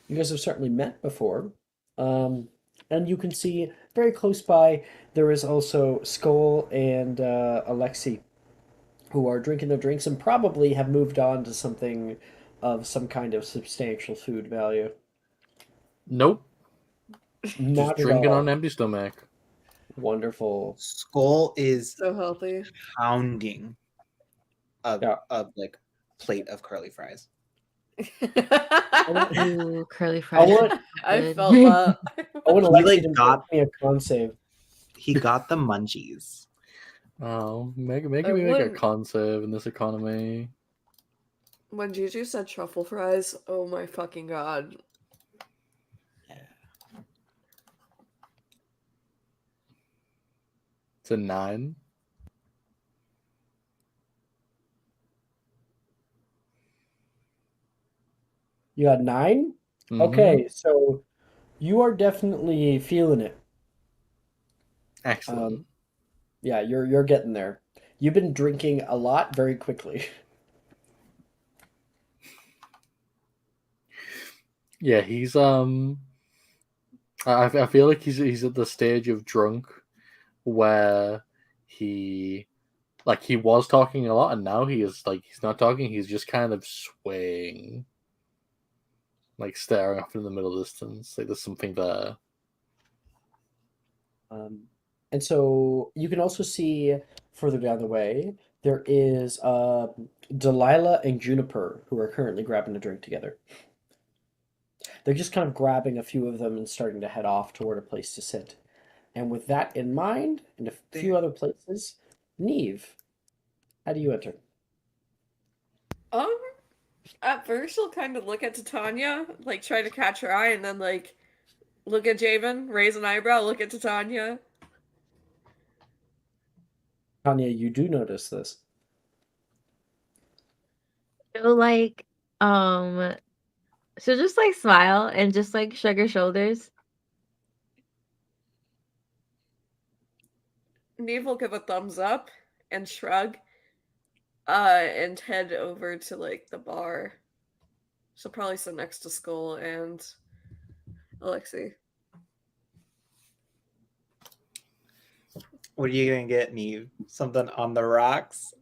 [SPEAKER 5] You guys have certainly met before. And you can see very close by there is also Skull and Alexi, who are drinking their drinks and probably have moved on to something of some kind of substantial food value.
[SPEAKER 1] Nope.
[SPEAKER 5] Not
[SPEAKER 1] Just
[SPEAKER 5] at
[SPEAKER 1] drinking
[SPEAKER 5] all.
[SPEAKER 1] on an empty stomach.
[SPEAKER 5] Wonderful.
[SPEAKER 2] Skull is
[SPEAKER 6] So healthy.
[SPEAKER 2] pounding
[SPEAKER 5] Yeah.
[SPEAKER 2] a like plate of curly fries.
[SPEAKER 4] Ooh, curly
[SPEAKER 5] I
[SPEAKER 4] fries.
[SPEAKER 5] want
[SPEAKER 6] I
[SPEAKER 4] Good.
[SPEAKER 6] felt that.
[SPEAKER 5] I want
[SPEAKER 2] He,
[SPEAKER 5] Alexi
[SPEAKER 2] like,
[SPEAKER 5] to
[SPEAKER 2] got-
[SPEAKER 5] make me a con save.
[SPEAKER 2] He got the munchies.
[SPEAKER 1] Oh, making me
[SPEAKER 6] I
[SPEAKER 1] make a
[SPEAKER 6] wouldn't-
[SPEAKER 1] con save in this economy.
[SPEAKER 6] When Juju said truffle fries, oh my fucking god.
[SPEAKER 1] It's a 9.
[SPEAKER 5] You got 9?
[SPEAKER 1] Mhm.
[SPEAKER 5] Okay, so you are definitely feeling it.
[SPEAKER 1] Excellent.
[SPEAKER 5] Yeah, you're getting there. You've been drinking a lot very quickly.
[SPEAKER 1] Yeah, he's I feel like he's at the stage of drunk where he was talking a lot and now he's not talking, he's just kind of swaying. Like staring off in the middle distance. Like there's something there.
[SPEAKER 5] And so you can also see further down the way there is Delilah and Juniper who are currently grabbing a drink together. They're just kind of grabbing a few of them and starting to head off toward a place to sit. And with that in mind, and a few other places, Neve, how do you enter?
[SPEAKER 6] At first she'll kind of look at Titania, like try to catch her eye, and then like look at Javen, raise an eyebrow, look at Titania.
[SPEAKER 5] Tanya, you do notice this.
[SPEAKER 4] So like, so just like smile and just like shrug your shoulders.
[SPEAKER 6] Neve will give a thumbs up and shrug, and head over to like the bar. She'll probably sit next to Skull and Alexi.
[SPEAKER 2] What are you gonna get me? Something on the rocks?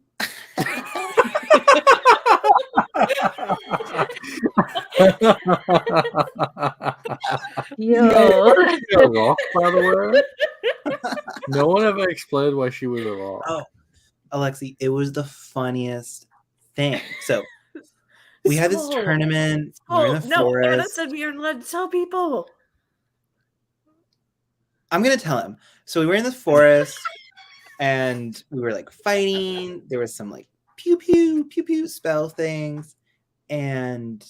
[SPEAKER 4] Yo.
[SPEAKER 1] A rock, by the way. No one ever explained why she was a rock.
[SPEAKER 2] Oh, Alexi, it was the funniest thing. So we had this
[SPEAKER 6] Skull.
[SPEAKER 2] tournament. We were in the
[SPEAKER 6] No, Anna
[SPEAKER 2] forest.
[SPEAKER 6] said we aren't allowed to tell people.
[SPEAKER 2] I'm gonna tell him. So we were in the forest and we were like fighting. There was some like pew pew pew pew spell things. And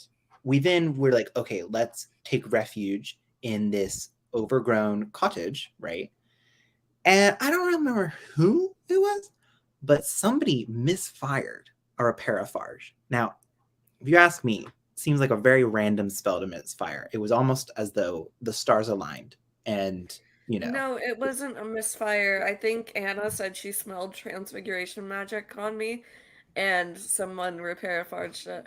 [SPEAKER 2] we then were like, okay, let's take refuge in this overgrown cottage, right? And I don't remember who it was, but somebody misfired a reparaphage. Now, if you ask me, it seems like a very random spell to misfire. It was almost as though the stars aligned and,
[SPEAKER 6] No, it wasn't a misfire. I think Anna said she smelled transfiguration magic on me, and someone reparaphaged it.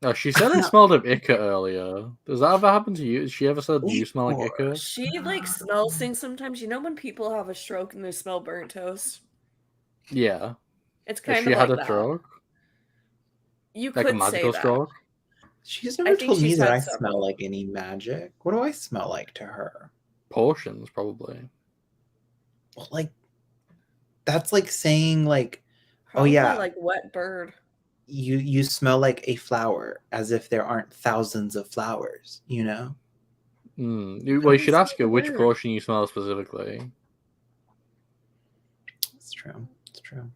[SPEAKER 1] No, she said I smelled of Ica earlier. Does that ever happen to you? Has she ever said you smell like Ica?
[SPEAKER 6] She smells things sometimes. You know when people have a stroke and they smell burnt toast?
[SPEAKER 1] Yeah.
[SPEAKER 6] It's
[SPEAKER 1] Has
[SPEAKER 6] kind
[SPEAKER 1] she
[SPEAKER 6] of
[SPEAKER 1] had
[SPEAKER 6] like
[SPEAKER 1] a
[SPEAKER 6] that.
[SPEAKER 1] stroke?
[SPEAKER 6] You
[SPEAKER 1] Like a
[SPEAKER 6] could say
[SPEAKER 1] magical
[SPEAKER 6] that.
[SPEAKER 1] stroke?
[SPEAKER 2] She's
[SPEAKER 6] I
[SPEAKER 2] never
[SPEAKER 6] think
[SPEAKER 2] told me
[SPEAKER 6] she's
[SPEAKER 2] that
[SPEAKER 6] had
[SPEAKER 2] I
[SPEAKER 6] several.
[SPEAKER 2] smell like any magic. What do I smell like to her?
[SPEAKER 1] Potions, probably.
[SPEAKER 2] Well, like, that's like saying, like,
[SPEAKER 6] Probably
[SPEAKER 2] oh yeah,
[SPEAKER 6] like wet bird.
[SPEAKER 2] you smell like a flower, as if there aren't thousands of flowers,
[SPEAKER 1] Well, you
[SPEAKER 6] Probably
[SPEAKER 1] should ask her
[SPEAKER 6] smell
[SPEAKER 1] which
[SPEAKER 6] weird.
[SPEAKER 1] potion you smell specifically.
[SPEAKER 2] It's true. It's true.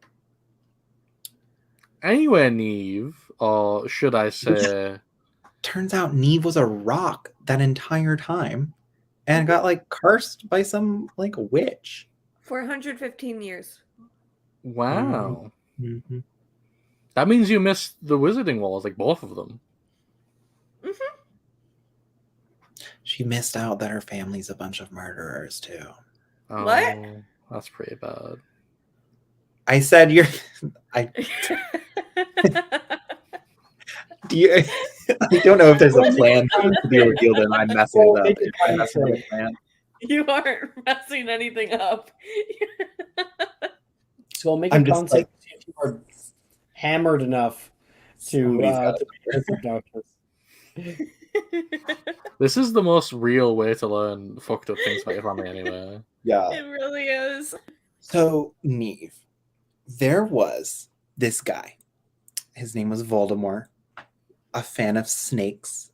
[SPEAKER 1] Anyway, Neve, or should I say...
[SPEAKER 2] Turns out Neve was a rock that entire time and got like cursed by some like witch.
[SPEAKER 6] For 115 years.
[SPEAKER 1] Wow.
[SPEAKER 2] Mm-hmm.
[SPEAKER 1] That means you missed the Wizarding Walls, like both of them.
[SPEAKER 6] Mm-hmm.
[SPEAKER 2] She missed out that her family's a bunch of murderers too.
[SPEAKER 1] Oh,
[SPEAKER 6] What?
[SPEAKER 1] That's pretty bad.
[SPEAKER 2] I said you're. Do you? I don't know if there's a plan to be revealed, and I'm messing it up. I'm messing up the plan.
[SPEAKER 6] You aren't messing anything up.
[SPEAKER 5] So I'll make
[SPEAKER 2] I'm
[SPEAKER 5] a
[SPEAKER 2] just
[SPEAKER 5] concept
[SPEAKER 2] like-
[SPEAKER 5] to see if you are hammered enough to
[SPEAKER 2] Somebody's gotta
[SPEAKER 5] be a darkness.
[SPEAKER 1] This is the most real way to learn fucked up things about your family anyway.
[SPEAKER 2] Yeah.
[SPEAKER 6] It really is.
[SPEAKER 2] So Neve, there was this guy. His name was Voldemort, a fan of snakes.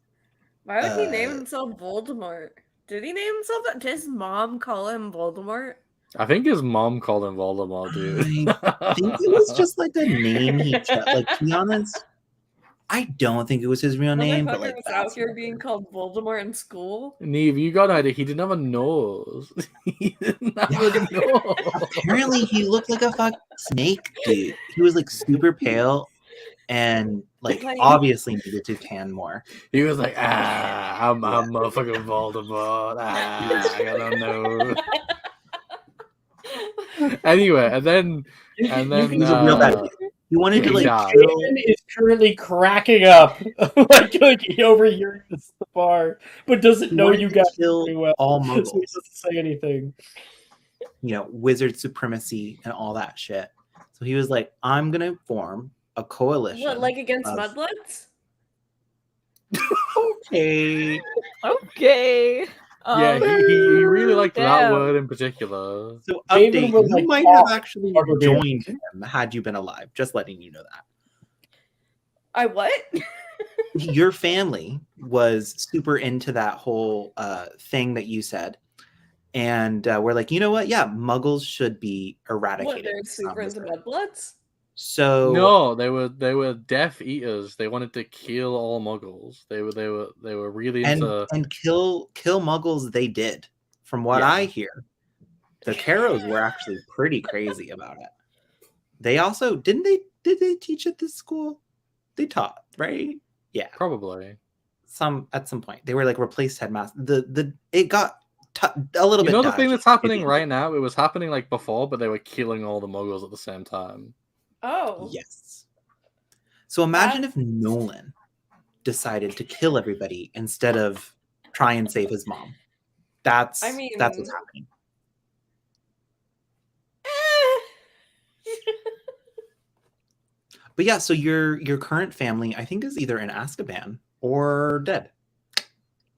[SPEAKER 6] Why would he name himself Voldemort? Did he name himself that? Did his mom call him Voldemort?
[SPEAKER 1] I think his mom called him Voldemort, dude.
[SPEAKER 2] I think it was just like a name he like, to be honest, I don't think it was his real name, but
[SPEAKER 6] Motherfucker
[SPEAKER 2] like
[SPEAKER 6] was out
[SPEAKER 2] that's
[SPEAKER 6] here
[SPEAKER 2] what-
[SPEAKER 6] being called Voldemort in school.
[SPEAKER 1] Neve, you got an idea. He didn't have a nose. He didn't have a nose.
[SPEAKER 2] Apparently he looked like a fucking snake, dude. He was like super pale and like
[SPEAKER 6] Like-
[SPEAKER 2] obviously needed to tan more.
[SPEAKER 1] He was like, I'm motherfucking Voldemort. I don't know. Anyway, and then
[SPEAKER 2] He was a real bad dude. He wanted to like
[SPEAKER 1] Yeah.
[SPEAKER 2] kill.
[SPEAKER 5] Jason is currently cracking up, like overhearing this at the bar, but doesn't
[SPEAKER 2] He
[SPEAKER 5] know
[SPEAKER 2] wanted
[SPEAKER 5] you
[SPEAKER 2] to
[SPEAKER 5] guys
[SPEAKER 2] kill
[SPEAKER 5] very well,
[SPEAKER 2] all
[SPEAKER 5] so he
[SPEAKER 2] muggles.
[SPEAKER 5] doesn't say anything.
[SPEAKER 2] Wizard supremacy and all that shit. So he was like, I'm gonna form a coalition.
[SPEAKER 6] What, like against
[SPEAKER 2] of-
[SPEAKER 6] mudbloods?
[SPEAKER 2] Okay.
[SPEAKER 3] Okay.
[SPEAKER 1] yeah, he really liked that
[SPEAKER 3] damn.
[SPEAKER 1] word in particular.
[SPEAKER 2] So
[SPEAKER 5] David
[SPEAKER 2] update,
[SPEAKER 5] was,
[SPEAKER 2] you
[SPEAKER 5] like,
[SPEAKER 2] might have
[SPEAKER 5] off
[SPEAKER 2] actually
[SPEAKER 5] Rubber Band.
[SPEAKER 2] joined him had you been alive. Just letting you know that.
[SPEAKER 6] I what?
[SPEAKER 2] Your family was super into that whole thing that you said. And we're like, you know what? Yeah, muggles should be
[SPEAKER 6] What,
[SPEAKER 2] eradicated.
[SPEAKER 6] they're super into mudbloods?
[SPEAKER 2] So
[SPEAKER 1] No, they were Death Eaters. They wanted to kill all Muggles. They were really into.
[SPEAKER 2] and kill muggles they did. From what
[SPEAKER 1] Yeah.
[SPEAKER 2] I hear, the Carrows were actually pretty crazy about it. They also did they teach at this school? They taught, right? Yeah,
[SPEAKER 1] Probably.
[SPEAKER 2] at some point they were like replaced headmaster. It got a little
[SPEAKER 1] You
[SPEAKER 2] bit.
[SPEAKER 1] know the thing
[SPEAKER 2] dodgy.
[SPEAKER 1] that's happening right now? It was happening like before, but they were killing all the Muggles at the same time.
[SPEAKER 6] Oh.
[SPEAKER 2] Yes. So imagine if Nolan decided to kill everybody instead of try and save his mom. That's what's happening. But yeah, so your current family, I think, is either in Azkaban or dead.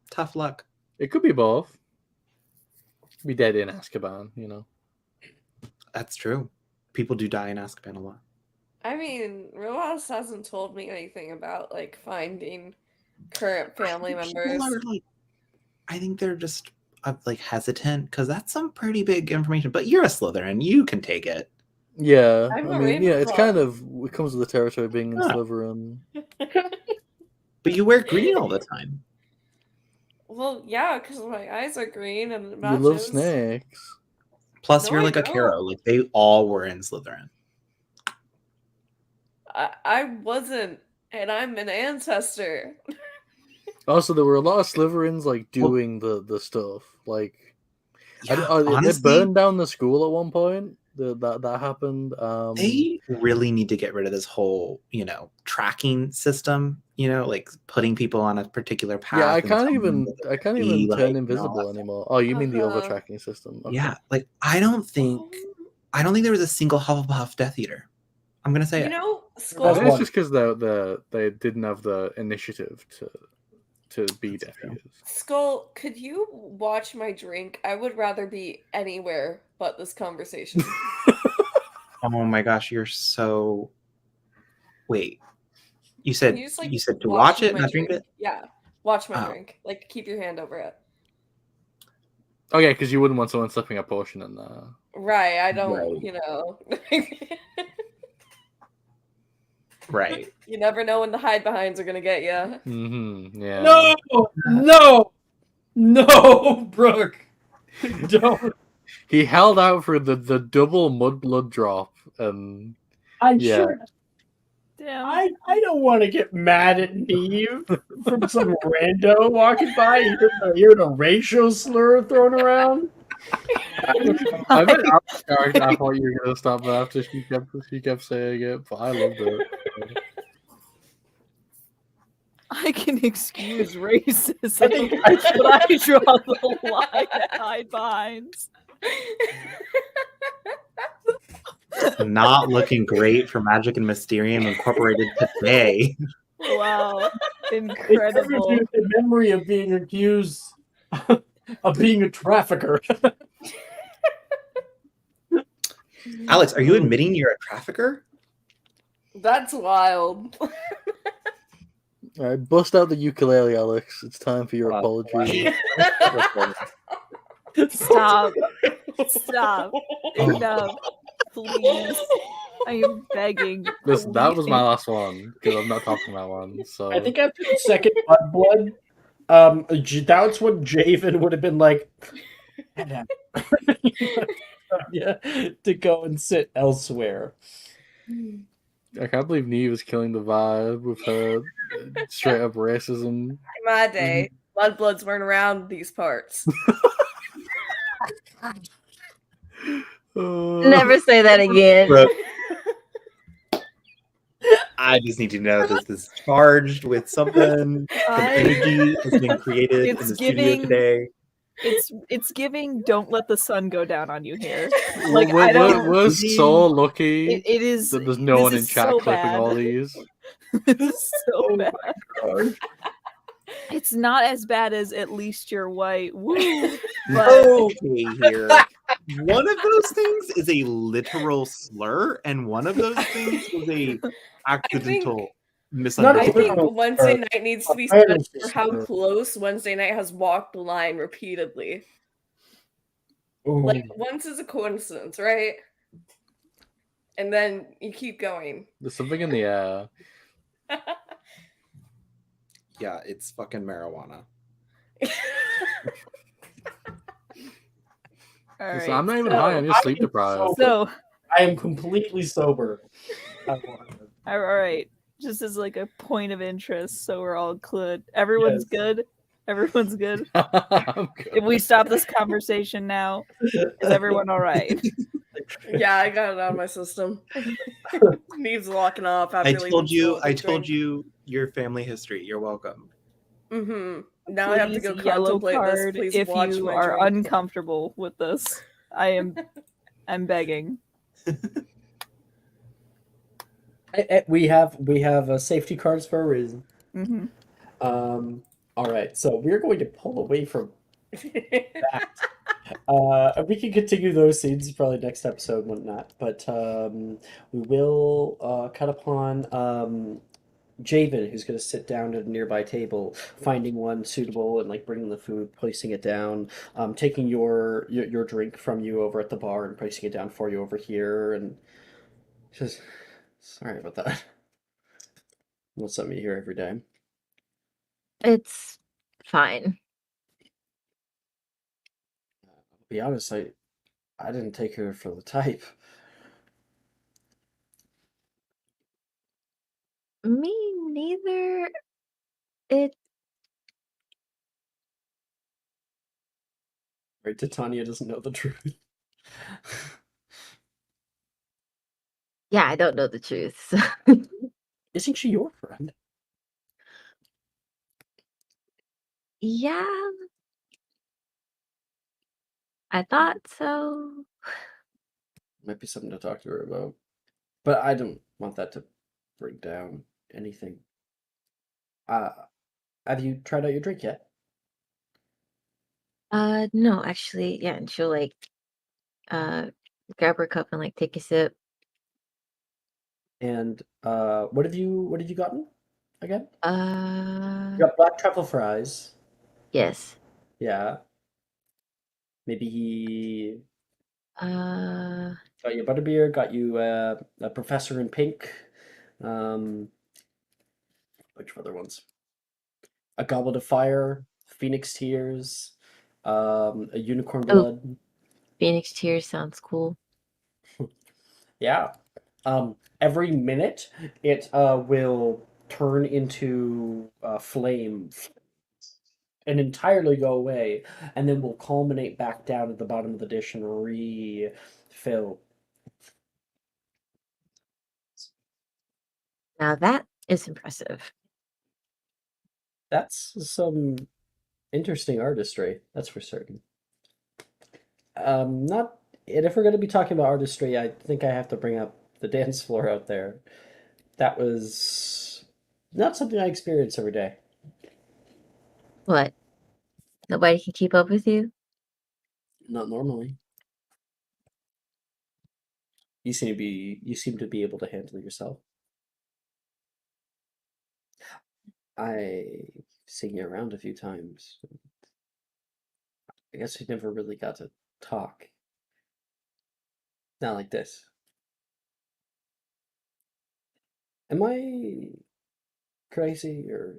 [SPEAKER 2] Tough luck.
[SPEAKER 1] It could be both. Be dead in Azkaban, you know.
[SPEAKER 2] That's true. People do die in Azkaban a lot.
[SPEAKER 6] I mean, Rojas hasn't told me anything about like finding current family members.
[SPEAKER 2] People are, like, I think they're just like hesitant because that's some pretty big information. But you're a Slytherin, you can take it.
[SPEAKER 1] Yeah,
[SPEAKER 6] I'm
[SPEAKER 1] I
[SPEAKER 6] a
[SPEAKER 1] mean, yeah, it's
[SPEAKER 6] Ravenclaw.
[SPEAKER 1] kind of it comes with the territory of being in
[SPEAKER 2] Ah.
[SPEAKER 1] Slytherin.
[SPEAKER 2] But you wear green all the time.
[SPEAKER 6] Well, yeah, because my eyes are green and it
[SPEAKER 1] You
[SPEAKER 6] matches.
[SPEAKER 1] love snakes.
[SPEAKER 2] Plus,
[SPEAKER 6] No,
[SPEAKER 2] you're
[SPEAKER 6] I
[SPEAKER 2] like a
[SPEAKER 6] don't.
[SPEAKER 2] Karo. Like they all were in Slytherin.
[SPEAKER 6] I wasn't, and I'm an ancestor.
[SPEAKER 1] Also, there were a lot of Slytherins like doing the stuff. Like,
[SPEAKER 2] Yeah,
[SPEAKER 1] they
[SPEAKER 2] honestly,
[SPEAKER 1] burned down the school at one point. That happened.
[SPEAKER 2] they really need to get rid of this whole, tracking system. Like putting people on a particular path.
[SPEAKER 1] Yeah, I
[SPEAKER 2] and
[SPEAKER 1] can't
[SPEAKER 2] telling them
[SPEAKER 1] even
[SPEAKER 2] what they're
[SPEAKER 1] I can't
[SPEAKER 2] gonna be
[SPEAKER 1] even turn
[SPEAKER 2] like, and all
[SPEAKER 1] invisible
[SPEAKER 2] that stuff.
[SPEAKER 1] anymore. Oh, you mean the
[SPEAKER 6] Uh-huh.
[SPEAKER 1] overtracking system? Okay.
[SPEAKER 2] Yeah, like I don't think there was a single Hufflepuff Death Eater. I'm gonna say
[SPEAKER 6] You
[SPEAKER 2] it.
[SPEAKER 6] know,
[SPEAKER 1] I
[SPEAKER 6] Skull.
[SPEAKER 1] think it's just because they didn't have the initiative to be Death
[SPEAKER 2] true.
[SPEAKER 1] Eaters.
[SPEAKER 6] Skull, could you watch my drink? I would rather be anywhere but this conversation.
[SPEAKER 2] Oh my gosh, you're so. Wait, you
[SPEAKER 6] Can
[SPEAKER 2] said
[SPEAKER 6] you just like
[SPEAKER 2] you said to watch it,
[SPEAKER 6] my
[SPEAKER 2] not drink it.
[SPEAKER 6] Yeah, watch my
[SPEAKER 2] Oh.
[SPEAKER 6] drink. Like, keep your hand over it.
[SPEAKER 1] Okay, because you wouldn't want someone slipping a potion in there.
[SPEAKER 6] Right, I don't,
[SPEAKER 2] Right. Right.
[SPEAKER 6] You never know when the hide behinds are gonna get you.
[SPEAKER 1] Mm-hmm. Yeah.
[SPEAKER 5] No, Brooke, don't.
[SPEAKER 1] He held out for the double mudblood drop, and
[SPEAKER 5] I'm
[SPEAKER 1] yeah.
[SPEAKER 5] sure.
[SPEAKER 3] Damn.
[SPEAKER 5] I don't want to get mad at Neve from some rando walking by. Hearing a racial slur thrown around.
[SPEAKER 1] I mean, I thought you were gonna stop that after she kept saying it, but I loved it.
[SPEAKER 3] I can excuse racism, but I draw the line at hide behinds.
[SPEAKER 2] Not looking great for Magic and Mysterium Incorporated today.
[SPEAKER 3] Wow,
[SPEAKER 5] It
[SPEAKER 3] incredible.
[SPEAKER 5] triggers the memory of being accused of being a trafficker.
[SPEAKER 2] Alex, are you admitting you're a trafficker?
[SPEAKER 6] That's wild.
[SPEAKER 1] All right, bust out the ukulele, Alex. It's time for your apology.
[SPEAKER 3] Stop. Stop. Enough. Please. I am begging.
[SPEAKER 1] Listen, that was my
[SPEAKER 3] please.
[SPEAKER 1] last one because I'm not talking about one. So
[SPEAKER 5] I think after the second blood, that's when Javen would have been like, yeah, to go and sit elsewhere.
[SPEAKER 1] I can't believe Neve is killing the vibe with her straight up racism.
[SPEAKER 6] In my day, mudbloods weren't around these parts.
[SPEAKER 4] Never say that again.
[SPEAKER 2] Brooke, I just need to know this is charged with something. Some energy has been created in the studio today.
[SPEAKER 3] It's giving. Don't let the sun go down on you here.
[SPEAKER 1] Like we're so lucky.
[SPEAKER 3] It is
[SPEAKER 1] that there's no one in chat
[SPEAKER 3] so
[SPEAKER 1] clipping
[SPEAKER 3] bad.
[SPEAKER 1] all these.
[SPEAKER 3] This is so bad. It's not as bad as At Least You're White. Woo. But
[SPEAKER 2] Okay, here. One of those things is a literal slur, and one of those things is a accidental
[SPEAKER 6] I
[SPEAKER 2] misunderstanding.
[SPEAKER 6] think Wednesday night needs to be said for how close Wednesday night has walked the line repeatedly. Like, once is a coincidence, right? And then you keep going.
[SPEAKER 1] There's something in the air.
[SPEAKER 2] Yeah, it's fucking marijuana.
[SPEAKER 3] all
[SPEAKER 1] Listen,
[SPEAKER 3] right,
[SPEAKER 1] I'm not even
[SPEAKER 3] so-
[SPEAKER 1] high. I'm just sleep deprived.
[SPEAKER 3] So
[SPEAKER 5] I am completely sober.
[SPEAKER 3] all right, just as like a point of interest, so we're all good. Everyone's good. Everyone's good.
[SPEAKER 1] I'm good.
[SPEAKER 3] If we stop this conversation now, is everyone all right?
[SPEAKER 6] Yeah, I got it out of my system. Needs locking off after
[SPEAKER 2] I
[SPEAKER 6] leaving
[SPEAKER 2] told you.
[SPEAKER 6] school.
[SPEAKER 2] I told you your family history. You're welcome.
[SPEAKER 6] Mm-hmm. Now I have to go
[SPEAKER 3] Please, yellow
[SPEAKER 6] contemplate
[SPEAKER 3] card
[SPEAKER 6] this. Please
[SPEAKER 3] if
[SPEAKER 6] watch
[SPEAKER 3] you
[SPEAKER 6] my
[SPEAKER 3] are
[SPEAKER 6] drink.
[SPEAKER 3] uncomfortable with this. I'm begging.
[SPEAKER 5] We have safety cards for a reason.
[SPEAKER 3] Mm-hmm.
[SPEAKER 5] All right, so we're going to pull away from that. We can continue those scenes probably next episode and whatnot, but we will cut upon Javen, who's going to sit down at a nearby table, finding one suitable and like bringing the food, placing it down, taking your drink from you over at the bar and placing it down for you over here, and just sorry about that. Won't let me here every day.
[SPEAKER 4] It's fine.
[SPEAKER 5] I'll be honest, I didn't take her for the type.
[SPEAKER 4] Me neither. It
[SPEAKER 5] Right, Titania doesn't know the truth.
[SPEAKER 4] yeah, I don't know the truth. So.
[SPEAKER 5] Isn't she your friend?
[SPEAKER 4] yeah, I thought so.
[SPEAKER 5] Might be something to talk to her about. But I don't want that to bring down anything. Uh, have you tried out your drink yet?
[SPEAKER 4] No, actually, yeah, and she'll like uh grab her cup and like take a sip.
[SPEAKER 5] And what have you gotten again?
[SPEAKER 4] Uh,
[SPEAKER 5] You got black truffle fries.
[SPEAKER 4] yes.
[SPEAKER 5] Yeah. Maybe he
[SPEAKER 4] Uh,
[SPEAKER 5] got you a butterbeer, got you a professor in pink. Um, which other ones? A goblet of fire, phoenix tears, a unicorn
[SPEAKER 4] oh,
[SPEAKER 5] blood.
[SPEAKER 4] Phoenix Tears sounds cool.
[SPEAKER 5] Yeah. Every minute it will turn into flame and entirely go away, and then will culminate back down at the bottom of the dish and refill.
[SPEAKER 4] Now that is impressive.
[SPEAKER 5] That's some interesting artistry, that's for certain. Not, and if we're going to be talking about artistry, I think I have to bring up the dance floor out there. That was not something I experience every day.
[SPEAKER 4] What? Nobody can keep up with you?
[SPEAKER 5] Not normally. You seem to be able to handle yourself. I've seen you around a few times. I guess we never really got to talk. Not like this. Am I crazy or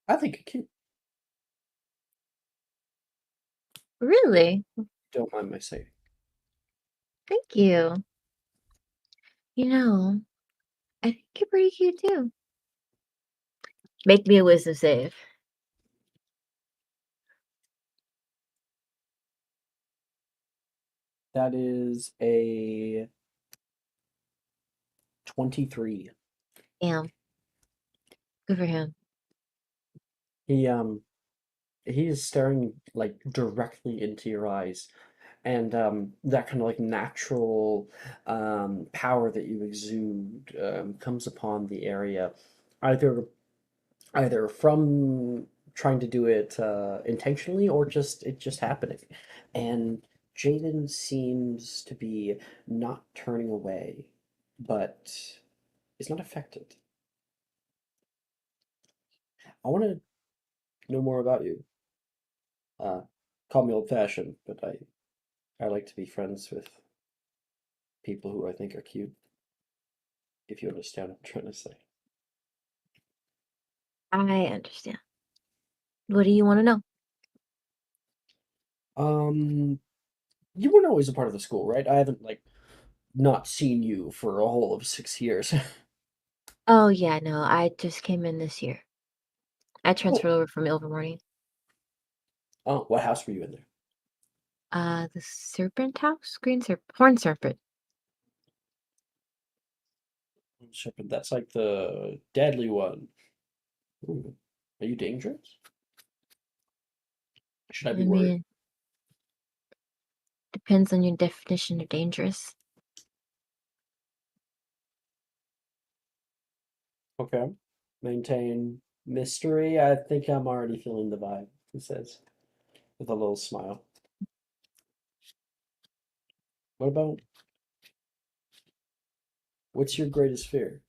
[SPEAKER 5] I think you're cute.
[SPEAKER 4] Really?
[SPEAKER 5] Don't mind my saying.
[SPEAKER 4] Thank you. You know, I think you're pretty cute too. Make me a wisdom save.
[SPEAKER 5] That is a 23.
[SPEAKER 4] Damn. Good for him.
[SPEAKER 5] He he is staring like directly into your eyes, and that kind of like natural power that you exude comes upon the area, either from trying to do it intentionally or just it just happening. And Jaden seems to be not turning away, but is not affected. I want to know more about you. Uh, Call me old fashioned, but I like to be friends with people who I think are cute, if you understand what I'm trying to say.
[SPEAKER 4] I understand. What do you want to know?
[SPEAKER 5] Um, you weren't always a part of the school, right? I haven't like not seen you for a whole of 6 years.
[SPEAKER 4] Oh yeah, no, I just came in this year. I
[SPEAKER 5] Oh,
[SPEAKER 4] transferred over from Ilvermorny.
[SPEAKER 5] oh, what house were you in there?
[SPEAKER 4] The Serpent House? Green Serpent. Horn Serpent.
[SPEAKER 5] Shepherd, that's like the deadly one. Ooh. Are you dangerous? Should I
[SPEAKER 4] I
[SPEAKER 5] be worried?
[SPEAKER 4] mean, depends on your definition of dangerous.
[SPEAKER 5] Okay. Maintain mystery. I think I'm already feeling the vibe, he says, with a little smile. What about what's your greatest fear?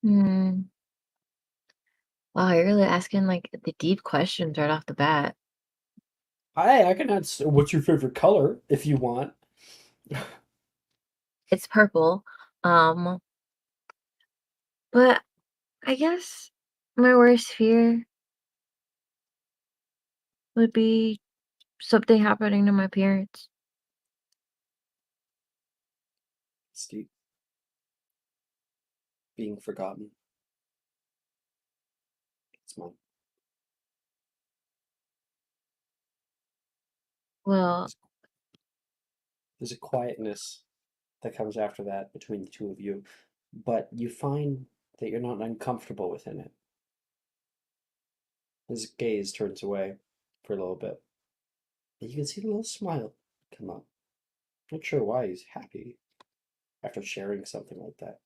[SPEAKER 4] Hmm. Wow, you're really asking like the deep questions right off the bat.
[SPEAKER 5] I can ask what's your favorite color if you want.
[SPEAKER 4] It's purple. Um, but I guess my worst fear would be something happening to my parents.
[SPEAKER 5] Steve. Being forgotten. It's mine.
[SPEAKER 4] Well,
[SPEAKER 5] There's a quietness that comes after that between the two of you, but you find that you're not uncomfortable within it. His gaze turns away for a little bit. And you can see a little smile come up. Not sure why he's happy after sharing something like that.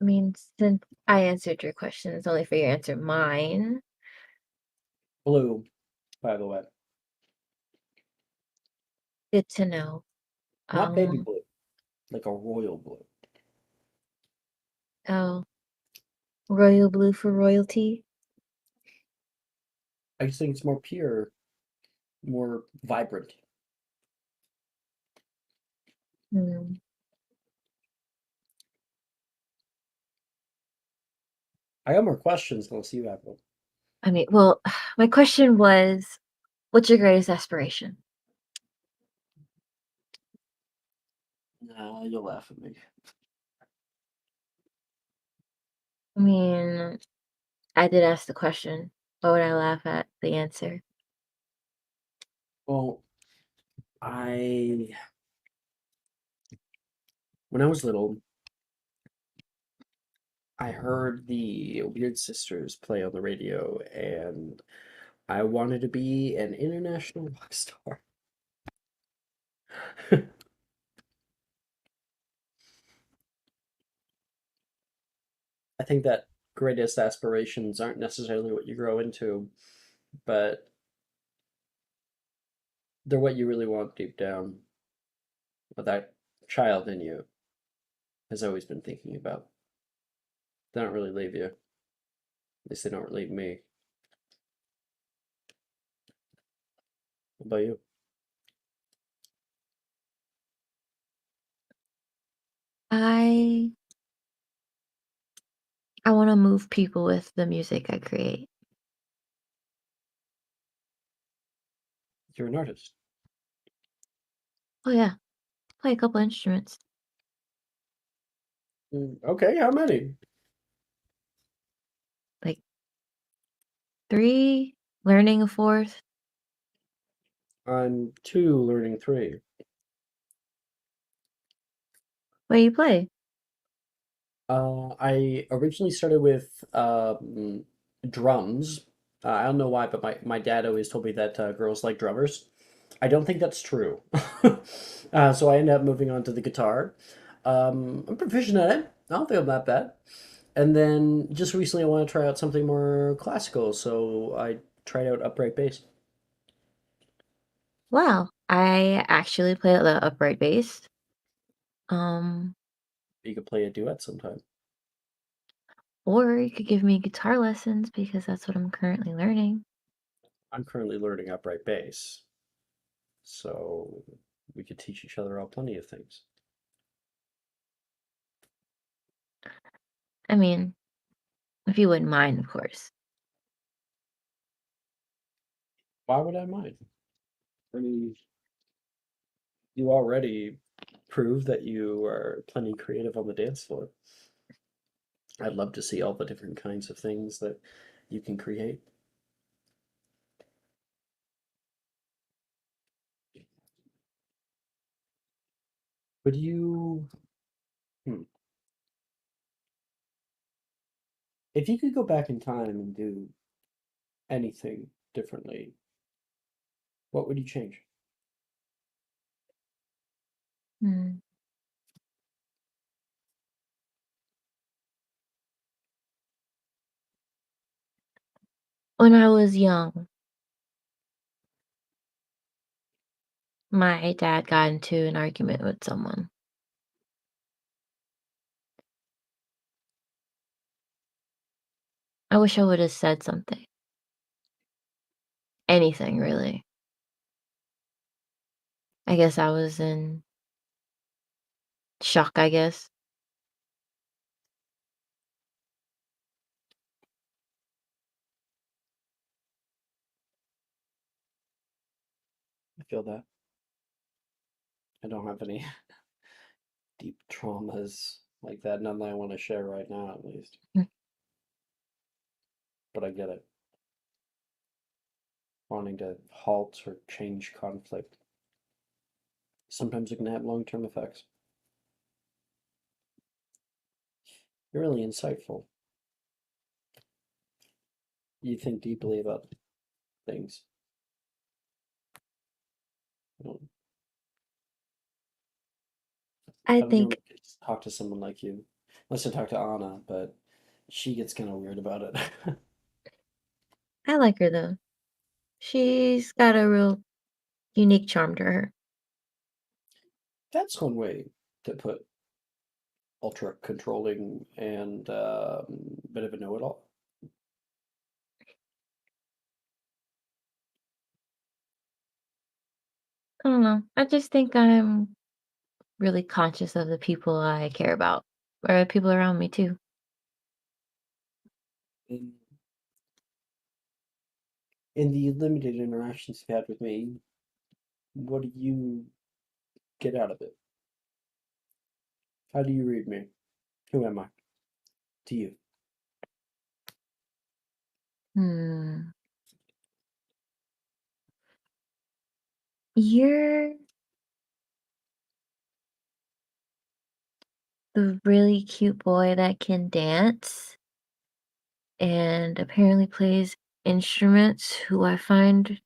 [SPEAKER 4] I mean, since I answered your question, it's only for you to answer mine.
[SPEAKER 5] Blue, by the way.
[SPEAKER 4] Good to know.
[SPEAKER 5] Not baby
[SPEAKER 4] Um,
[SPEAKER 5] blue, like a royal blue.
[SPEAKER 4] oh, royal blue for royalty.
[SPEAKER 5] I just think it's more pure, more vibrant.
[SPEAKER 4] Hmm.
[SPEAKER 5] I got more questions unless you have one.
[SPEAKER 4] I mean, well, my question was, what's your greatest aspiration?
[SPEAKER 5] Nah, you'll laugh at me.
[SPEAKER 4] I mean, I did ask the question. Why would I laugh at the answer?
[SPEAKER 5] Well, when I was little, I heard the Weird Sisters play on the radio, and I wanted to be an international rock star. I think that greatest aspirations aren't necessarily what you grow into, but they're what you really want deep down. What that child in you has always been thinking about. They don't really leave you. At least they don't leave me. What about you?
[SPEAKER 4] I I want to move people with the music I create.
[SPEAKER 5] You're an artist.
[SPEAKER 4] Oh yeah, play a couple instruments.
[SPEAKER 5] Okay, how many?
[SPEAKER 4] Like 3, learning a 4th.
[SPEAKER 5] I'm 2, learning 3.
[SPEAKER 4] What do you play?
[SPEAKER 5] I originally started with drums. I don't know why, but my dad always told me that girls like drummers. I don't think that's true. So I ended up moving on to the guitar. I'm proficient at it. I don't think I'm that bad. And then just recently, I want to try out something more classical, so I tried out upright bass.
[SPEAKER 4] Wow, I actually play the upright bass. Um,
[SPEAKER 5] You could play a duet sometime.
[SPEAKER 4] or you could give me guitar lessons because that's what I'm currently learning.
[SPEAKER 5] I'm currently learning upright bass, so we could teach each other all plenty of things.
[SPEAKER 4] I mean, if you wouldn't mind, of course.
[SPEAKER 5] Why would I mind? I mean, you already prove that you are plenty creative on the dance floor. I'd love to see all the different kinds of things that you can create. Would you, hmm, if you could go back in time and do anything differently, what would you change?
[SPEAKER 4] Hmm. When I was young, my dad got into an argument with someone. I wish I would have said something. Anything, really. I guess I was in shock, I guess.
[SPEAKER 5] feel that. I don't have any deep traumas like that. None that I want to share right now, at least. But I get it. Wanting to halt or change conflict. Sometimes it can have long-term effects. You're really insightful. You think deeply about things.
[SPEAKER 4] I
[SPEAKER 5] I don't
[SPEAKER 4] think
[SPEAKER 5] normally talk to someone like you, unless I talk to Anna, but she gets kind of weird about it.
[SPEAKER 4] I like her though. She's got a real unique charm to her.
[SPEAKER 5] That's one way to put ultra controlling and bit of a know-it-all.
[SPEAKER 4] I don't know. I just think I'm really conscious of the people I care about, or the people around me too.
[SPEAKER 5] In the limited interactions you've had with me, what do you get out of it? How do you read me? Who am I to you?
[SPEAKER 4] Hmm. You're the really cute boy that can dance and apparently plays instruments, who I find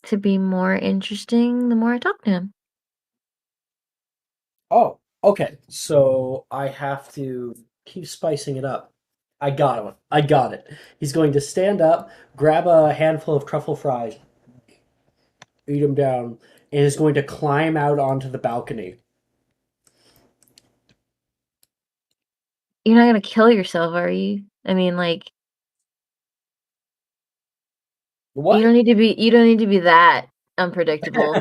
[SPEAKER 4] to be more interesting the more I talk to him.
[SPEAKER 5] Oh, okay. So I have to keep spicing it up. I got it. I got it. He's going to stand up, grab a handful of truffle fries, eat them down, and is going to climb out onto the balcony.
[SPEAKER 4] You're not gonna kill yourself, are you? I mean, like,
[SPEAKER 5] What?
[SPEAKER 4] you don't need to be that unpredictable.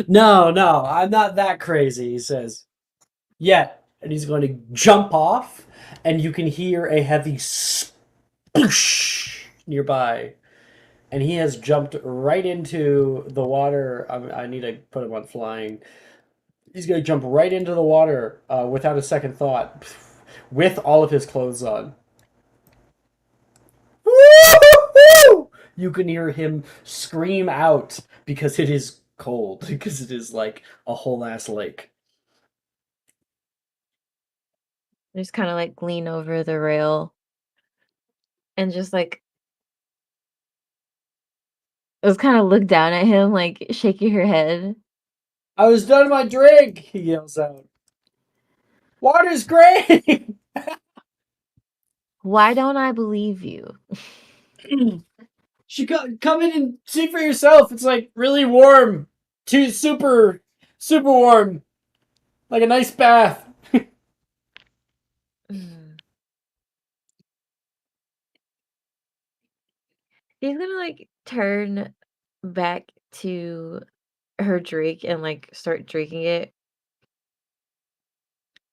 [SPEAKER 5] No, no, I'm not that crazy, he says. Yeah, and he's going to jump off, and you can hear a heavy sploosh nearby. And he has jumped right into the water. I need to put him on flying. He's going to jump right into the water without a second thought, with all of his clothes on. Woo-hoo-hoo! You can hear him scream out because it is cold, because it is like a whole ass lake.
[SPEAKER 4] Just kind of like lean over the rail and just like just kind of look down at him, like shaking her head.
[SPEAKER 5] I was done my drink, he yells out. Water's great!
[SPEAKER 4] Why don't I believe you?
[SPEAKER 5] Come in and see for yourself. It's like really warm. Too super warm. Like a nice bath.
[SPEAKER 4] Mm. He's gonna like turn back to her drink and like start drinking it.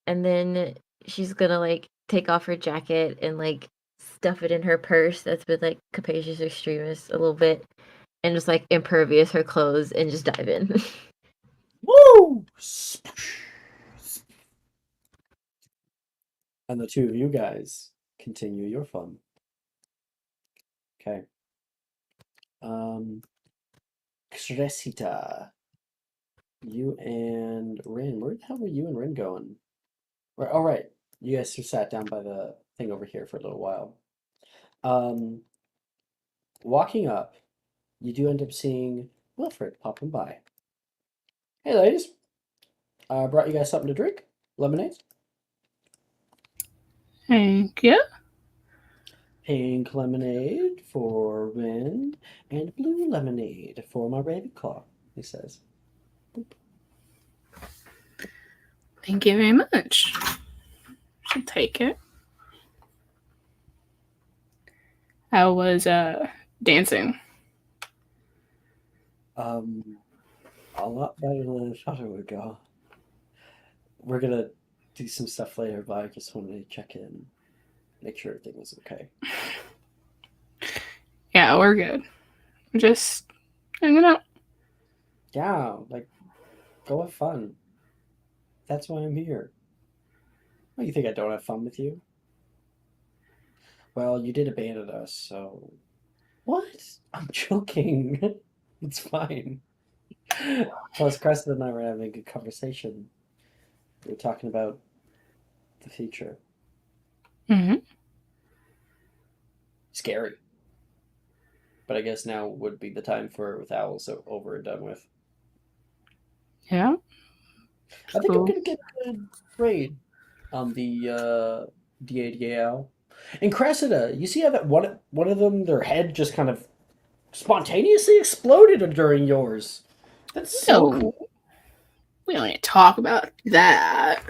[SPEAKER 4] And then she's gonna like take off her jacket and like stuff it in her purse that's been like capacious extremist a little bit and just like impervious her clothes and just dive in.
[SPEAKER 5] Woo! And the two of you guys continue your fun. Okay. Crescita. You and Rin. Where the hell were you and Rin going? All right. You guys have sat down by the thing over here for a little while. Walking up, you do end up seeing Wilfred popping by. Hey, ladies. I brought you guys something to drink. Lemonade.
[SPEAKER 7] Thank you.
[SPEAKER 5] Pink lemonade for Rin, and blue lemonade for my Ravenclaw, he says. Boop.
[SPEAKER 7] Thank you very much. She'll take it. How was dancing?
[SPEAKER 5] A lot better than I thought it would go. We're gonna do some stuff later, but I just wanted to check in, make sure everything was okay.
[SPEAKER 7] Yeah, we're good. Just hanging out.
[SPEAKER 5] Yeah, like, go have fun. That's why I'm here. Oh, you think I don't have fun with you? Well, you did abandon us, so. What? I'm joking. It's fine. Plus, Crescent and I were having a good conversation. We were talking about the future.
[SPEAKER 7] Mm-hmm.
[SPEAKER 5] Scary. But I guess now would be the time for it with Owls over and done with.
[SPEAKER 7] Yeah.
[SPEAKER 5] I think I'm
[SPEAKER 7] Cool.
[SPEAKER 5] gonna get a good grade on the DADAL. And Cressida, you see how that one of them, their head just kind of spontaneously exploded during yours. That's so cool.
[SPEAKER 7] No, we don't need to talk about that.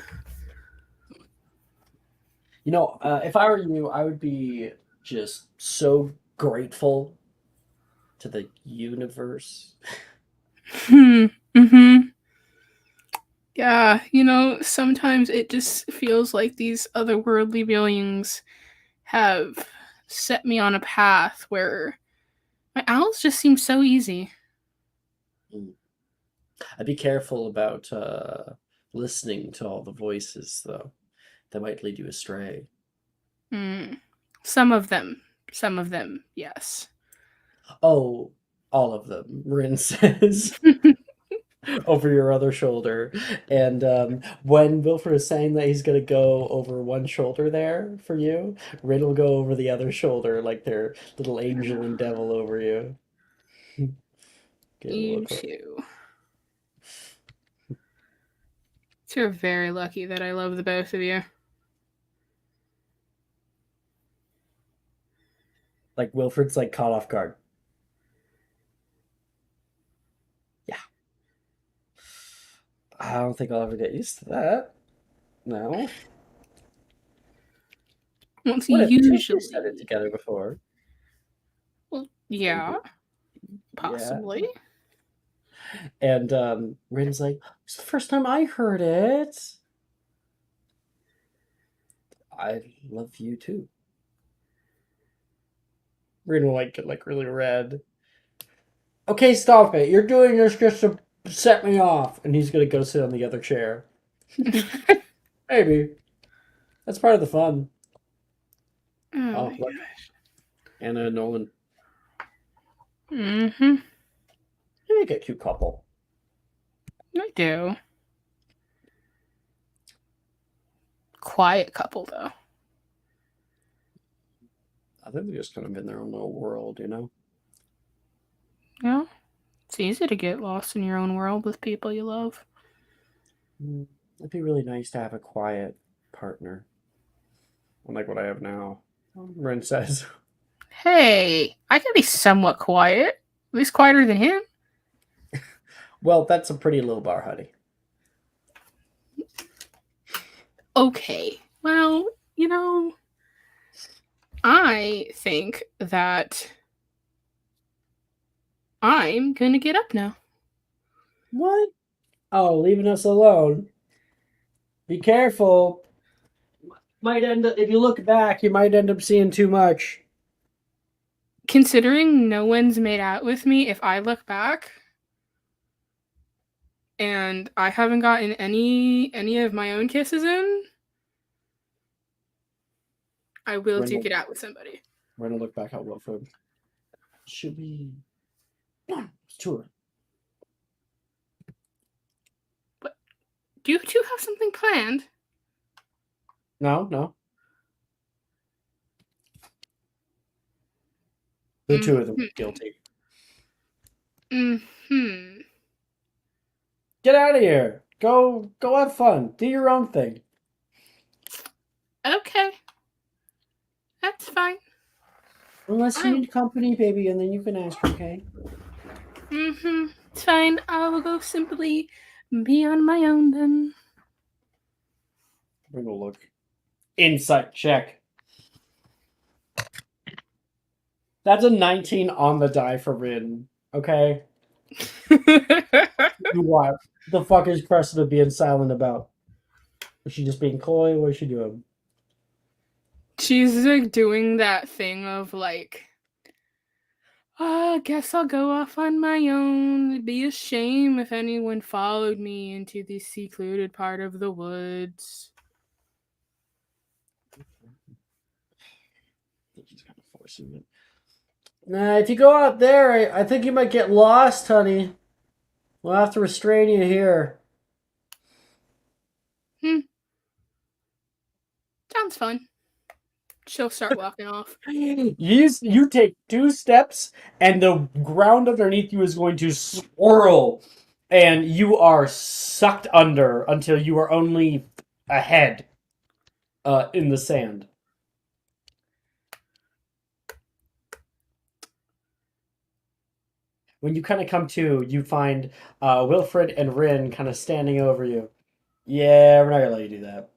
[SPEAKER 5] You know, if I were you, I would be just so grateful to the universe.
[SPEAKER 7] Mm-hmm. Yeah, sometimes it just feels like these otherworldly beings have set me on a path where my owls just seem so easy.
[SPEAKER 5] I'd be careful about listening to all the voices, though. That might lead you astray.
[SPEAKER 7] Some of them, yes.
[SPEAKER 5] Oh, all of them, Rin says. Over your other shoulder. And when Wilford is saying that he's going to go over one shoulder there for you, Rin will go over the other shoulder like their little angel and devil over you.
[SPEAKER 7] You too. So you're very lucky that I love the both of you.
[SPEAKER 5] Like Wilfred's like caught off guard. Yeah. I don't think I'll ever get used to that. No.
[SPEAKER 7] Well,
[SPEAKER 5] What if
[SPEAKER 7] usually
[SPEAKER 5] you said it together before?
[SPEAKER 7] Well, yeah. Possibly.
[SPEAKER 5] Yeah. And Rin's like, it's the first time I heard it. I love you too. Rin will get really red. Okay, stop it. You're doing this just to set me off. And he's gonna go sit on the other chair. Maybe. That's part of the fun.
[SPEAKER 7] Oh,
[SPEAKER 5] look.
[SPEAKER 7] gosh.
[SPEAKER 5] Anna and Nolan.
[SPEAKER 7] Mm-hmm.
[SPEAKER 5] They make a cute couple.
[SPEAKER 7] I do. Quiet couple, though.
[SPEAKER 5] I think they're just kind of in their own little world, you know?
[SPEAKER 7] Yeah. It's easy to get lost in your own world with people you love.
[SPEAKER 5] It'd be really nice to have a quiet partner. Unlike what I have now. Ren says.
[SPEAKER 7] Hey, I can be somewhat quiet. At least quieter than him.
[SPEAKER 5] Well, that's a pretty low bar, honey.
[SPEAKER 7] Okay. Well, I think that I'm gonna get up now.
[SPEAKER 5] What? Oh, leaving us alone. Be careful. Might end up, if you look back, you might end up seeing too much.
[SPEAKER 7] Considering no one's made out with me, if I look back and I haven't gotten any of my own kisses in, I will duke it out with somebody.
[SPEAKER 5] We're gonna look back at Wilfred. Should we? No, it's too early.
[SPEAKER 7] But do you two have something planned?
[SPEAKER 5] No. The two of them are guilty.
[SPEAKER 7] Mm-hmm.
[SPEAKER 5] Get out of here. Go have fun. Do your own thing.
[SPEAKER 7] Okay. That's fine.
[SPEAKER 5] Unless you need company, baby, and then you can ask, okay?
[SPEAKER 7] Mm-hmm. It's fine. I will go simply be on my own then.
[SPEAKER 5] We're gonna look. Insight check. That's a 19 on the die for Rin. Okay? What the fuck is Cressida being silent about? Is she just being coy? What is she doing?
[SPEAKER 7] She's doing that thing of Guess I'll go off on my own. It'd be a shame if anyone followed me into this secluded part of the woods.
[SPEAKER 5] He's kind of forcing it. Nah, if you go out there, I think you might get lost, honey. We'll have to restrain you here.
[SPEAKER 7] Sounds fun. She'll start walking off.
[SPEAKER 5] You take 2 steps, and the ground underneath you is going to swirl, and you are sucked under until you are only a head in the sand. When you kind of come to, you find Wilfred and Rin kind of standing over you. Yeah, we're not gonna let you do that.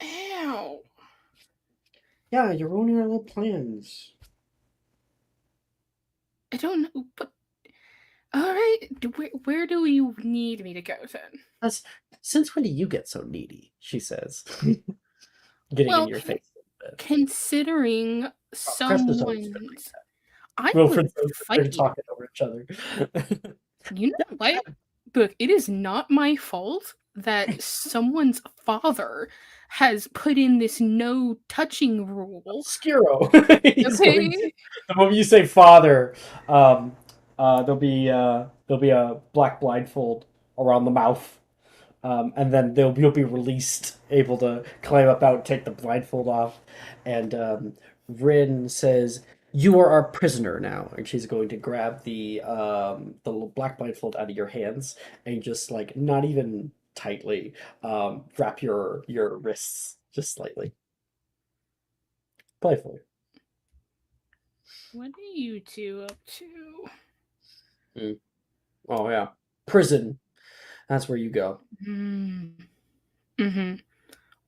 [SPEAKER 7] Ow.
[SPEAKER 5] Yeah, you're ruining our little plans.
[SPEAKER 7] I don't know, but alright, where do you need me to go then?
[SPEAKER 5] Since when do you get so needy? She says, getting in your face.
[SPEAKER 7] Considering
[SPEAKER 5] Cresta's always been
[SPEAKER 7] someone's... I
[SPEAKER 5] Wilfred
[SPEAKER 7] would
[SPEAKER 5] they're
[SPEAKER 7] fight you.
[SPEAKER 5] talking over each other.
[SPEAKER 7] You know what? Look, it is not my fault that someone's father has put in this no touching rule.
[SPEAKER 5] Skiro.
[SPEAKER 7] Okay?
[SPEAKER 5] The moment you say father, there'll be a black blindfold around the mouth, and then you'll be released, able to climb up out, take the blindfold off, and Rin says, "You are our prisoner now," and she's going to grab the little black blindfold out of your hands and just like not even tightly wrap your wrists just slightly, playfully.
[SPEAKER 7] What are you two up to?
[SPEAKER 5] Oh yeah, prison. That's where you go.
[SPEAKER 7] Mm-hmm.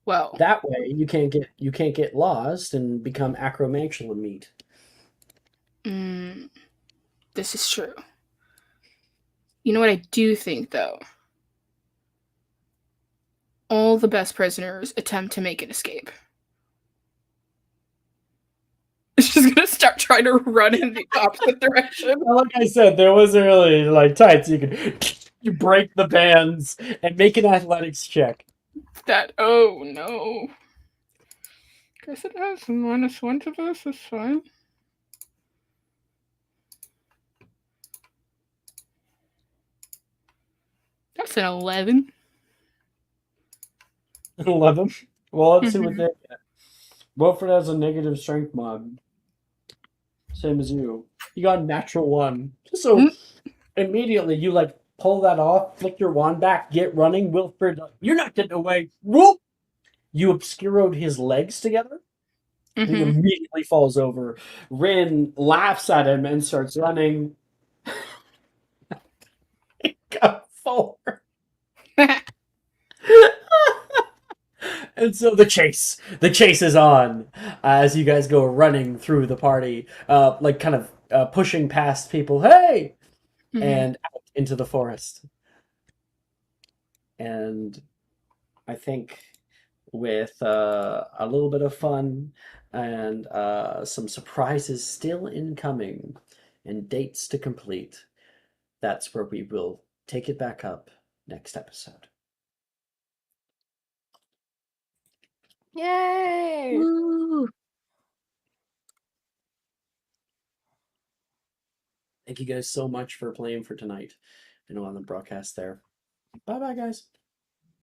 [SPEAKER 7] Well,
[SPEAKER 5] That way you can't get lost and become acromantula meat.
[SPEAKER 7] this is true. You know what I do think, though? All the best prisoners attempt to make an escape. She's gonna start trying to run in the opposite direction.
[SPEAKER 5] Well, like I said, there wasn't really like tight, so you break the bands and make an athletics check.
[SPEAKER 7] Oh no. Guess it has -1 to this, that's fine. That's an 11.
[SPEAKER 5] 11. Well, let's see what they get. Wilfred has a negative strength mod. Same as you. You got a natural 1. So immediately you like pull that off, flick your wand back, get running. Wilfred, you're not getting away. Whoop! You obscured his legs together. He immediately falls over. Rin laughs at him and starts running. He got forward. And so the chase is on as you guys go running through the party, like kind of pushing past people, hey, and out into the forest. And I think with a little bit of fun and some surprises still incoming and dates to complete, that's where we will take it back up next episode.
[SPEAKER 4] Yay!
[SPEAKER 5] Woo! Thank you guys so much for playing for tonight. I know on the broadcast there. Bye bye, guys.